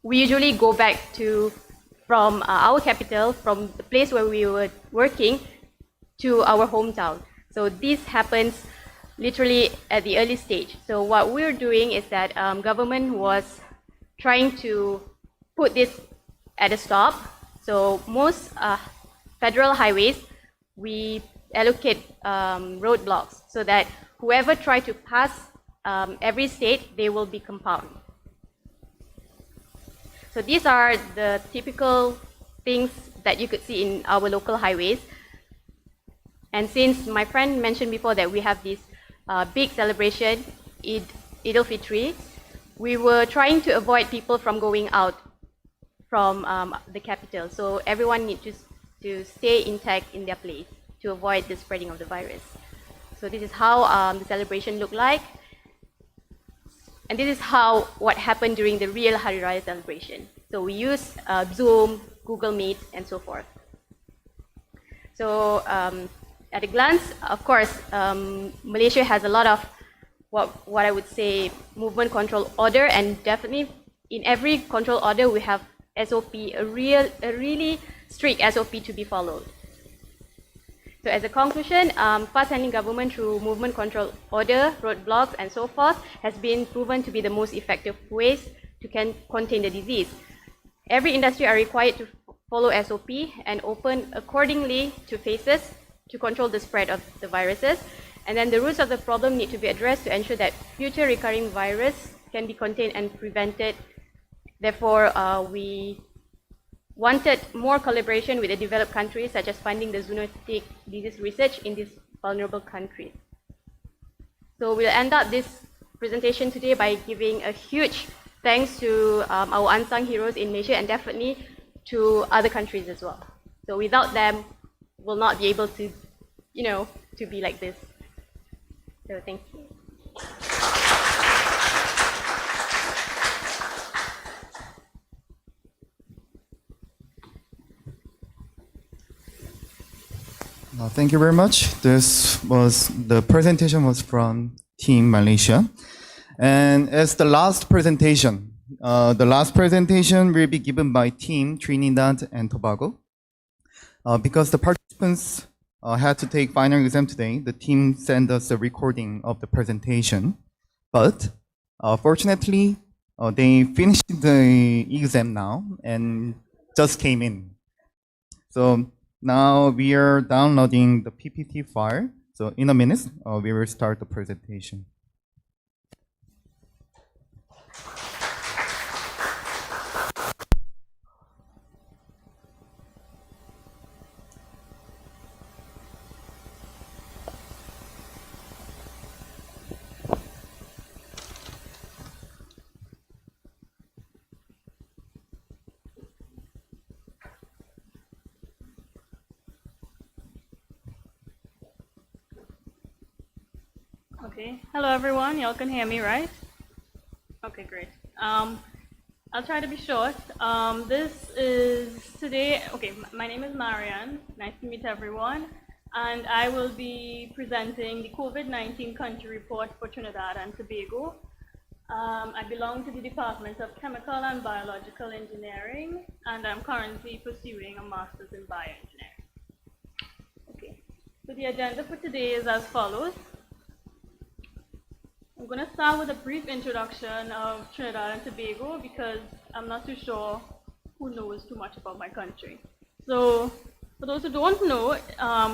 we usually go back from our capital, from the place where we were working, to our hometown. So this happens literally at the early stage. So what we're doing is that government was trying to put this at a stop. So most federal highways, we allocate roadblocks so that whoever try to pass every state, they will be compounded. So these are the typical things that you could see in our local highways. And since my friend mentioned before that we have this big celebration, Eid al-Fitr, we were trying to avoid people from going out from the capital. So everyone needs to stay intact in their place to avoid the spreading of the virus. So this is how the celebration looked like. And this is what happened during the real Hari Raya celebration. So we use Zoom, Google Meet, and so forth. So at a glance, of course, Malaysia has a lot of what I would say movement control order, and definitely in every control order we have SOP, a really strict SOP to be followed. So as a conclusion, fast handling government through movement control order, roadblocks, and so forth has been proven to be the most effective ways to contain the disease. Every industry are required to follow SOP, and open accordingly to phases to control the spread of the viruses. And then the roots of the problem need to be addressed to ensure that future recurring virus can be contained and prevented. Therefore, we wanted more collaboration with the developed countries, such as funding the zoonotic disease research in these vulnerable countries. So we'll end up this presentation today by giving a huge thanks to our unsung heroes in Malaysia, and definitely to other countries as well. So without them, we'll not be able to, to be like this. So thank you. Thank you very much. The presentation was from Team Malaysia. And as the last presentation will be given by Team Trinidad and Tobago. Because the participants had to take final exam today, the team sent us a recording of the presentation. But fortunately, they finished the exam now and just came in. So now we are downloading the PPT file. So in a minute, we will start the presentation. Okay, hello everyone, y'all can hear me, right? Okay, great. I'll try to be short. This is today, okay, my name is Marianne, nice to meet everyone, and I will be presenting the COVID-19 country report for Trinidad and Tobago. I belong to the Department of Chemical and Biological Engineering, and I'm currently pursuing a master's in bioengineering. Okay, so the agenda for today is as follows. I'm going to start with a brief introduction of Trinidad and Tobago because I'm not too sure who knows too much about my country. So, for those who don't know,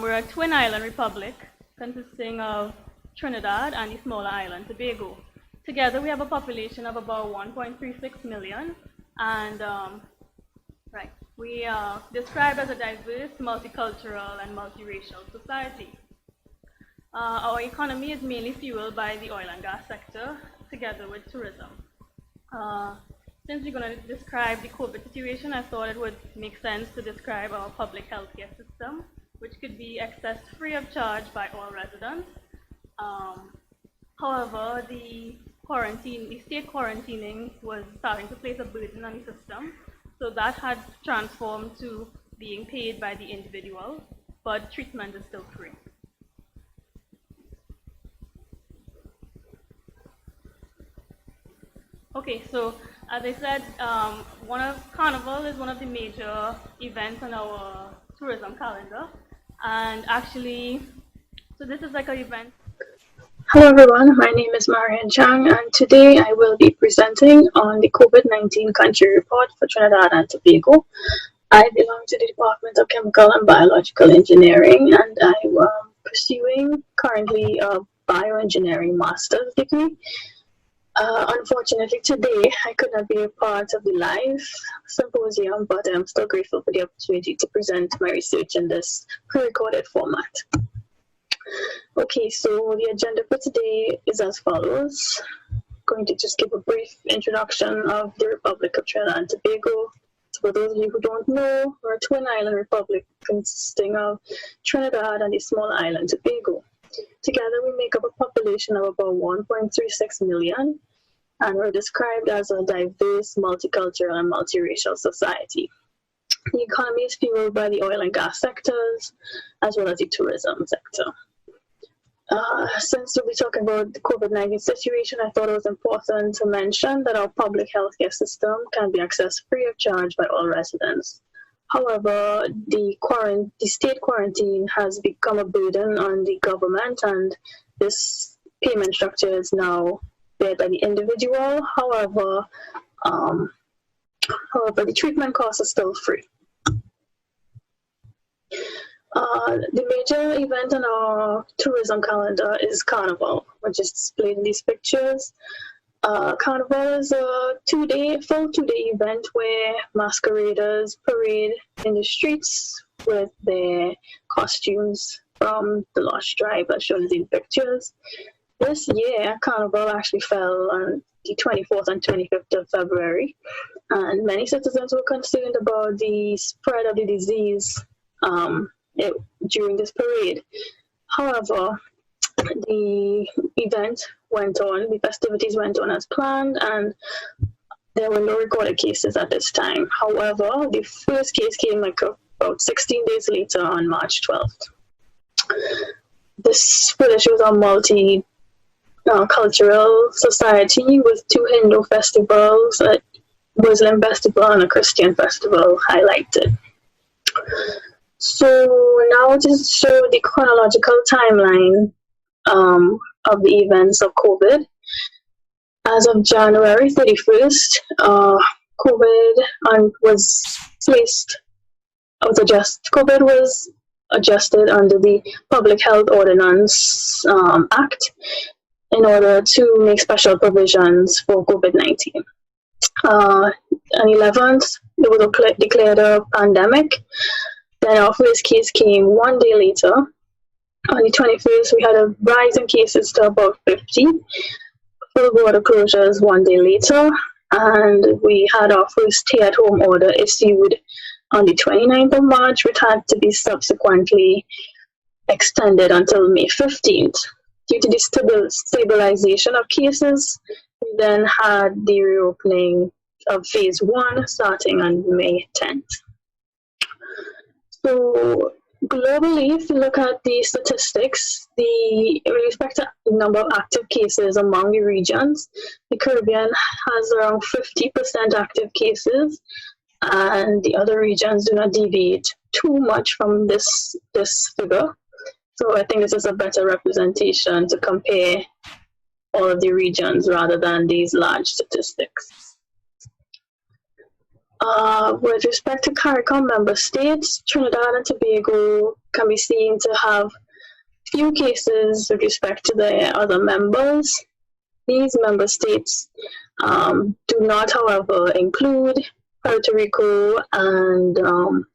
we're a twin island republic consisting of Trinidad and the smaller island Tobago. Together we have a population of about 1.36 million, and we are described as a diverse, multicultural and multiracial society. Our economy is mainly fueled by the oil and gas sector, together with tourism. Since we're going to describe the COVID situation, I thought it would make sense to describe our public healthcare system, which could be accessed free of charge by all residents. However, the state quarantining was starting to place a burden on the system, so that had transformed to being paid by the individual, but treatment is still free. Okay, so as I said, Carnival is one of the major events on our tourism calendar, and actually, so this is like an event. Hello everyone, my name is Marian Chang, and today I will be presenting on the COVID-19 country report for Trinidad and Tobago. I belong to the Department of Chemical and Biological Engineering, and I am pursuing currently a bioengineering master's degree. Unfortunately, today I could not be a part of the live symposium, but I'm still grateful for the opportunity to present my research in this pre-recorded format. Okay, so the agenda for today is as follows. I'm going to just give a brief introduction of the Republic of Trinidad and Tobago. So for those of you who don't know, we're a twin island republic consisting of Trinidad and the small island Tobago. Together we make up a population of about 1.36 million, and we're described as a diverse, multicultural and multiracial society. The economy is fueled by the oil and gas sectors, as well as the tourism sector. Since we'll be talking about the COVID-19 situation, I thought it was important to mention that our public healthcare system can be accessed free of charge by all residents. However, the state quarantine has become a burden on the government, and this payment structure is now paid by the individual. However, the treatment costs are still free. The major event on our tourism calendar is Carnival, which is displayed in these pictures. Carnival is a full two-day event where masqueraders parade in the streets with their costumes from the Lost Tribe as shown in the pictures. This year, Carnival actually fell on the 24th and 25th of February, and many citizens were concerned about the spread of the disease during this parade. However, the event went on, the festivities went on as planned, and there were no recorded cases at this time. However, the first case came about 16 days later on March 12th. This village was a multi-cultural society with two Hindu festivals, a Muslim festival and a Christian festival highlighted. So now just show the chronological timeline of the events of COVID. As of January 31st, COVID was adjusted under the Public Health Ordinance Act in order to make special provisions for COVID-19. On 11th, it was declared a pandemic. Then our first case came one day later. On the 21st, we had a rise in cases to about 50. Full border closures one day later, and we had our first stay-at-home order issued on the 29th of March, which had to be subsequently extended until May 15th. Due to the stabilization of cases, we then had the reopening of phase 1 starting on May 10th. So globally, if you look at the statistics, with respect to the number of active cases among the regions, the Caribbean has around 50% active cases, and the other regions do not deviate too much from this figure. So I think this is a better representation to compare all of the regions rather than these large statistics. With respect to CARICOM member states, Trinidad and Tobago can be seen to have few cases with respect to their other members. These member states do not, however, include Puerto Rico and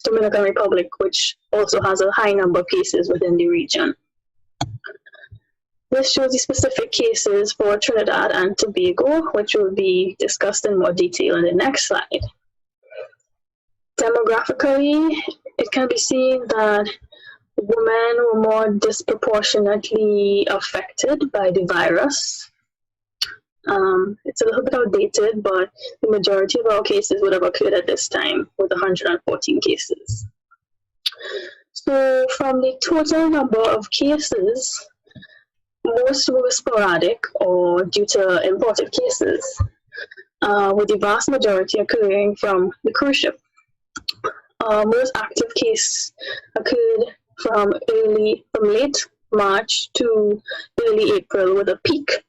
Dominican Republic, which also has a high number of cases within the region. This shows the specific cases for Trinidad and Tobago, which will be discussed in more detail in the next slide. Demographically, it can be seen that women were more disproportionately affected by the virus. It's a little bit outdated, but the majority of our cases would have occurred at this time, with 114 cases. So from the total number of cases, most were sporadic or due to imported cases, with the vast majority occurring from the cruise ship. Most active cases occurred from late March to early April, with a peak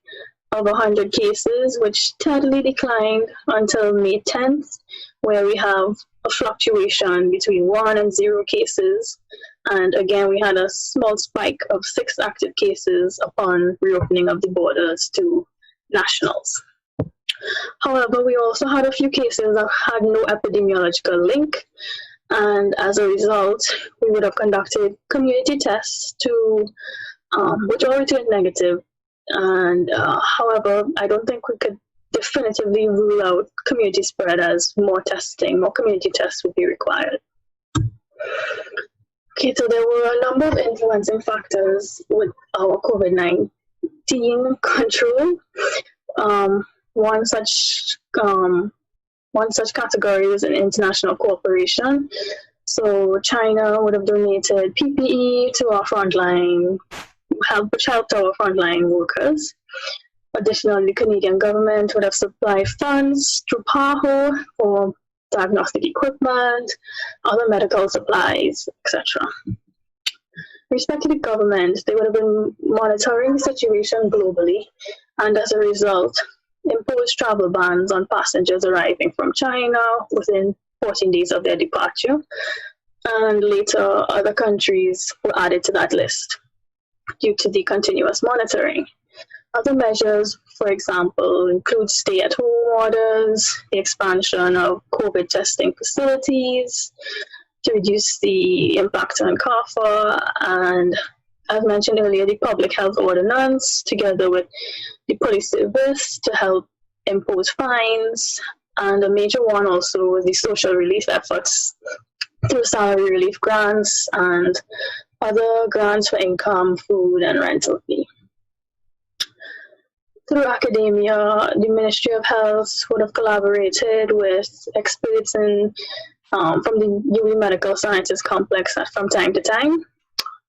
of 100 cases, which steadily declined until May 10th, where we have a fluctuation between 1 and 0 cases. And again, we had a small spike of 6 active cases upon reopening of the borders to nationals. However, we also had a few cases that had no epidemiological link, and as a result, we would have conducted community tests which all returned negative. And however, I don't think we could definitively rule out community spread, as more community tests would be required. Okay, so there were a number of influencing factors with our COVID-19 control. One such category was an international cooperation. So China would have donated PPE to our frontline, which helped our frontline workers. Additionally, the Canadian government would have supplied funds through PAHO for diagnostic equipment, other medical supplies, etc. With respect to the government, they would have been monitoring the situation globally, and as a result, imposed travel bans on passengers arriving from China within 14 days of their departure. and later other countries were added to that list due to the continuous monitoring. Other measures, for example, include stay-at-home orders, the expansion of COVID testing facilities to reduce the impact on CAFA, and as mentioned earlier, the public health ordinance, together with the police service to help impose fines, and a major one also was the social relief efforts through salary relief grants and other grants for income, food, and rental fee. Through academia, the Ministry of Health would have collaborated with experts from the UWI Medical Sciences Complex from time to time.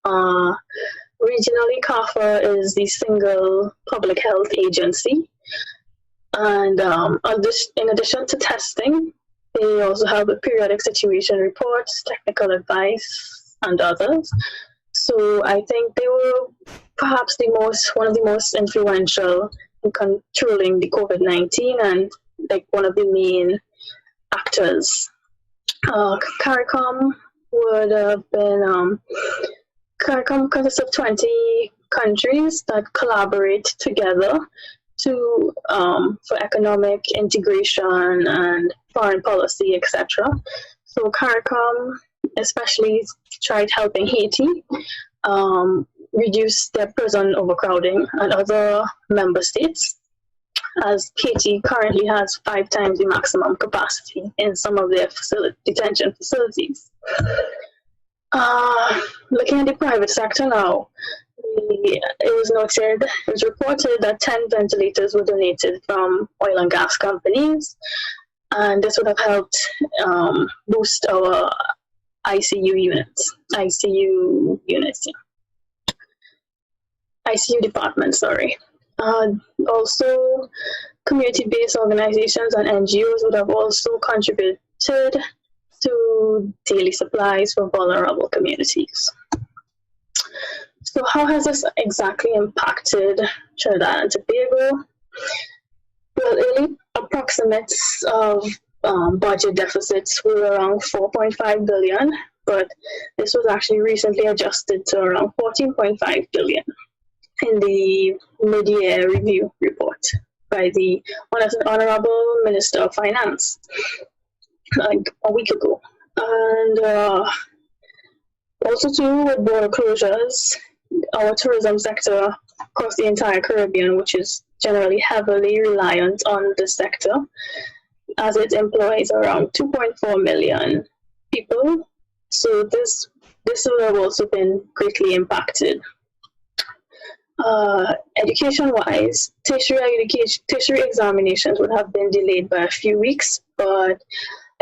Regionally, CAFA is the single public health agency. And in addition to testing, they also have a periodic situation reports, technical advice, and others. So I think they were perhaps one of the most influential in controlling the COVID-19 and like one of the main actors. CARICOM would have been, CARICOM consists of 20 countries that collaborate together to for economic integration and foreign policy, etc. So CARICOM especially tried helping Haiti reduce their prison overcrowding and other member states, as Haiti currently has 5 times the maximum capacity in some of their detention facilities. Looking at the private sector now, it was reported that 10 ventilators were donated from oil and gas companies, and this would have helped boost our ICU department, sorry. Also, community-based organizations and NGOs would have also contributed to daily supplies for vulnerable communities. So how has this exactly impacted Trinidad and Tobago? Well, early approximates of budget deficits were around 4.5 billion, but this was actually recently adjusted to around 14.5 billion in the mid-year review report by the Honorable Minister of Finance like a week ago. And also too, with border closures, our tourism sector across the entire Caribbean, which is generally heavily reliant on this sector, as it employs around 2.4 million people. So this would have also been greatly impacted. Education-wise, tertiary examinations would have been delayed by a few weeks, but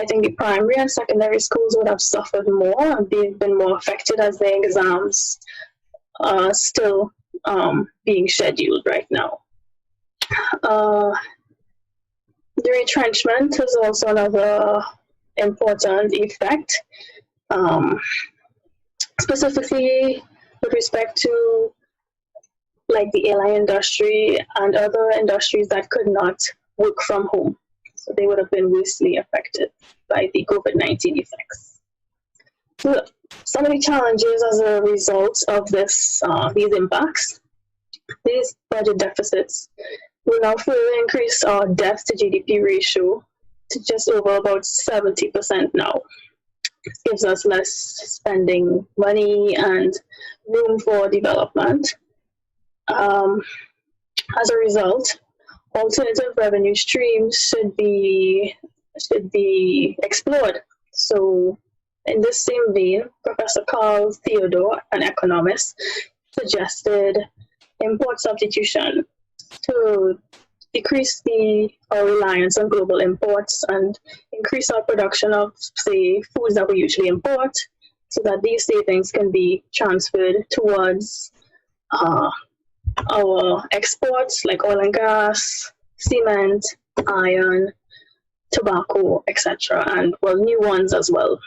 I think the primary and secondary schools would have suffered more and been more affected as their exams are still being scheduled right now. The retrenchment is also another important effect, specifically with respect to like the airline industry and other industries that could not work from home. So they would have been worstly affected by the COVID-19 effects. So some of the challenges as a result of these impacts, these budget deficits will now further increase our debt to GDP ratio to just over about 70% now. This gives us less spending money and room for development. As a result, alternative revenue streams should be explored. So in this same vein, Professor Carl Theodore, an economist, suggested import substitution to decrease our reliance on global imports and increase our production of, say, foods that we usually import, so that these savings can be transferred towards our exports like oil and gas, cement, iron, tobacco, etc., and well, new ones as well.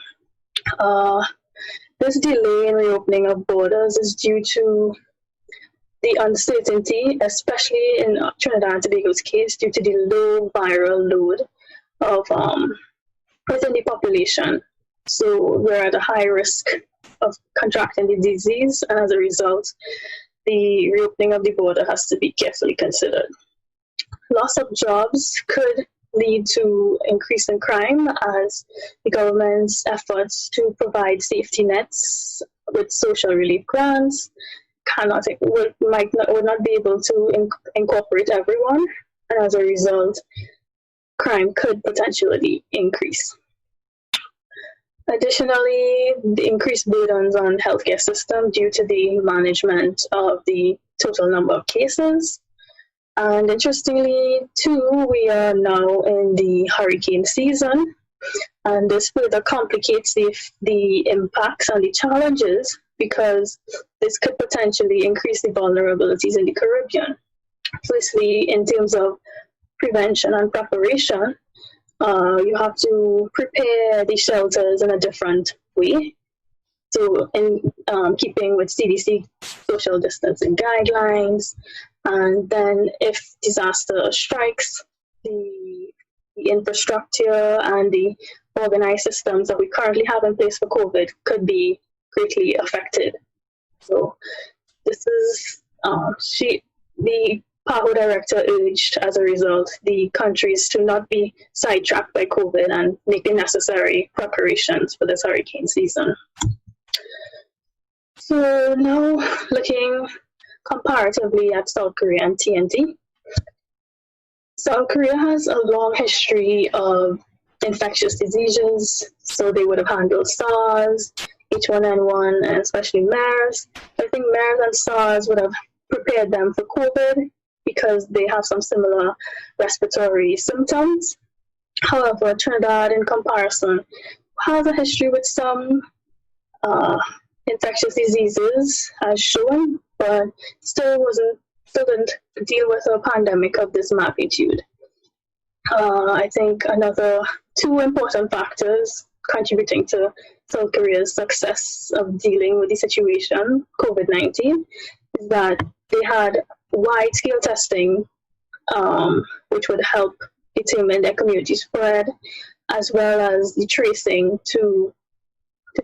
This delay in reopening of borders is due to the uncertainty, especially in Trinidad and Tobago's case, due to the low viral load of within the population. So we're at a high risk of contracting the disease, and as a result, the reopening of the border has to be carefully considered. Loss of jobs could lead to increase in crime as the government's efforts to provide safety nets with social relief grants would not be able to incorporate everyone, and as a result, crime could potentially increase. Additionally, the increased burdens on healthcare system due to the management of the total number of cases. And interestingly, too, we are now in the hurricane season, and this further complicates the impacts and the challenges because this could potentially increase the vulnerabilities in the Caribbean. Firstly, in terms of prevention and preparation, you have to prepare the shelters in a different way. So in keeping with CDC social distancing guidelines, and then if disaster strikes, the infrastructure and the organized systems that we currently have in place for COVID could be greatly affected. So this is, the PAHO director urged as a result the countries to not be sidetracked by COVID and make the necessary preparations for this hurricane season. So now looking comparatively at South Korea and TNT. South Korea has a long history of infectious diseases, so they would have handled SARS, H1N1, and especially MERS. I think MERS and SARS would have prepared them for COVID because they have some similar respiratory symptoms. However, Trinidad, in comparison, has a history with some infectious diseases, as shown, but still didn't deal with a pandemic of this magnitude. I think another two important factors contributing to South Korea's success of dealing with the situation, COVID-19, is that they had wide-scale testing, which would help determine their community spread, as well as the tracing to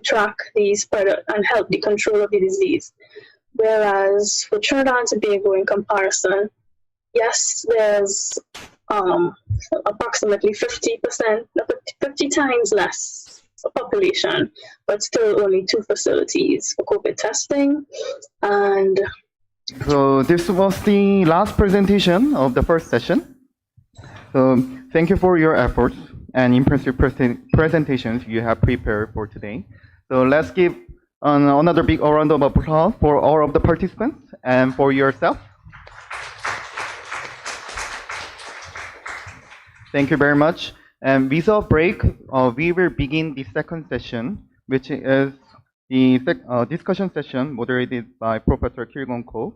track the spread and help the control of the disease. Whereas for Trinidad and Tobago, in comparison, yes, there's approximately 50 times less population, but still only 2 facilities for COVID testing. And so this was the last presentation of the first session. So thank you for your efforts and impressive presentations you have prepared for today. So let's give another big round of applause for all of the participants and for yourself. Thank you very much. And without break, we will begin the second session, which is the discussion session moderated by Professor Kilgon Ko.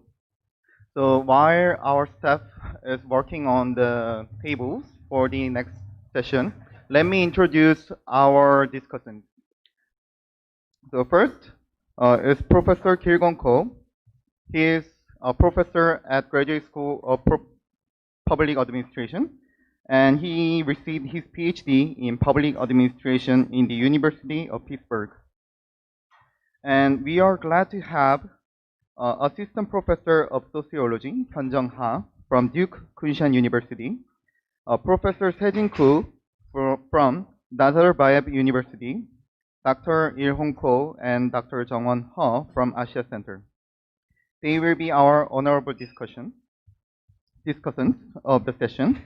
So while our staff is working on the tables for the next session, let me introduce our discussants. So first is Professor Kilgon Ko. He is a professor at Graduate School of Public Administration, and he received his PhD in Public Administration in the University of Pittsburgh. And we are glad to have Assistant Professor of Sociology, Hyun Jung-ha, from Duke Kunshan University, Professor Sejin Koo from Nazarbayev University, Dr. Il-hong Ko and Dr. Jung-won Ho from Asia Center. They will be our honorable discussants of the session.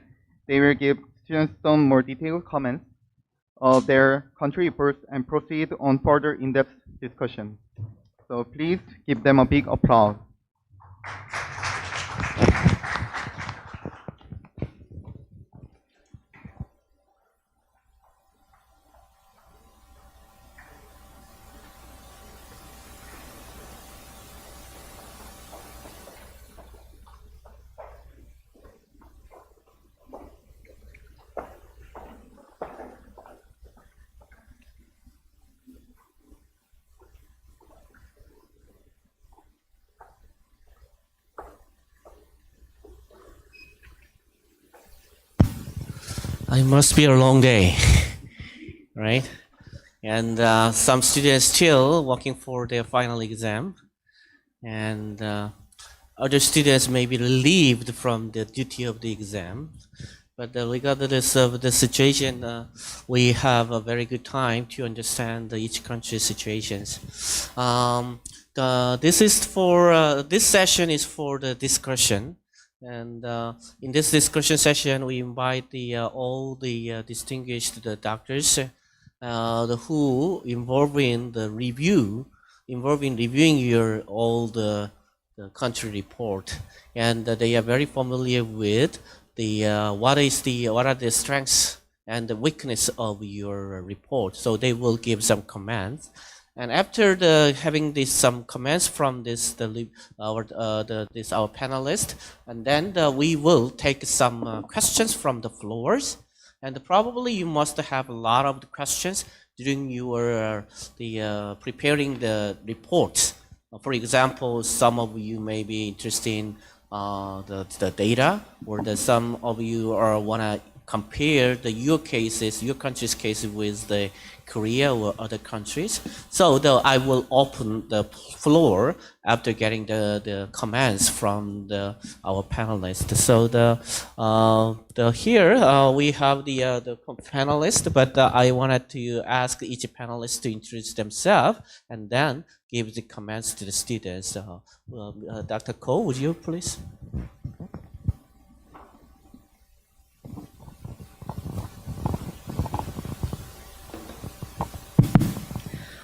They will give students some more detailed comments of their country reports and proceed on further in-depth discussion. So please give them a big applause. It must be a long day, right? and some students still working for their final exam, and other students may be relieved from the duty of the exam. But regardless of the situation, we have a very good time to understand each country's situations. This session is for the discussion, and in this discussion session, we invite all the distinguished doctors who involved in reviewing all the country report, and they are very familiar with what are the strengths and the weakness of your report. So they will give some comments, and after having some comments from our panelists, and then we will take some questions from the floors, and probably you must have a lot of the questions during your preparing the reports. For example, some of you may be interested in the data, or some of you want to compare your country's cases with the Korea or other countries. So I will open the floor after getting the comments from our panelists. So here we have the panelists, but I wanted to ask each panelist to introduce themselves and then give the comments to the students. Dr. Ko, would you please?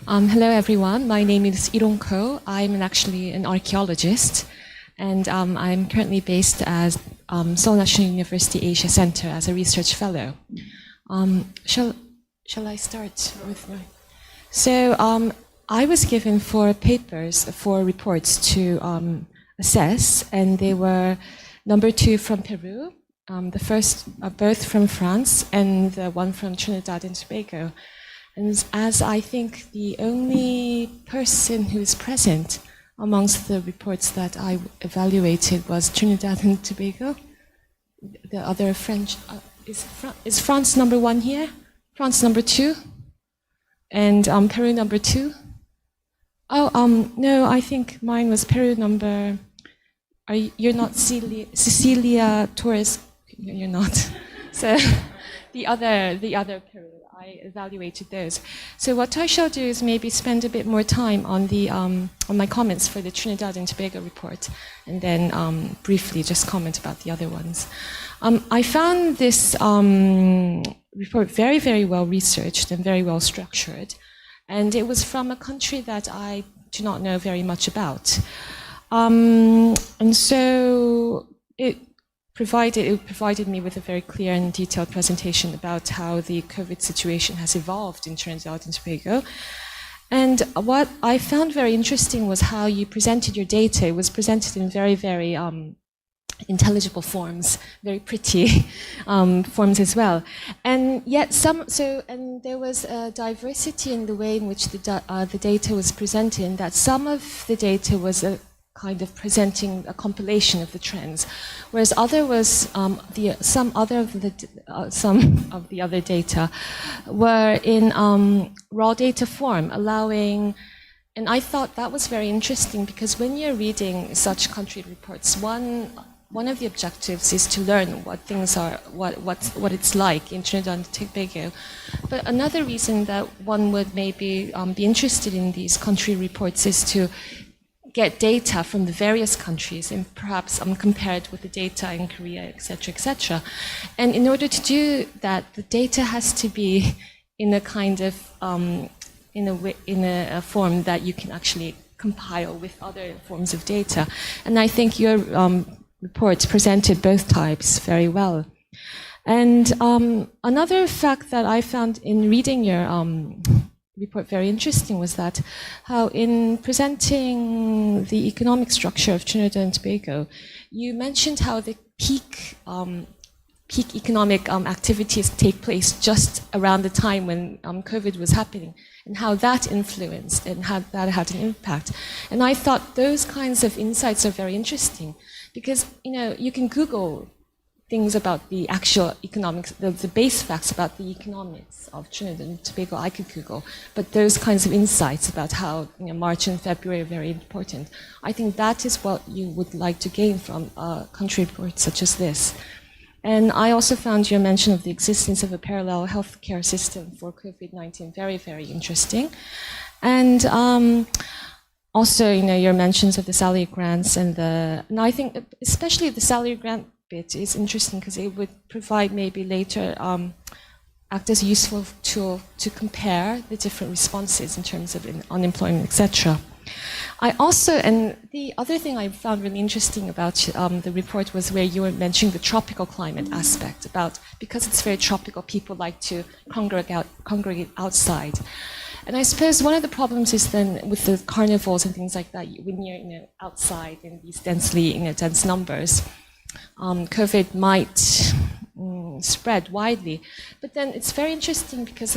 Hello everyone, my name is Irong Ko. I'm actually an archaeologist, and I'm currently based at Seoul National University Asia Center as a research fellow. Shall I start with my... So I was given 4 reports to assess, and they were number 2 from Peru, the first both from France, and the one from Trinidad and Tobago. And as I think the only person who is present amongst the reports that I evaluated was Trinidad and Tobago. The other French, is France number 1 here? France number 2? And Peru number 2? Oh, no, I think mine was Peru number... You're not Cecilia Torres? You're not. So the other Peru. I evaluated those. So what I shall do is maybe spend a bit more time on my comments for the Trinidad and Tobago report, and then briefly just comment about the other ones. I found this report very, very well researched and very well structured, and it was from a country that I do not know very much about. And so it provided me with a very clear and detailed presentation about how the COVID situation has evolved in Trinidad and Tobago. And what I found very interesting was how you presented your data. It was presented in very, very intelligible forms, very pretty forms as well. And yet and there was a diversity in the way in which the data was presented, in that some of the data was a kind of presenting a compilation of the trends, whereas some of the other data were in raw data form, allowing. And I thought that was very interesting, because when you're reading such country reports, one of the objectives is to learn what things are, what it's like in Trinidad and Tobago. But another reason that one would maybe be interested in these country reports is to get data from the various countries and perhaps compare it with the data in Korea, etc., etc. And in order to do that, the data has to be in a kind of in a form that you can actually compile with other forms of data. And I think your reports presented both types very well. And another fact that I found in reading your report very interesting was that how in presenting the economic structure of Trinidad and Tobago, you mentioned how the peak economic activities take place just around the time when COVID was happening, and how that influenced and how that had an impact. And I thought those kinds of insights are very interesting, because you can Google things about the actual economics, the base facts about the economics of Trinidad and Tobago, I could Google. But those kinds of insights about how March and February are very important. I think that is what you would like to gain from a country report such as this. And I also found your mention of the existence of a parallel healthcare system for COVID-19 very, very interesting. And also, your mentions of the salary grants and I think especially the salary grant bit is interesting because it would provide maybe later act as a useful tool to compare the different responses in terms of unemployment, etc. I also, and the other thing I found really interesting about the report was where you were mentioning the tropical climate aspect about, because it's very tropical, people like to congregate outside. And I suppose one of the problems is then with the carnivals and things like that, when you're outside in these densely dense numbers, COVID might spread widely. But then it's very interesting because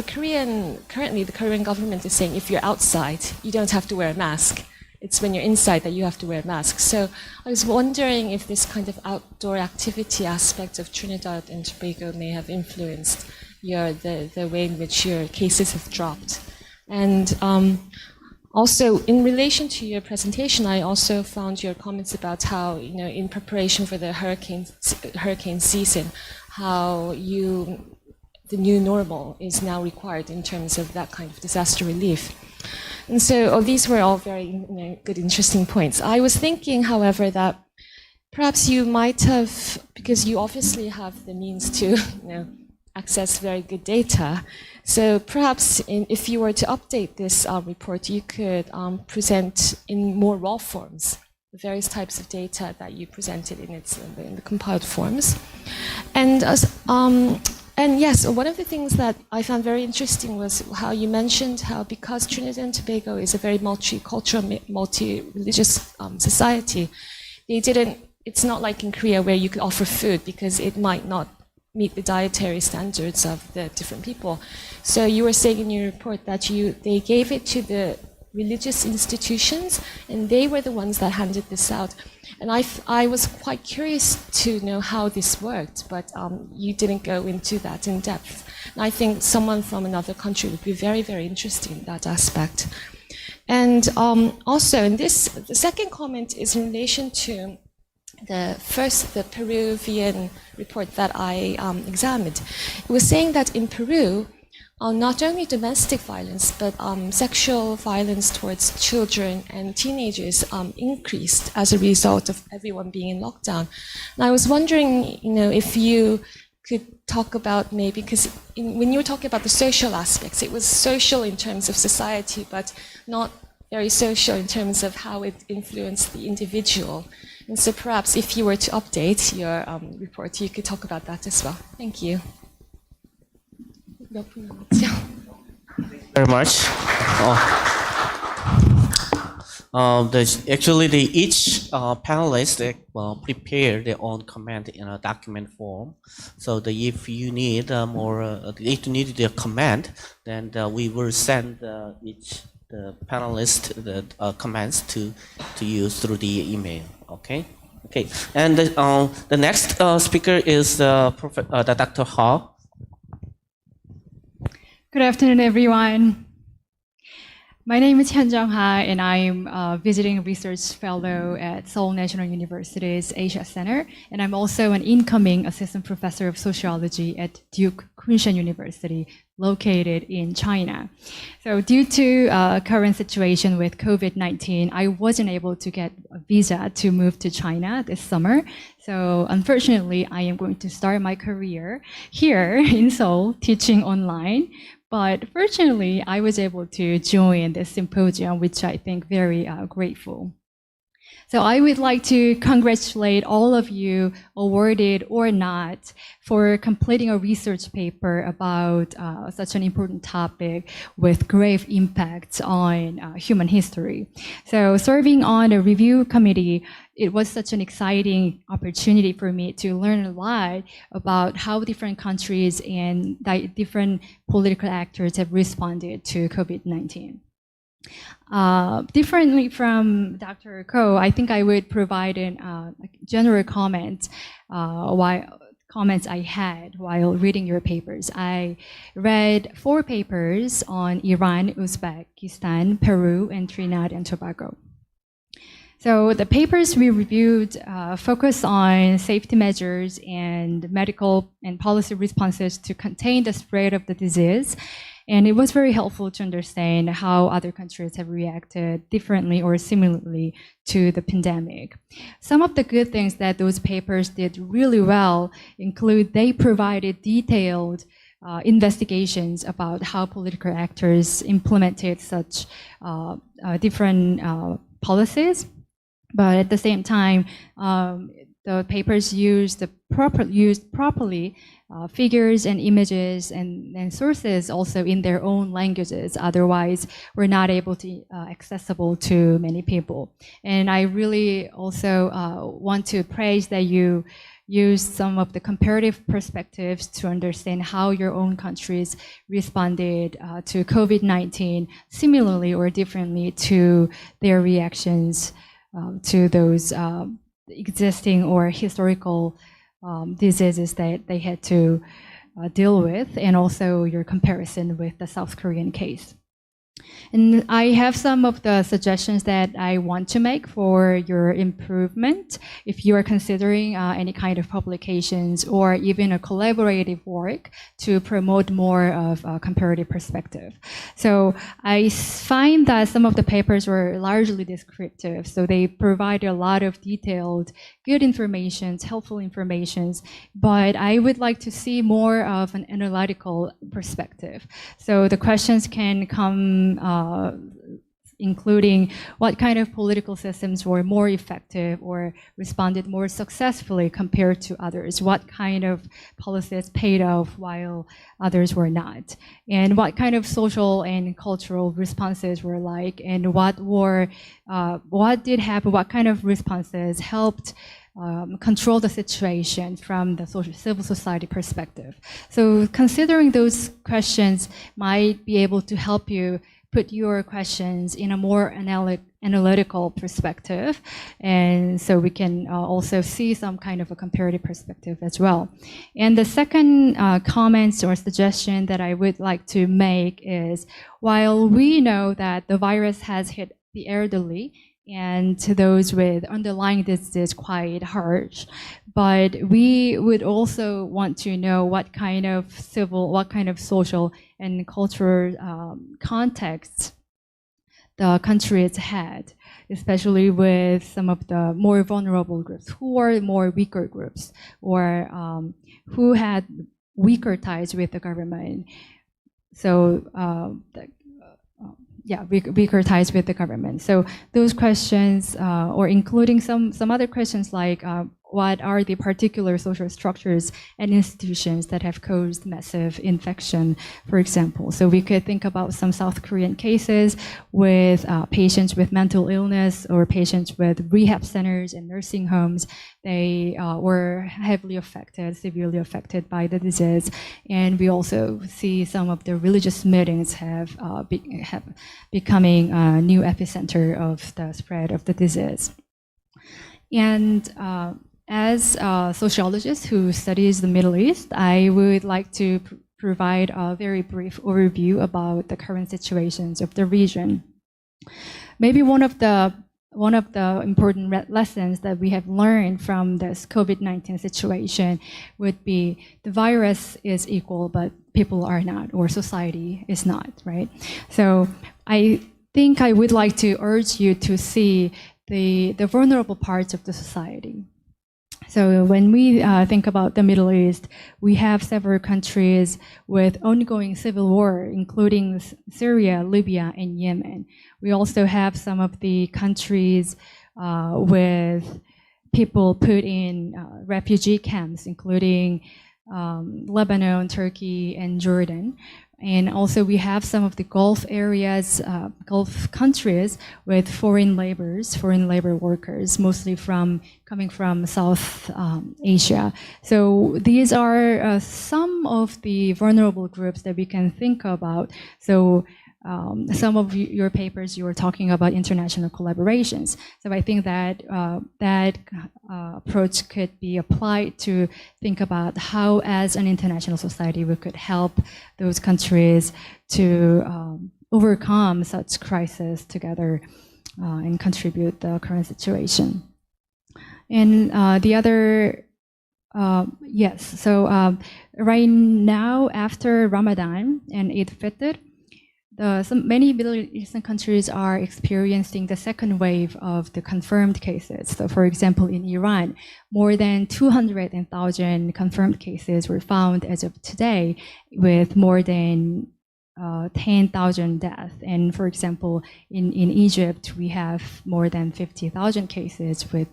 currently the Korean government is saying if you're outside, you don't have to wear a mask. It's when you're inside that you have to wear a mask. So I was wondering if this kind of outdoor activity aspect of Trinidad and Tobago may have influenced the way in which your cases have dropped. And also, in relation to your presentation, I also found your comments about how, in preparation for the hurricane season, how the new normal is now required in terms of that kind of disaster relief. And so these were all very good, interesting points. I was thinking, however, that perhaps you might have, because you obviously have the means to access very good data, so perhaps if you were to update this report, you could present in more raw forms the various types of data that you presented in the compiled forms. And yes, one of the things that I found very interesting was how you mentioned how because Trinidad and Tobago is a very multicultural, multi-religious society, it's not like in Korea where you could offer food because it might not meet the dietary standards of the different people. So you were saying in your report that they gave it to the religious institutions and they were the ones that handed this out. And I was quite curious to know how this worked, but you didn't go into that in depth. And I think someone from another country would be very, very interested in that aspect. And also, the second comment is in relation to the Peruvian report that I examined. It was saying that in Peru, not only domestic violence, but sexual violence towards children and teenagers increased as a result of everyone being in lockdown. And I was wondering, if you could talk about maybe, because when you were talking about the social aspects, it was social in terms of society, but not very social in terms of how it influenced the individual. And so perhaps if you were to update your report, you could talk about that as well. Thank you. Thank you very much. Each panelist prepare their own comment in a document form. So if you need their comment, then we will send each the panelist the comments to you through the email. Okay. And the next speaker is Dr. Ha. Good afternoon, everyone. My name is Hyunjung Ha, and I'm a visiting research fellow at Seoul National University's Asia Center, and I'm also an incoming assistant professor of sociology at Duke Kunshan University, located in China. So due to current situation with COVID-19, I wasn't able to get a visa to move to China this summer. So unfortunately, I am going to start my career here in Seoul, teaching online. But fortunately, I was able to join this symposium, which I think very grateful. So I would like to congratulate all of you, awarded or not, for completing a research paper about such an important topic with grave impacts on human history. So serving on a review committee, it was such an exciting opportunity for me to learn a lot about how different countries and different political actors have responded to COVID-19. Differently from Dr. Ko, I think I would provide a general comment comments I had while reading your papers. I read 4 papers on Iran, Uzbekistan, Peru, and Trinidad and Tobago. So the papers we reviewed focus on safety measures and medical and policy responses to contain the spread of the disease. And it was very helpful to understand how other countries have reacted differently or similarly to the pandemic. Some of the good things that those papers did really well include they provided detailed investigations about how political actors implemented such different policies. But at the same time, the papers used properly figures and images and sources also in their own languages. Otherwise, we're not able to accessible to many people. And I really also want to praise that you use some of the comparative perspectives to understand how your own countries responded to COVID-19 similarly or differently to their reactions to those existing or historical diseases that they had to deal with, and also your comparison with the South Korean case. And I have some of the suggestions that I want to make for your improvement if you are considering any kind of publications or even a collaborative work to promote more of a comparative perspective. So I find that some of the papers were largely descriptive, so they provide a lot of detailed, good information, helpful information, but I would like to see more of an analytical perspective. So the questions can come including what kind of political systems were more effective or responded more successfully compared to others, what kind of policies paid off while others were not, and what kind of social and cultural responses were like, and what did happen, what kind of responses helped control the situation from the civil society perspective. So considering those questions might be able to help you put your questions in a more analytical perspective, and so we can also see some kind of a comparative perspective as well. And the second comments or suggestion that I would like to make is, while we know that the virus has hit the elderly and to those with underlying disease quite harsh, but we would also want to know what kind of social and cultural contexts the countries had, especially with some of the more vulnerable groups, who are more weaker groups, or who had weaker ties with the government. So weaker ties with the government. So those questions, or including some other questions like what are the particular social structures and institutions that have caused massive infection, for example. So we could think about some South Korean cases with patients with mental illness or patients with rehab centers and nursing homes. They were heavily affected, severely affected by the disease. And we also see some of the religious meetings have becoming a new epicenter of the spread of the disease. And as a sociologist who studies the Middle East, I would like to provide a very brief overview about the current situations of the region. Maybe one of the important lessons that we have learned from this COVID-19 situation would be the virus is equal, but people are not, or society is not, right? So I think I would like to urge you to see the vulnerable parts of the society. So when we think about the Middle East, we have several countries with ongoing civil war, including Syria, Libya, and Yemen. We also have some of the countries with people put in refugee camps, including Lebanon, Turkey, and Jordan. And also we have some of the Gulf areas, Gulf countries with foreign labor workers, mostly coming from South Asia. So these are some of the vulnerable groups that we can think about. So some of your papers, you were talking about international collaborations. So I think that that approach could be applied to think about how, as an international society, we could help those countries to overcome such crisis together and contribute the current situation. And the other, yes, so right now after Ramadan and Eid Fitr, many Middle Eastern countries are experiencing the second wave of the confirmed cases. So for example, in Iran, more than 200,000 confirmed cases were found as of today, with more than 10,000 deaths. And for example, in Egypt, we have more than 50,000 cases with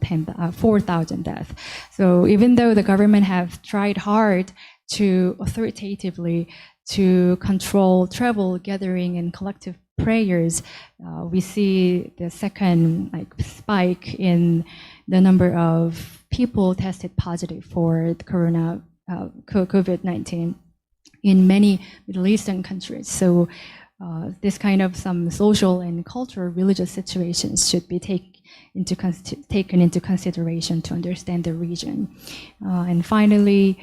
4,000 deaths. So even though the government have tried hard to authoritatively to control travel, gathering, and collective prayers, we see the second spike in the number of people tested positive for the COVID-19 in many Middle Eastern countries. So this kind of some social and cultural religious situations should be taken into consideration to understand the region. And finally,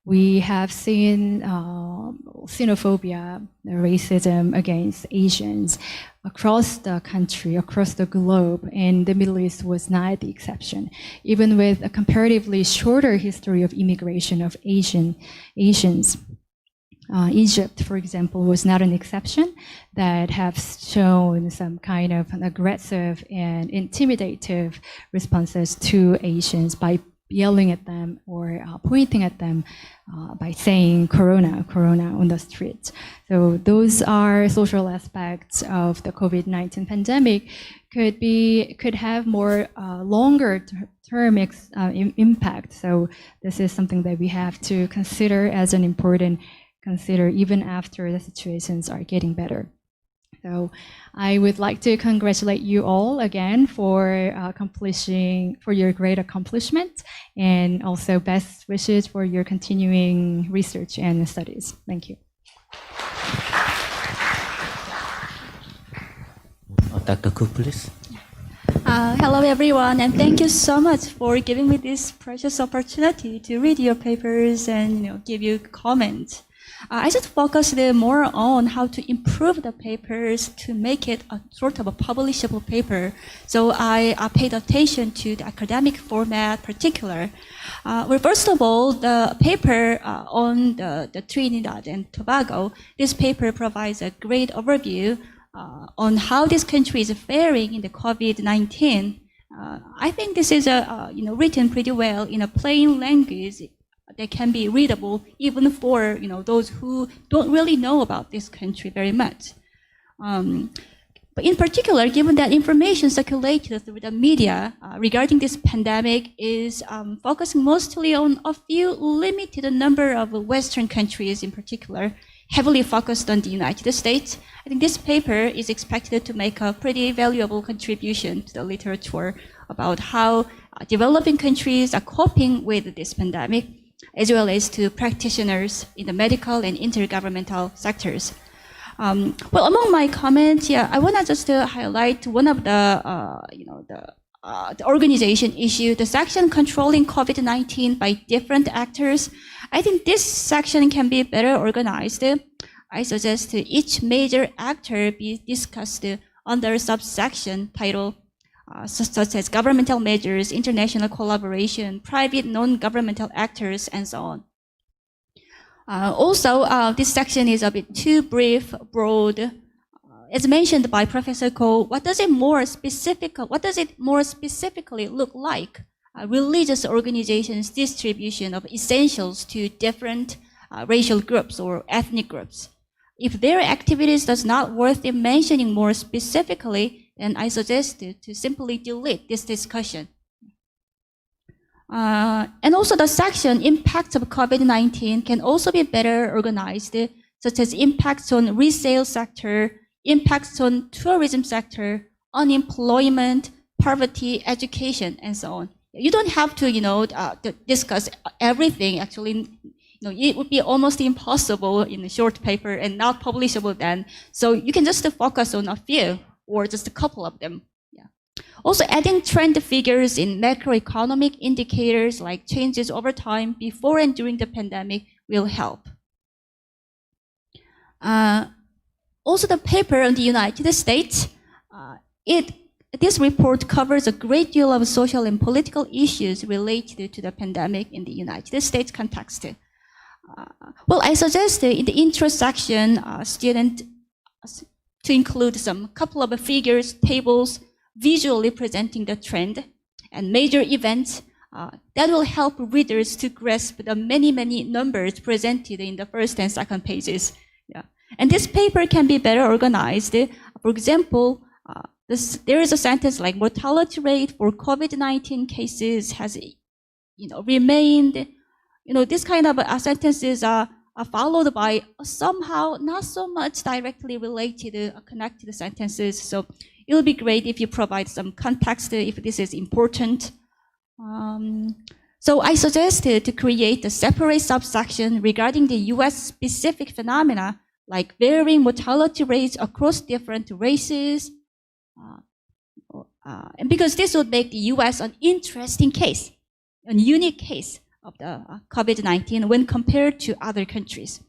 we have seen xenophobia, racism against Asians across the country, across the globe, and the Middle East was not the exception. Even with a comparatively shorter history of immigration of Asians, Egypt, for example, was not an exception that have shown some kind of an aggressive and intimidative responses to Asians by yelling at them or pointing at them by saying "Corona, Corona" on the streets. So those are social aspects of the COVID-19 pandemic could have more longer term impact. So this is something that we have to consider as an important consider even after the situations are getting better. So I would like to congratulate you all again for your great accomplishment, and also best wishes for your continuing research and studies. Thank you. Dr. Cook, please. Hello everyone, and thank you so much for giving me this precious opportunity to read your papers and give you comments. I just focused more on how to improve the papers to make it a sort of a publishable paper. So I paid attention to the academic format particular. Well, first of all, the paper on the Trinidad and Tobago, this paper provides a great overview on how this country is faring in the COVID-19. I think this is written pretty well in a plain language that can be readable even for those who don't really know about this country very much. But in particular, given that information circulated through the media regarding this pandemic is focusing mostly on a few limited number of Western countries in particular, heavily focused on the United States, I think this paper is expected to make a pretty valuable contribution to the literature about how developing countries are coping with this pandemic, as well as to practitioners in the medical and intergovernmental sectors. Well, among my comments, I want to just highlight one of the organization issue, the section controlling COVID-19 by different actors. I think this section can be better organized. I suggest each major actor be discussed under subsection title, such as governmental measures, international collaboration, private non-governmental actors, and so on. Also, this section is a bit too brief, broad. As mentioned by Professor Ko, what does it more specifically look like? Religious organizations' distribution of essentials to different racial groups or ethnic groups. If their activities does not worth mentioning more specifically, then I suggest to simply delete this discussion. And also the section impacts of COVID-19 can also be better organized, such as impacts on resale sector, impacts on tourism sector, unemployment, poverty, education, and so on. You don't have to, discuss everything actually it would be almost impossible in a short paper and not publishable then. So you can just focus on a few or just a couple of them. Also, adding trend figures in macroeconomic indicators like changes over time before and during the pandemic will help. Also, the paper on the United States, this report covers a great deal of social and political issues related to the pandemic in the United States context. Well, I suggest in the intro section, student to include some couple of figures, tables, visually presenting the trend and major events that will help readers to grasp the many, many numbers presented in the first and second pages. And this paper can be better organized. For example, there is a sentence like mortality rate for COVID-19 cases has remained. This kind of sentences are followed by somehow not so much directly related, connected sentences. So it would be great if you provide some context if this is important. So I suggested to create a separate subsection regarding the US-specific phenomena like varying mortality rates across different races. And because this would make the US an interesting case, a unique case of the COVID-19 when compared to other countries.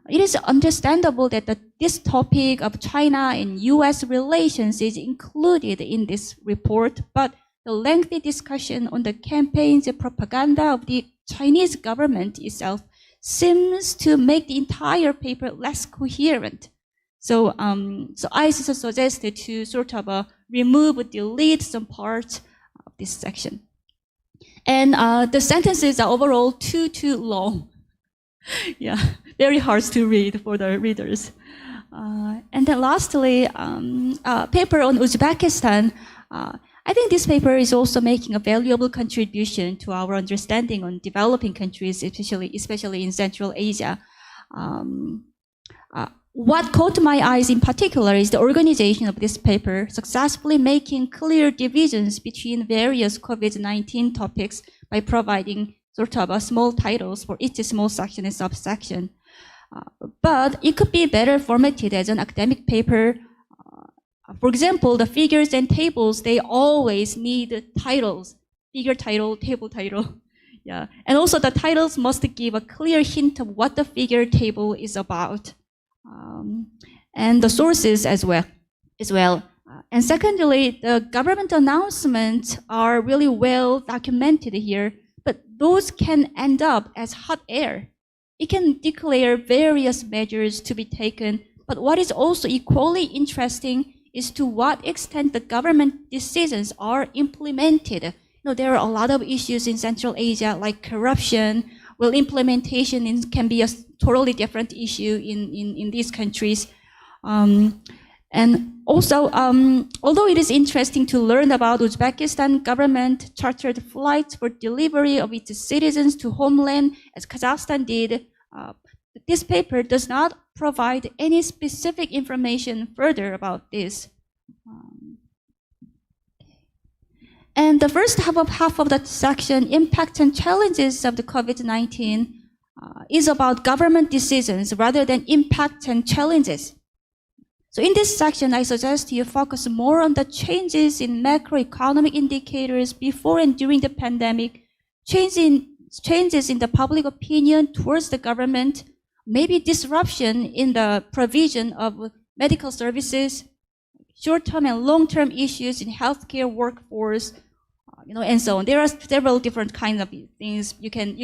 It is understandable that this topic of China and US relations is included in this report, but the lengthy discussion on the campaigns and propaganda of the Chinese government itself seems to make the entire paper less coherent. So I suggested to sort of delete some parts of this section. And the sentences are overall too long. Yeah, very hard to read for the readers. And then lastly, a paper on Uzbekistan. I think this paper is also making a valuable contribution to our understanding on developing countries, especially in Central Asia. What caught my eyes in particular is the organization of this paper, successfully making clear divisions between various COVID-19 topics by providing sort of small titles for each small section and subsection. But it could be better formatted as an academic paper. For example, the figures and tables, they always need titles, figure title, table title. Yeah. And also the titles must give a clear hint of what the figure table is about. And the sources as well. And secondly, the government announcements are really well documented here, but those can end up as hot air. It can declare various measures to be taken, but what is also equally interesting is to what extent the government decisions are implemented. There are a lot of issues in Central Asia like corruption. Well, implementation can be a totally different issue in these countries. And also, although it is interesting to learn about Uzbekistan government chartered flights for delivery of its citizens to homeland, as Kazakhstan did, this paper does not provide any specific information further about this. And the first half of that section, impact and challenges of the COVID-19, is about government decisions rather than impact and challenges. So in this section, I suggest you focus more on the changes in macroeconomic indicators before and during the pandemic, changes in the public opinion towards the government, maybe disruption in the provision of medical services, short-term and long-term issues in healthcare workforce, and so on. There are several different kinds of things you can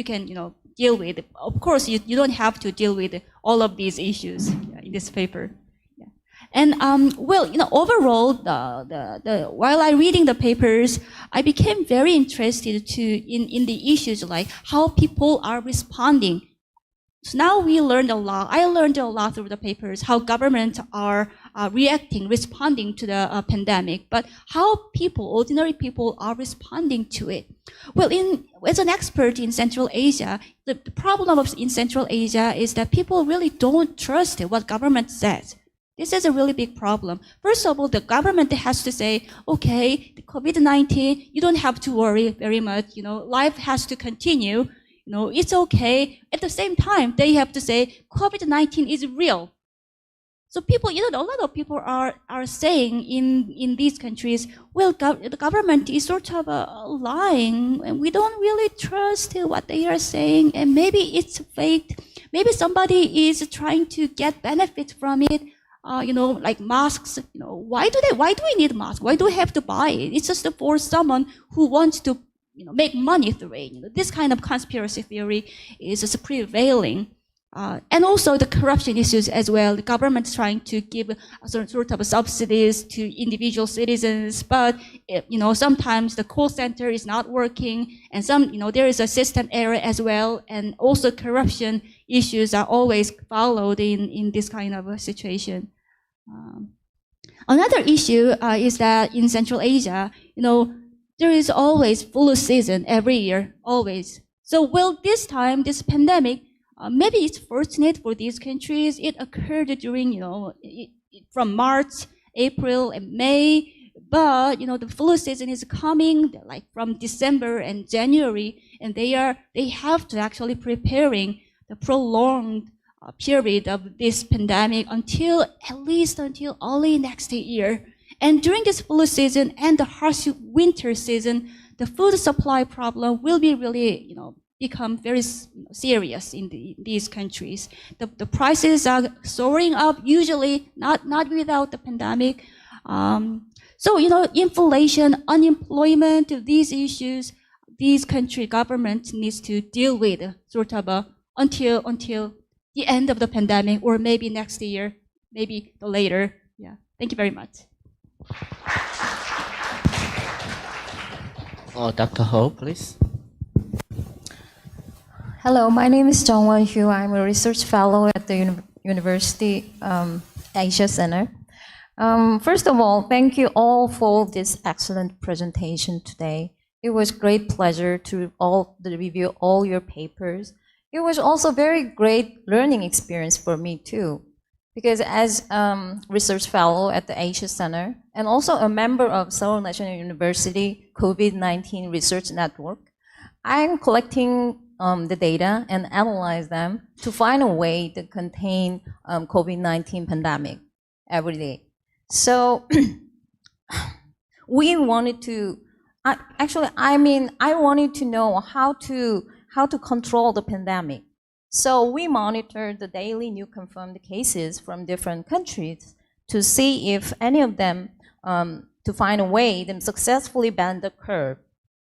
deal with. Of course, you don't have to deal with all of these issues in this paper. Yeah. And overall, while I reading the papers, I became very interested in the issues like how people are responding. So now we learned a lot. I learned a lot through the papers, how governments are responding to the pandemic, but how ordinary people are responding to it. Well, as an expert in Central Asia, the problem in Central Asia is that people really don't trust what government says. This is a really big problem. First of all, the government has to say, okay, the COVID-19, you don't have to worry very much. Life has to continue. it's okay. At the same time, they have to say COVID-19 is real. So people, a lot of people are saying in these countries, well, the government is sort of lying, and we don't really trust what they are saying, and maybe it's fake. Maybe somebody is trying to get benefit from it. Like masks. Why do we need masks? Why do we have to buy it? It's just for someone who wants to, make money through it. This kind of conspiracy theory is just prevailing. And also the corruption issues as well. The government is trying to give a sort of subsidies to individual citizens, but sometimes the call center is not working, and there is a system error as well, and also corruption issues are always followed in this kind of a situation. Another issue is that in Central Asia, there is always flu season every year, always. So, this time, this pandemic, maybe it's fortunate for these countries. It occurred during, from March, April, and May. But the flu season is coming like from December and January, and they have to actually preparing the prolonged period of this pandemic at least until early next year. And during this flu season and the harsh winter season, the food supply problem will be really, become very serious in these countries. The prices are soaring up, usually not without the pandemic. So, inflation, unemployment, these issues, these country government needs to deal with sort of until the end of the pandemic, or maybe next year, maybe the later. Yeah. Thank you very much. Dr. Ho, please. Hello, my name is Jongwon Hyu. I'm a research fellow at the University Asia Center. First of all, thank you all for this excellent presentation today. It was great pleasure to review all your papers. It was also very great learning experience for me too, because as research fellow at the Asia Center and also a member of Seoul National University COVID-19 Research Network, I'm collecting the data and analyze them to find a way to contain COVID-19 pandemic every day. So we wanted to, I wanted to know how to control the pandemic. So we monitored the daily new confirmed cases from different countries to see if any of them, to find a way to successfully bend the curve.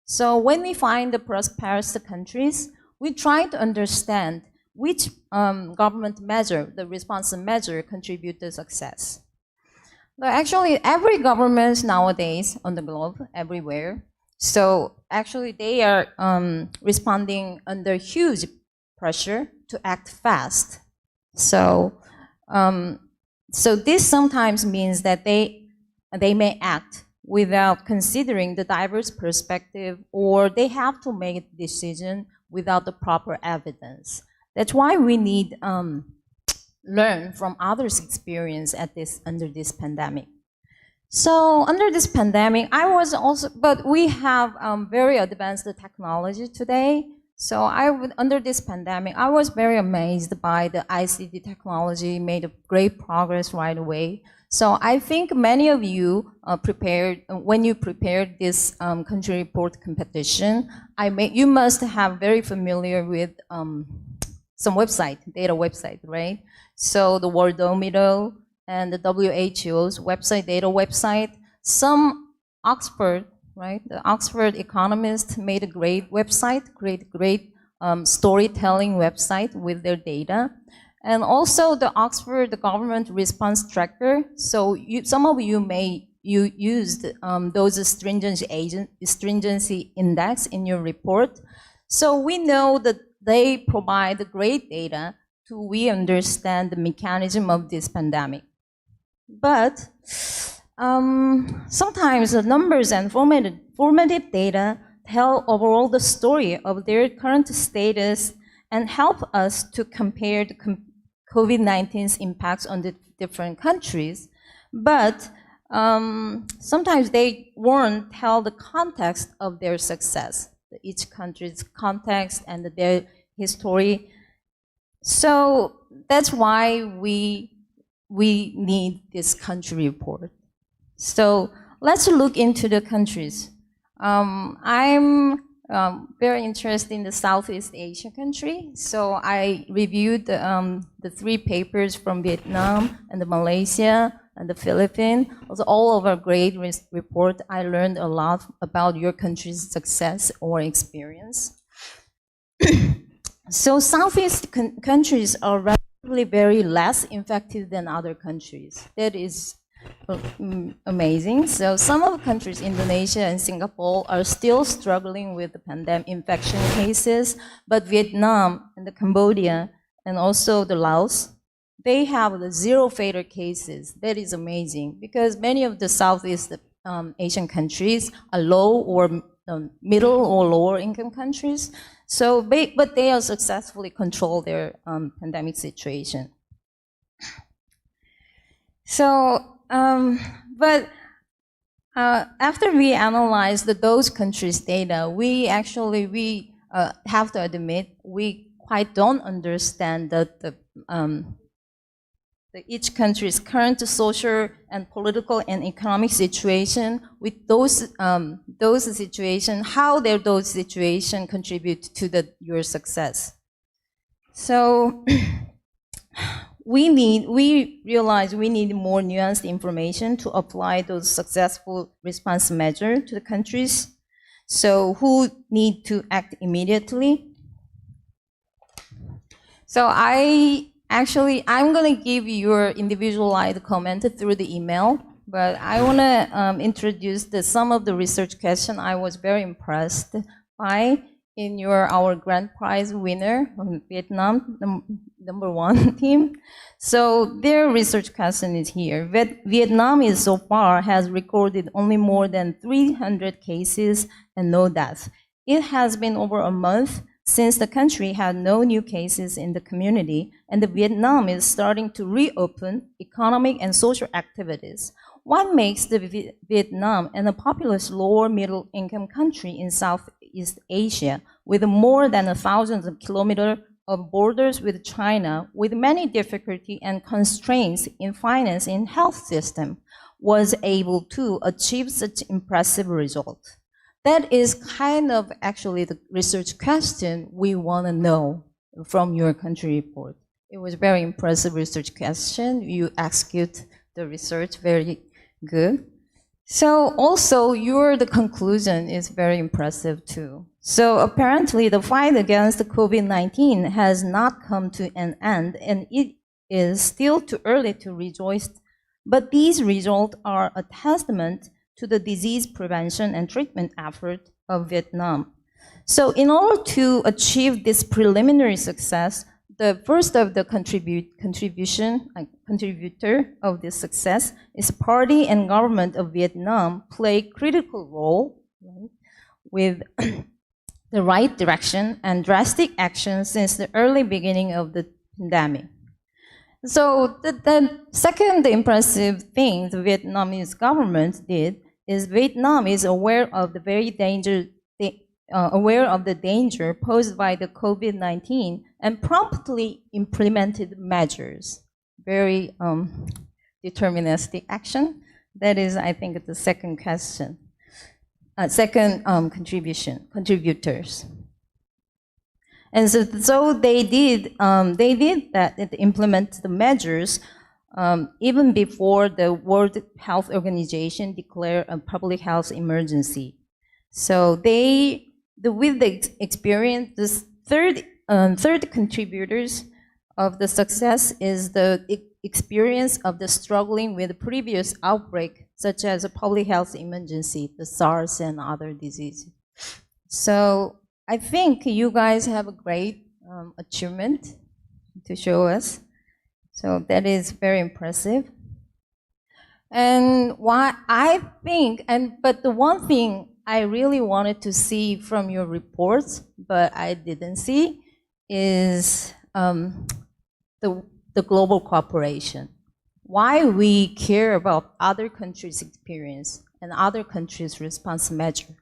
So when we find the prosperous countries, we try to understand which government measure, the responsive measure, contribute to success. But actually, every government nowadays on the globe, everywhere, so actually they are responding under huge pressure to act fast. So, so this sometimes means that they may act without considering the diverse perspective, or they have to make a decision without the proper evidence. That's why we need learn from others' experience under this pandemic. So under this pandemic, but we have very advanced technology today. So under this pandemic, I was very amazed by the ICT technology, made a great progress right away. So I think many of you when you prepared this country report competition, you must have very familiar with some data website, right? So the Worldometer and the WHO's data website. Some Oxford, right? The Oxford economists made a great website, great storytelling website with their data. And also the Oxford government response tracker. So some of you used those stringency index in your report. So we know that they provide great data we understand the mechanism of this pandemic. But sometimes the numbers and formative data tell overall the story of their current status and help us to compare the COVID-19's impacts on the different countries. But sometimes they won't tell the context of their success. each country's context and their history. So that's why we need this country report. So let's look into the countries. I'm very interested in the Southeast Asian country. So I reviewed the 3 papers from Vietnam and the Malaysia and the Philippines. Also, all of our great report, I learned a lot about your country's success or experience. So Southeast countries are relatively very less infected than other countries. That is amazing. So some of the countries, Indonesia and Singapore, are still struggling with the pandemic infection cases, but Vietnam and the Cambodia and also the Laos, they have the 0 fatal cases. That is amazing because many of the Southeast Asian countries are low or middle or lower income countries. So, but they are successfully control their pandemic situation. So, after we analyzed those countries' data, we have to admit we quite don't understand that each country's current social and political and economic situation with those situations, how those situations contribute to your success. So we realize we need more nuanced information to apply those successful response measures to the countries. So who need to act immediately? So I'm going to give your individualized comment through the email, but I want to introduce some of the research questions I was very impressed by in our grand prize winner from Vietnam, #1 team. So their research question is here. Vietnam so far has recorded only more than 300 cases and no deaths. It has been over a month since the country had no new cases in the community, and Vietnam is starting to reopen economic and social activities. What makes Vietnam a populous lower middle income country in Southeast Asia with more than 1,000 kilometers of borders with China, with many difficulty and constraints in finance and health system, was able to achieve such impressive results? That is kind of actually the research question we want to know from your country report. It was very impressive research question. You execute the research very good. So also the conclusion is very impressive too. So apparently the fight against the COVID-19 has not come to an end, and it is still too early to rejoice. But these results are a testament to the disease prevention and treatment effort of Vietnam. So in order to achieve this preliminary success, the first of the contributor of this success is party and government of Vietnam play critical role, right, with the right direction and drastic action since the early beginning of the pandemic. So the second impressive thing the Vietnamese government did is Vietnam is aware of the danger posed by the COVID-19 and promptly implemented measures. Very deterministic action. That is, I think, the second question. Contributors. And so they did that, implement the measures even before the World Health Organization declared a public health emergency. So with the experience, this third contributors of the success is the experience of the struggling with the previous outbreak, such as a public health emergency, the SARS and other diseases. So I think you guys have a great achievement to show us. So that is very impressive. And but the one thing I really wanted to see from your reports, but I didn't see, is the global cooperation. Why we care about other countries' experience and other countries' response measure.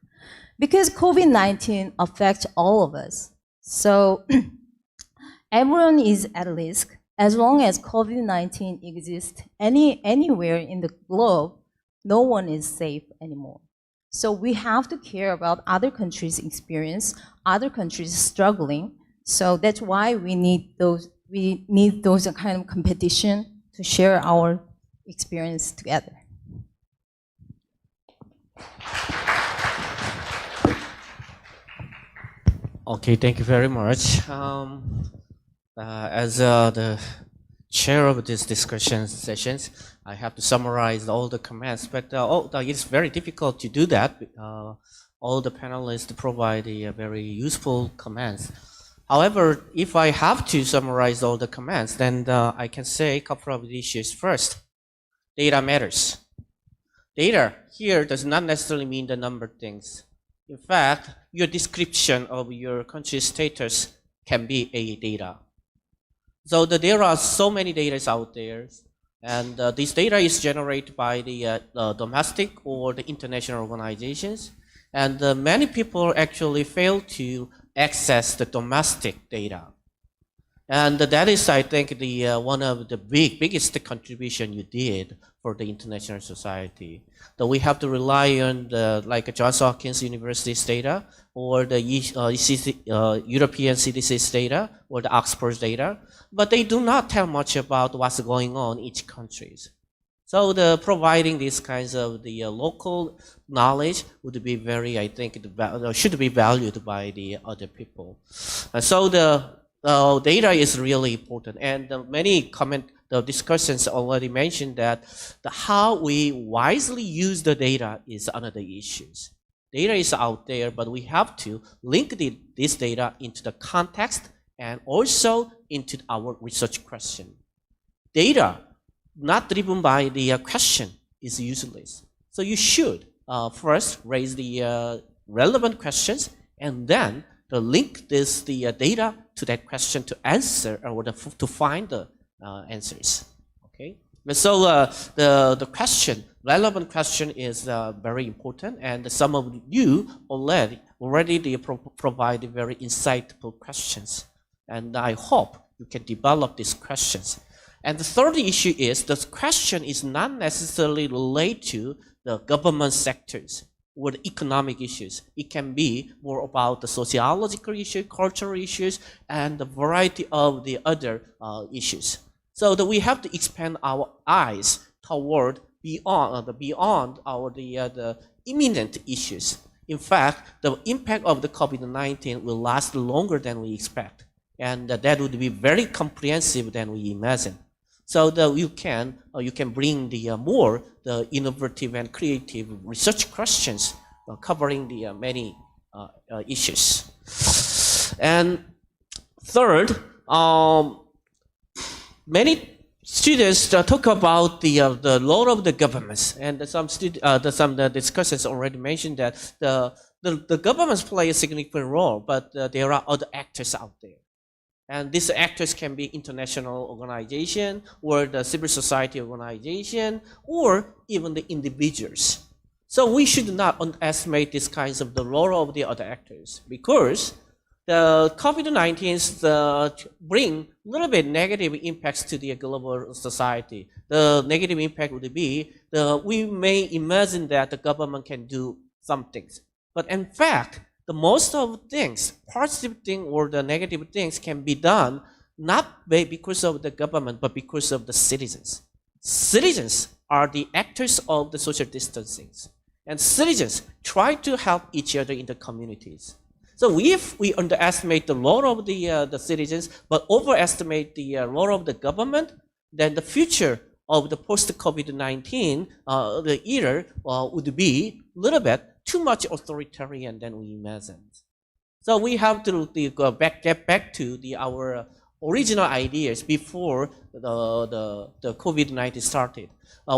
Because COVID-19 affects all of us. So everyone is at risk. As long as COVID-19 exists anywhere in the globe, no one is safe anymore. So we have to care about other countries' experience, other countries struggling. So that's why we need those kind of competition to share our experience together. Okay, thank you very much. As the chair of this discussion sessions, I have to summarize all the comments, but it's very difficult to do that. All the panelists provide very useful comments. However, if I have to summarize all the comments, then I can say a couple of issues. First, data matters. Data here does not necessarily mean the number of things. In fact, your description of your country's status can be a data. So there are so many data out there, and this data is generated by the domestic or the international organizations, and many people actually fail to access the domestic data. And that is, I think, the one of the biggest contribution you did for the international society. That we have to rely on the like Johns Hopkins University's data, or the European CDC's data, or the Oxford's data, but they do not tell much about what's going on in each country. So providing these kinds of the local knowledge would be very, I think, should be valued by the other people. So the data is really important, and the discussions already mentioned that how we wisely use the data is another issue. Data is out there, but we have to link this data into the context and also into our research question. Data not driven by the question is useless. So you should first raise the relevant questions, and then link the data to that question to answer or to find the answers. Okay. So the relevant question is very important, and some of you already provide very insightful questions, and I hope you can develop these questions. And the third issue is the question is not necessarily related to the government sectors or the economic issues. It can be more about the sociological issues, cultural issues, and the variety of the other issues. So that we have to expand our eyes toward beyond the imminent issues. In fact, the impact of the COVID-19 will last longer than we expect, and that would be very comprehensive than we imagine. So that you can bring the innovative and creative research questions covering the many issues. And third, many students talk about the role of the governments, and some discussions already mentioned that the governments play a significant role, but there are other actors out there. And these actors can be international organization, or the civil society organization, or even the individuals. So we should not underestimate these kinds of the role of the other actors, because the COVID-19 bring a little bit negative impacts to the global society. The negative impact would be we may imagine that the government can do some things, but in fact, the most of things, positive things or the negative things, can be done not because of the government, but because of the citizens. Citizens are the actors of the social distancing, and citizens try to help each other in the communities. So if we underestimate the role of the citizens, but overestimate the role of the government, then the future of the post-COVID-19 the era would be a little bit too much authoritarian than we imagined. So we have to get back to our original ideas before the COVID-19 started.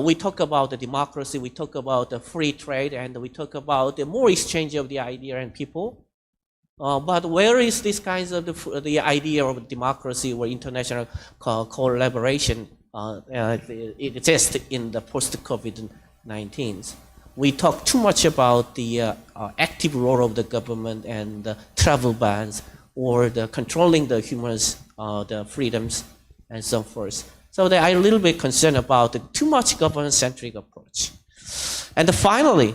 We talk about the democracy, we talk about the free trade, and we talk about the more exchange of the idea and people. But where is this kinds of the idea of democracy or international collaboration it exists in the post-COVID-19? we talk too much about the active role of the government and the travel bans or the controlling the humans, the freedoms, and so forth. So they are a little bit concerned about the too much government-centric approach. And finally,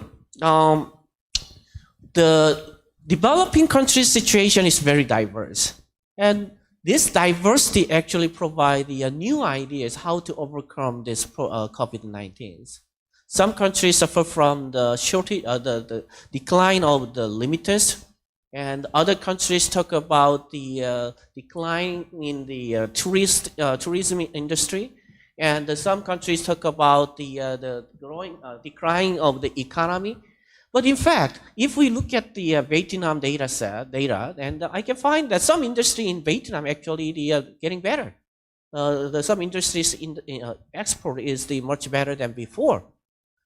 the developing countries' situation is very diverse. And this diversity actually provides new ideas how to overcome this COVID-19. Some countries suffer from the shortage, the decline of the limiters, and other countries talk about the decline in the tourism industry, and some countries talk about the growing decline of the economy. But in fact, if we look at the Vietnam data, and I can find that some industry in Vietnam actually they are getting better. Some industries in export is much better than before.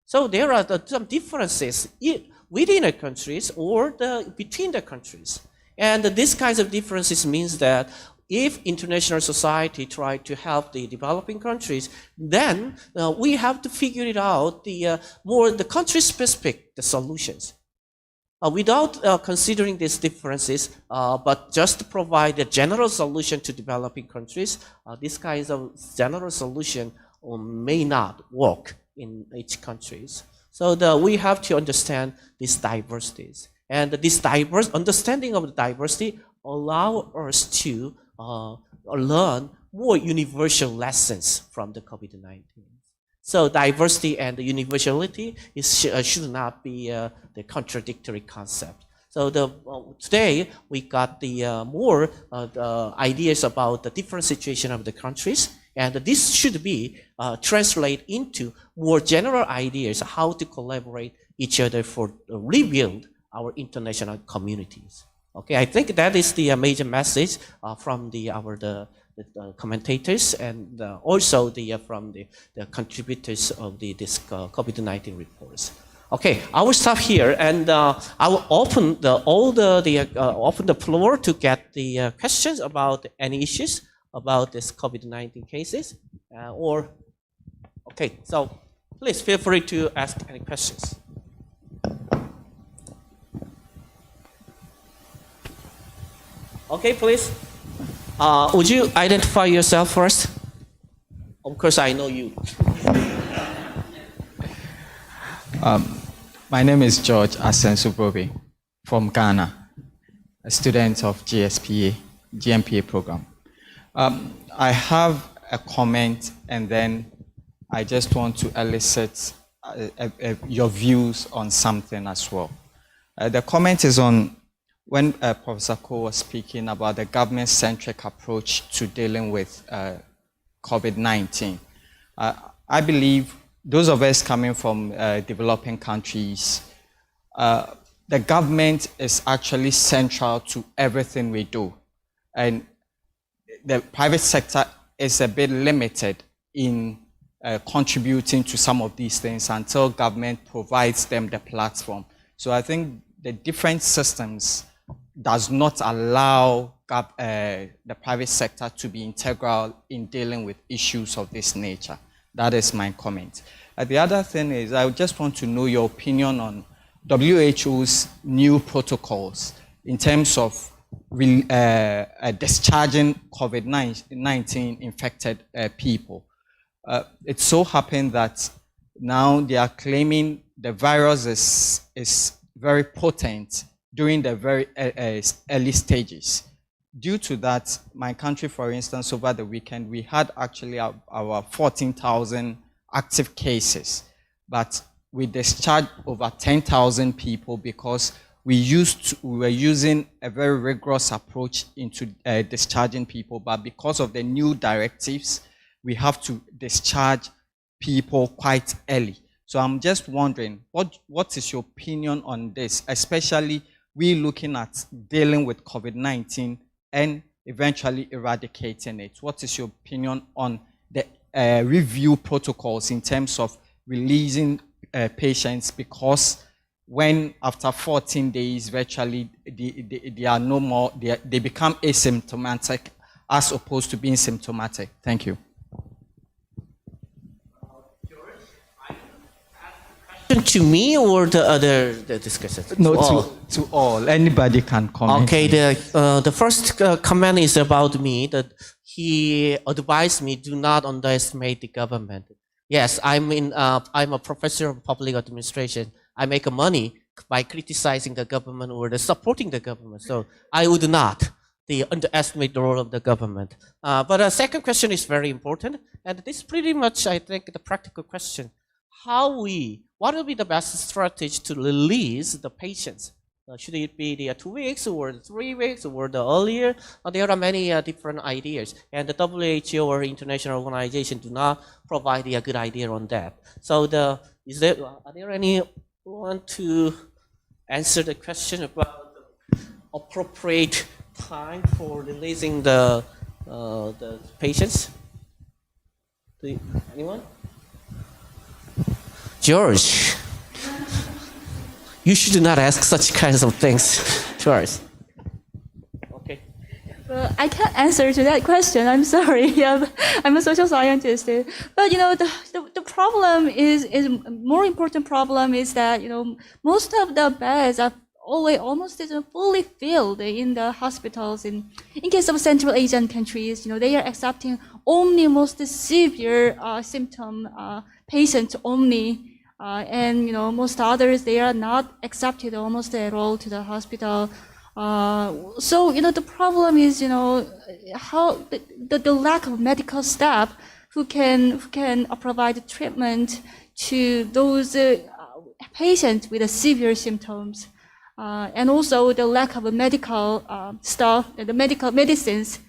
So there are some differences within the countries or between the countries. And these kinds of differences means that if international society try to help the developing countries, then we have to figure it out the country-specific solutions. Without considering these differences, but just to provide a general solution to developing countries, these kinds of general solution may not work in each countries. So we have to understand these diversities. And this understanding of the diversity allow us to learn more universal lessons from the COVID-19. So diversity and the universality should not be the contradictory concept. So today we got the more ideas about the different situation of the countries, and this should be translated into more general ideas how to collaborate each other for rebuild our international communities. Okay, I think that is the major message from the commentators and also from the contributors of this COVID-19 reports. Okay, I will stop here and I will open open the floor to get the questions about any issues about this COVID-19 cases okay, so please feel free to ask any questions. Okay, please. Would you identify yourself first? Of course, I know you. My name is George Asensubobi from Ghana, a student of GMPA program. I have a comment, and then I just want to elicit your views on something as well. The comment is on when Professor Ko was speaking about the government-centric approach to dealing with COVID-19. I believe those of us coming from developing countries, the government is actually central to everything we do. And the private sector is a bit limited in contributing to some of these things until government provides them the platform. So I think the different systems does not allow the private sector to be integral in dealing with issues of this nature. That is my comment. The other thing is I just want to know your opinion on WHO's new protocols in terms of discharging COVID-19 infected people. It so happened that now they are claiming the virus is very potent during the very early stages. Due to that, my country, for instance, over the weekend, we had actually our 14,000 active cases, but we discharged over 10,000 people because we were using a very rigorous approach into discharging people, but because of the new directives, we have to discharge people quite early. So I'm just wondering, what is your opinion on this, especially we looking at dealing with COVID-19 and eventually eradicating it? What is your opinion on the review protocols in terms of releasing patients, because when after 14 days virtually they are no more, they become asymptomatic as opposed to being symptomatic? Thank you. question to me or the other discussion? No, all. to all. Anybody can comment. Okay, the first comment is about me, that he advised me do not underestimate the government. Yes, I'm a professor of public administration. I make money by criticizing the government or supporting the government. So I would not underestimate the role of the government. But the second question is very important, and this is pretty much, I think, the practical question. What will be the best strategy to release the patients? Should it be the 2 weeks or 3 weeks or the earlier? There are many different ideas, and the WHO or international organization do not provide a good idea on that. So are there anyone to answer the question about the appropriate time for releasing the patients? Anyone? George, you should not ask such kinds of things to us. Okay. Well, I can't answer to that question. I'm sorry. Yeah, I'm a social scientist. But the problem is more important problem is that most of the beds are almost fully filled in the hospitals. In case of Central Asian countries, they are accepting only most severe symptom patients only. And most others, they are not accepted almost at all to the hospital. So the problem is how the lack of medical staff who can provide treatment to those patients with severe symptoms, and also the lack of medical staff, the medical medicines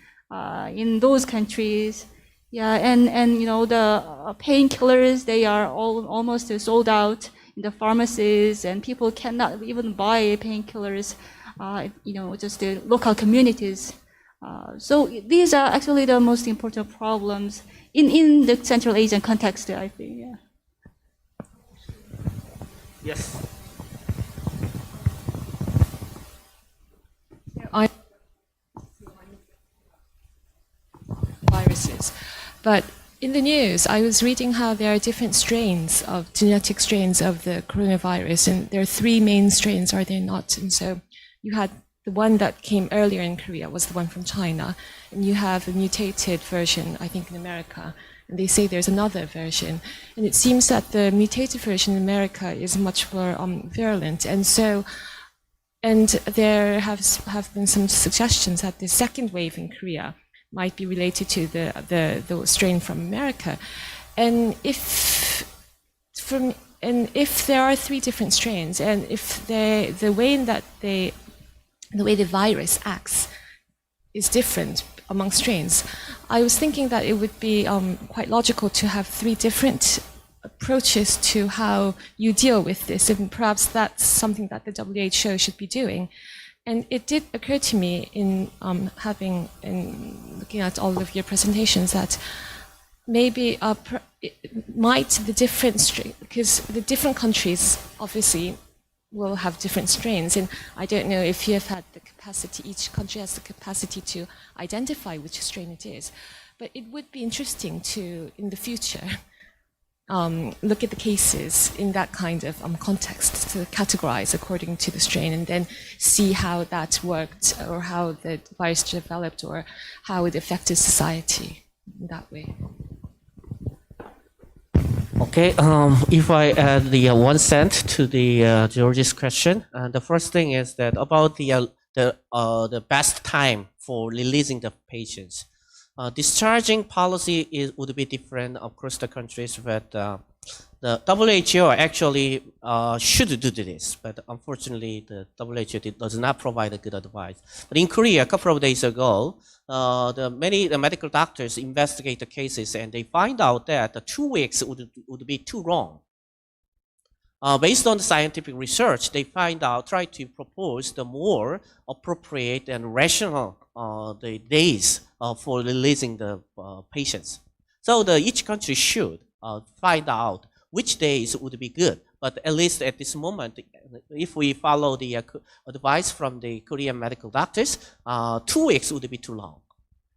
in those countries. Yeah, and the painkillers, they are almost sold out in the pharmacies, and people cannot even buy painkillers, just the local communities. So these are actually the most important problems in the Central Asian context, I think. Yeah. Yes. Viruses. But in the news, I was reading how there are different strains of genetic strains of the coronavirus, and there are 3 main strains, are there not? And so you had the one that came earlier in Korea was the one from China, and you have a mutated version, I think, in America, and they say there's another version, and it seems that the mutated version in America is much more virulent, and there have been some suggestions that the second wave in Korea might be related to the strain from America, and if there are 3 different strains, and if the way the virus acts is different among strains, I was thinking that it would be quite logical to have 3 different approaches to how you deal with this, and perhaps that's something that the WHO should be doing. And it did occur to me in looking at all of your presentations that maybe the different strain, because the different countries obviously will have different strains, and I don't know if you have had the capacity, each country has the capacity to identify which strain it is, but it would be interesting to, in the future, look at the cases in that kind of context, to categorize according to the strain, and then see how that worked, or how the virus developed, or how it affected society in that way. Okay, if I add the 1 cent to the George's question, the first thing is that about the best time for releasing the patients. Discharging policy would be different across the countries, but the WHO actually should do this, but unfortunately the WHO does not provide a good advice. But in Korea, a couple of days ago, the medical doctors investigate the cases, and they find out that the 2 weeks would be too long. Based on the scientific research, they try to propose the more appropriate and rational the days for releasing the patients. So each country should find out which days would be good. But at least at this moment, if we follow the advice from the Korean medical doctors, 2 weeks would be too long.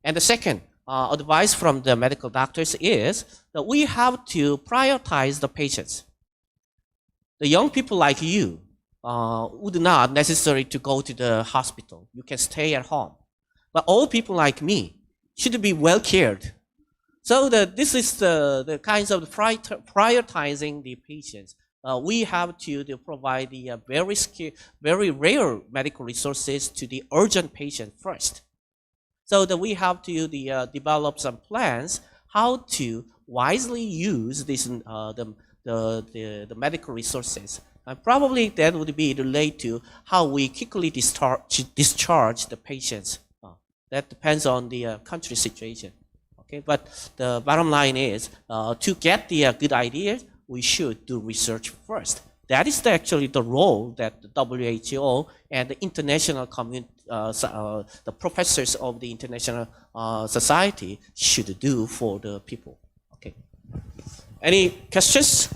And the second advice from the medical doctors is that we have to prioritize the patients. the young people like you would not necessary to go to the hospital. You can stay at home. But old people like me should be well cared. So this is the kinds of prioritizing the patients. We have to provide the very rare medical resources to the urgent patient first. So that we have to develop some plans how to wisely use this, the medical resources. And probably that would be related to how we quickly discharge the patients. That depends on the country situation. Okay, but the bottom line is to get the good ideas, we should do research first. That is actually the role that the WHO and the international community, the professors of the international society should do for the people. Okay. Any questions?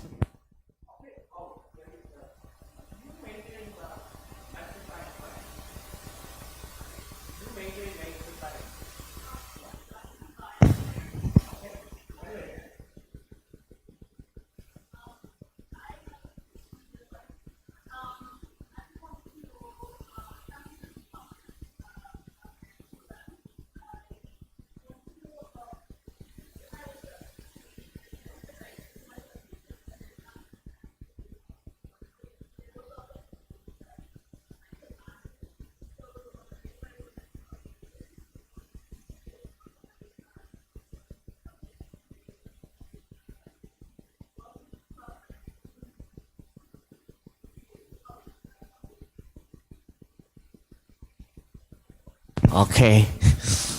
Okay,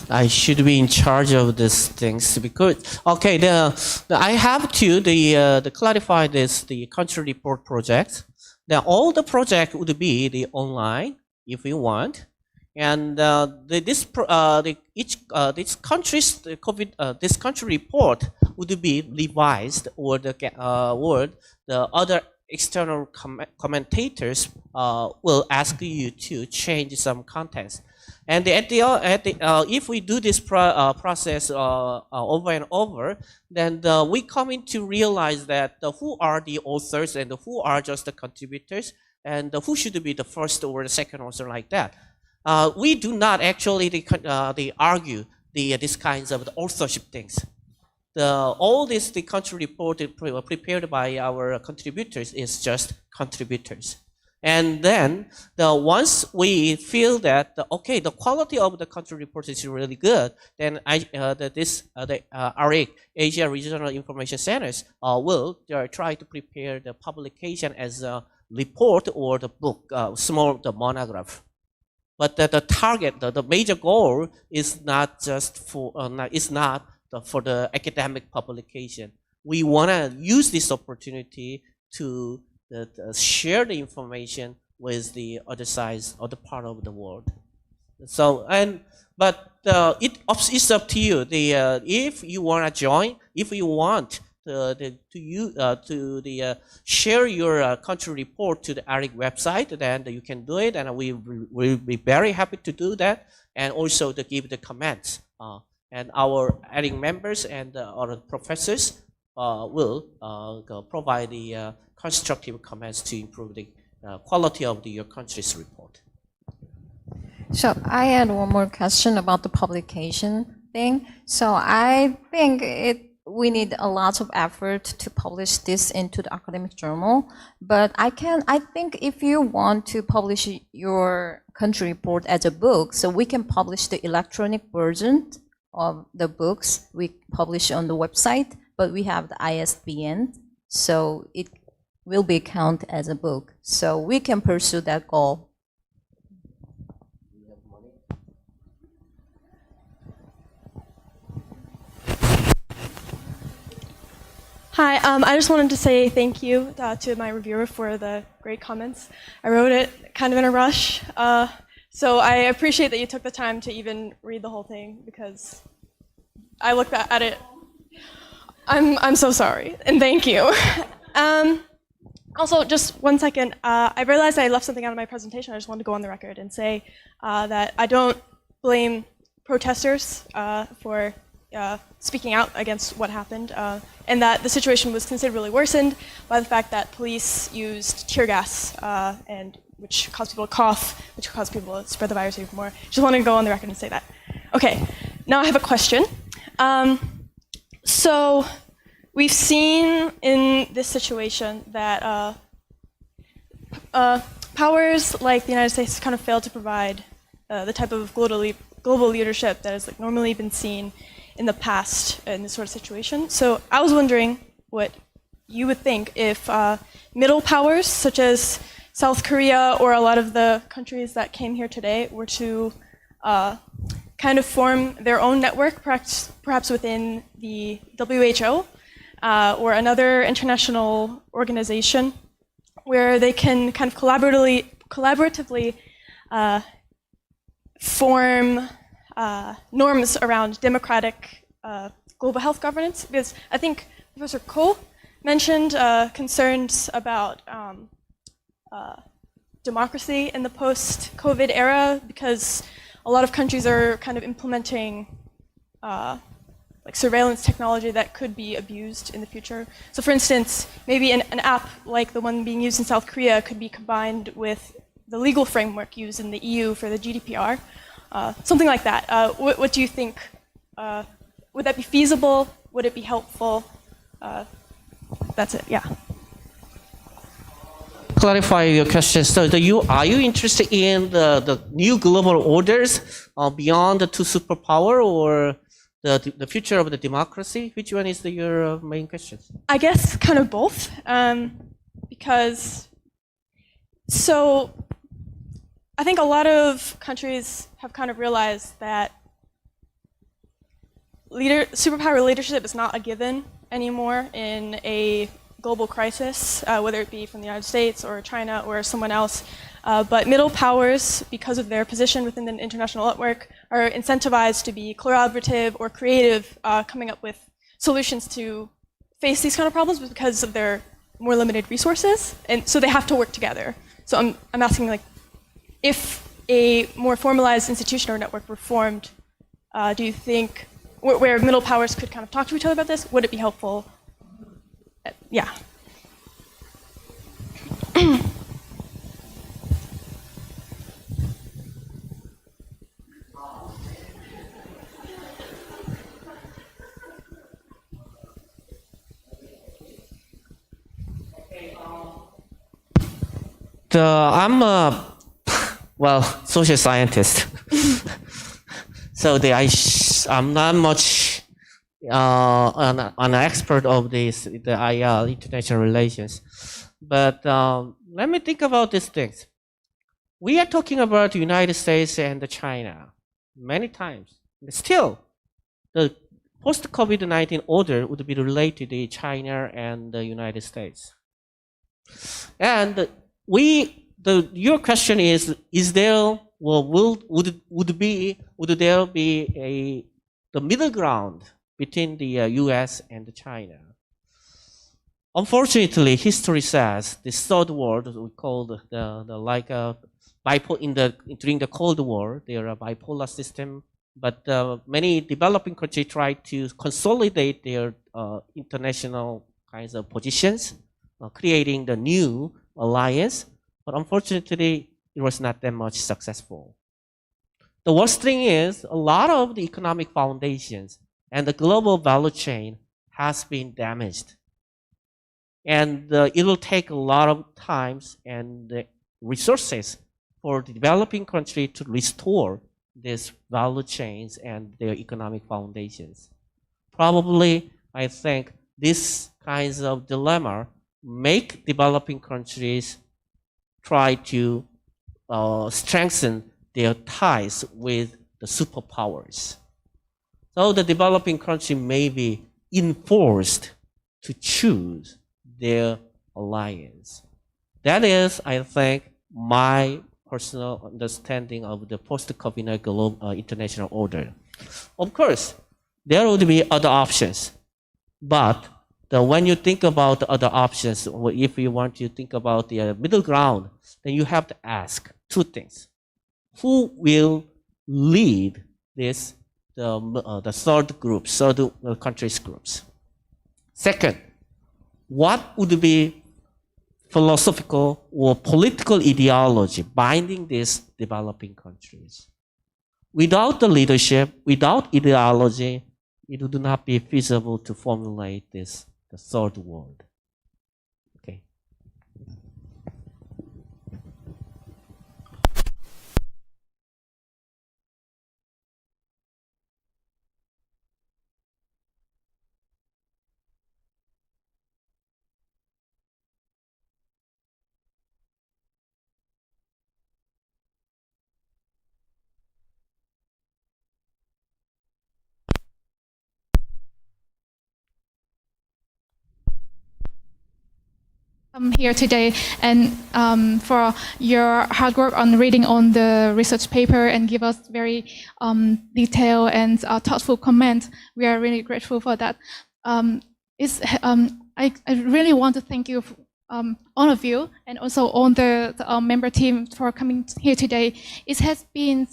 I should be in charge of these things because okay, I have to clarify the country report project. Now all the project would be the online if you want, and this country's this country report would be revised, or the other external commentators will ask you to change some contents. And if we do this process over and over, then we come in to realize that who are the authors and who are just the contributors, and who should be the first or the second author, like that. We do not actually argue these kinds of the authorship things. All this the country report prepared by our contributors is just contributors. And then once we feel that okay, the quality of the country report is really good, then ARIC, Asia Regional Information Centers, will try to prepare the publication as a report or the book, the monograph. But the target, the major goal is not just for for the academic publication. We want to use this opportunity to share the information with the other sides, other part of the world. So but it's up to you. If you want to join, if you want to share your country report to the ARIC website, then you can do it, and we will be very happy to do that, and also to give the comments. And our ARIC members and our professors will provide the constructive comments to improve the quality of your country's report. So I had one more question about the publication thing. So I think we need a lot of effort to publish this into the academic journal. But I think if you want to publish your country report as a book, so we can publish the electronic version of the books we publish on the website, but we have the ISBN, so it will be counted as a book. So we can pursue that goal. Hi, I just wanted to say thank you to my reviewer for the great comments. I wrote it kind of in a rush, so I appreciate that you took the time to even read the whole thing, because I looked at it. I'm so sorry, and thank you. Also, just 1 second, I realized I left something out of my presentation. I just wanted to go on the record and say that I don't blame protesters for speaking out against what happened, and that the situation was considerably worsened by the fact that police used tear gas, and which caused people to cough, which caused people to spread the virus even more. Just wanted to go on the record and say that. Okay, now I have a question. So we've seen in this situation that powers like the United States kind of failed to provide the type of global leadership that has normally been seen in the past in this sort of situation. So I was wondering what you would think if middle powers such as South Korea or a lot of the countries that came here today were to kind of form their own network, perhaps within the WHO or another international organization where they can kind of collaboratively form norms around democratic global health governance. Because I think Professor Ko mentioned concerns about democracy in the post-COVID era, because a lot of countries are kind of implementing like surveillance technology that could be abused in the future. So for instance, maybe an app like the one being used in South Korea could be combined with the legal framework used in the EU for the GDPR, something like that. What do you think? Would that be feasible? Would it be helpful? That's it, yeah. Clarify your question. So are you interested in the new global orders beyond the two superpower, or the future of the democracy? Which one is your main question? I guess kind of both, because so I think a lot of countries have kind of realized that superpower leadership is not a given anymore in a global crisis, whether it be from the United States or China or someone else. But middle powers, because of their position within the international network, are incentivized to be collaborative or creative, coming up with solutions to face these kind of problems because of their more limited resources. And so they have to work together. So I'm asking, like, if a more formalized institution or network were formed, do you think, where middle powers could kind of talk to each other about this, would it be helpful? Yeah. I'm a social scientist, so I'm not much an expert of the IR, international relations. But let me think about these things. We are talking about the United States and China many times. Still, the post-COVID-19 order would be related to China and the United States. And your question is there, would there be the middle ground between the U.S. and China? Unfortunately, history says the third world, we call during the Cold War, there are bipolar system, but many developing countries try to consolidate their international kinds of positions, creating the new alliance. But unfortunately, it was not that much successful. The worst thing is a lot of the economic foundations and the global value chain has been damaged. And it will take a lot of time and resources for the developing country to restore these value chains and their economic foundations. Probably, I think this kinds of dilemma make developing countries try to strengthen their ties with the superpowers. So the developing country may be enforced to choose their alliance. That is, I think, my personal understanding of the post-COVID global international order. Of course, there would be other options, but when you think about the other options, if you want to think about the middle ground, then you have to ask two things. Who will lead this the third group, third countries groups. Second, what would be philosophical or political ideology binding these developing countries? Without the leadership, without ideology, it would not be feasible to formulate this, the third world. Okay. I'm here today and for your hard work on reading on the research paper and give us very detailed and thoughtful comment. We are really grateful for that. I really want to thank you, all of you, and also on the member team for coming here today. It has been,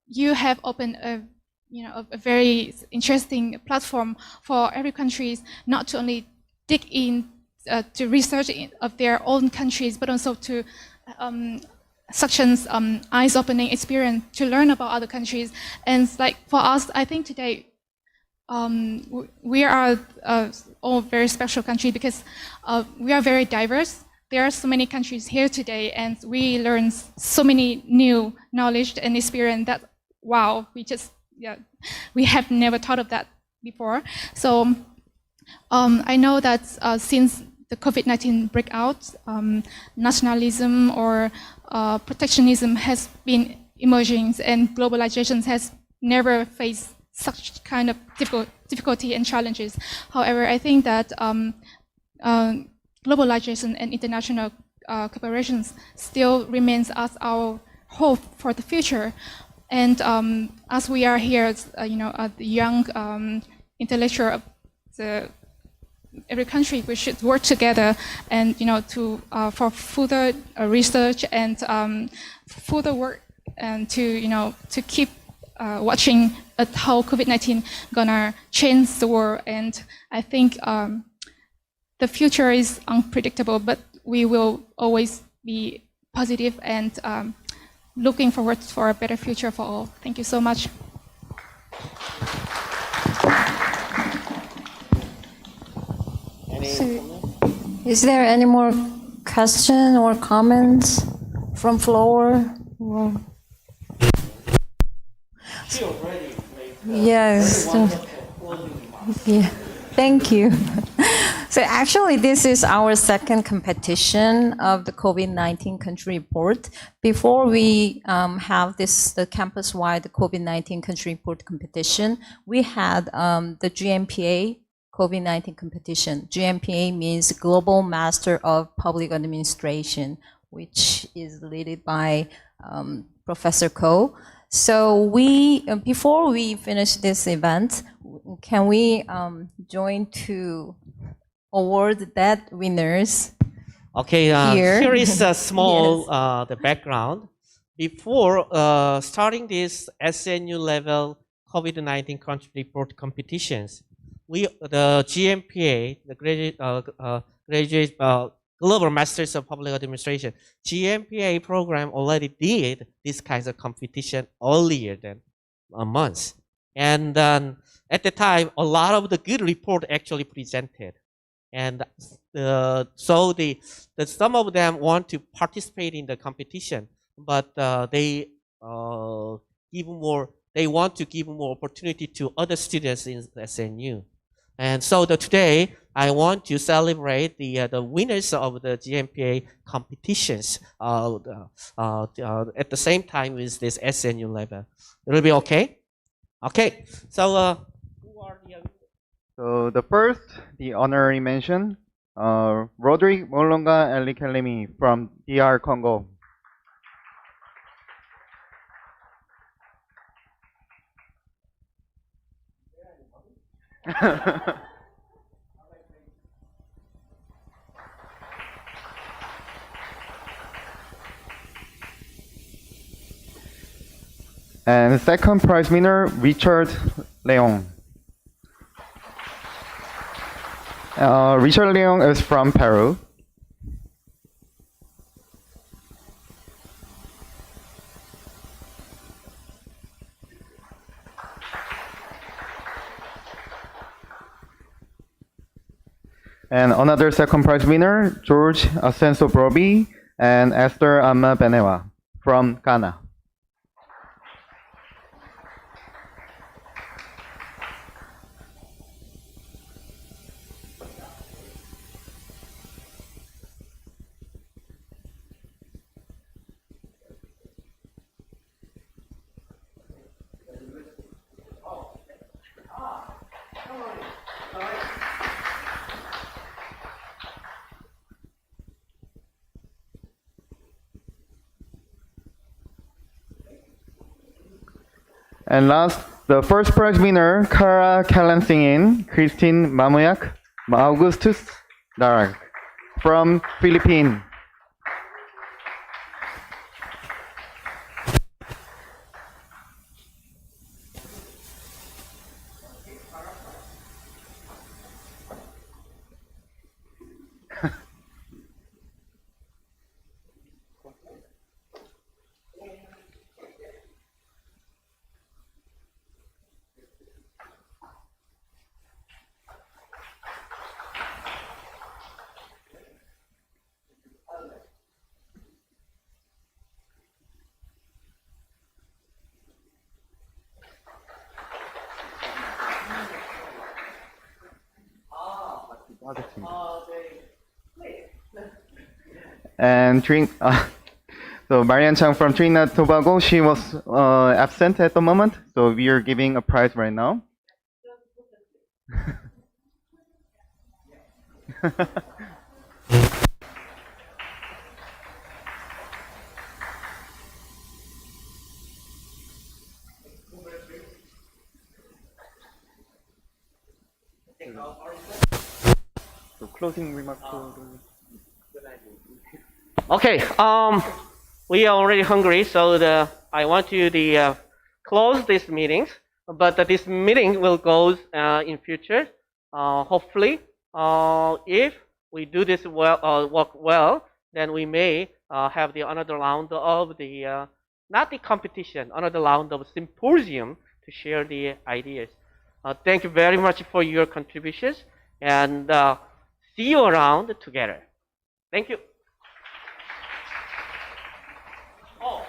you have opened a very interesting platform for every country, not to only dig in to research of their own countries, but also to such an eyes-opening experience to learn about other countries. And like for us, I think today we are all very special country because we are very diverse. There are so many countries here today, and we learn so many new knowledge and experience that wow, we have never thought of that before. So I know that since the COVID-19 breakout, nationalism or protectionism has been emerging, and globalization has never faced such kind of difficulty and challenges. However, I think that globalization and international cooperations still remains as our hope for the future. And as we are here, a young intellectual of every country, we should work together and for further research and further work and to keep watching at how COVID-19 gonna change the world. And I think the future is unpredictable, but we will always be positive and looking forward for a better future for all. Thank you so much. Is there any more question or comments from floor? Yes. Yeah. Thank you. So actually, this is our second competition of the COVID-19 country report. Before we have the campus-wide COVID-19 country report competition, we had the GMPA COVID-19 competition. GMPA means Global Master of Public Administration, which is led by Professor Ko. So before we finish this event, can we join to award that winners? Okay, here is a small Yes. the background. Before starting this SNU level COVID-19 country report competitions, the GMPA, the graduate Global Masters of Public Administration, GMPA program already did this kinds of competition earlier than a month. And then at the time, a lot of the good report actually presented. And so some of them want to participate in the competition, but they want to give more opportunity to other students in the SNU. And so today, I want to celebrate the winners of the GMPA competitions at the same time with this SNU level. It'll be okay? Okay. So who are the So the first, the honorary mention, Roderick Molonga Elikelemi from DR Congo. And the second prize winner, Richard Leong. Richard Leong is from Peru. And another second prize winner, George Asenso Broby and Esther Amma Benewa from Ghana. And last, the first prize winner, Kara Kalansingin, Christine Mamuyak, Augustus Darak from Philippines. And so Marianne Chang from Trinidad Tobago, she was absent at the moment, so we are giving a prize right now. So closing remarks. Okay, we are already hungry, so I want you to close this meeting. But this meeting will go in future. Hopefully, if we do this well, work well, then we may have another round of not the competition, another round of symposium to share the ideas. Thank you very much for your contributions, and see you around together. Thank you. Oh,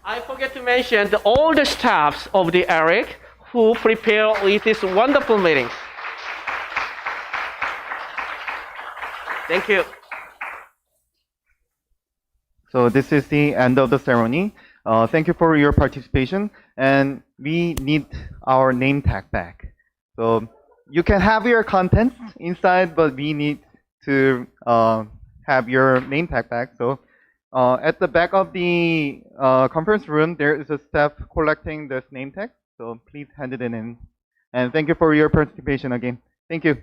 I forget to mention all the staffs of the ERIC who prepare with these wonderful meetings. Thank you. So this is the end of the ceremony. Thank you for your participation, and we need our name tag back. So you can have your contents inside, but we need to have your name tag back. So at the back of the conference room, there is a staff collecting this name tag. So please hand it in. And thank you for your participation again. Thank you.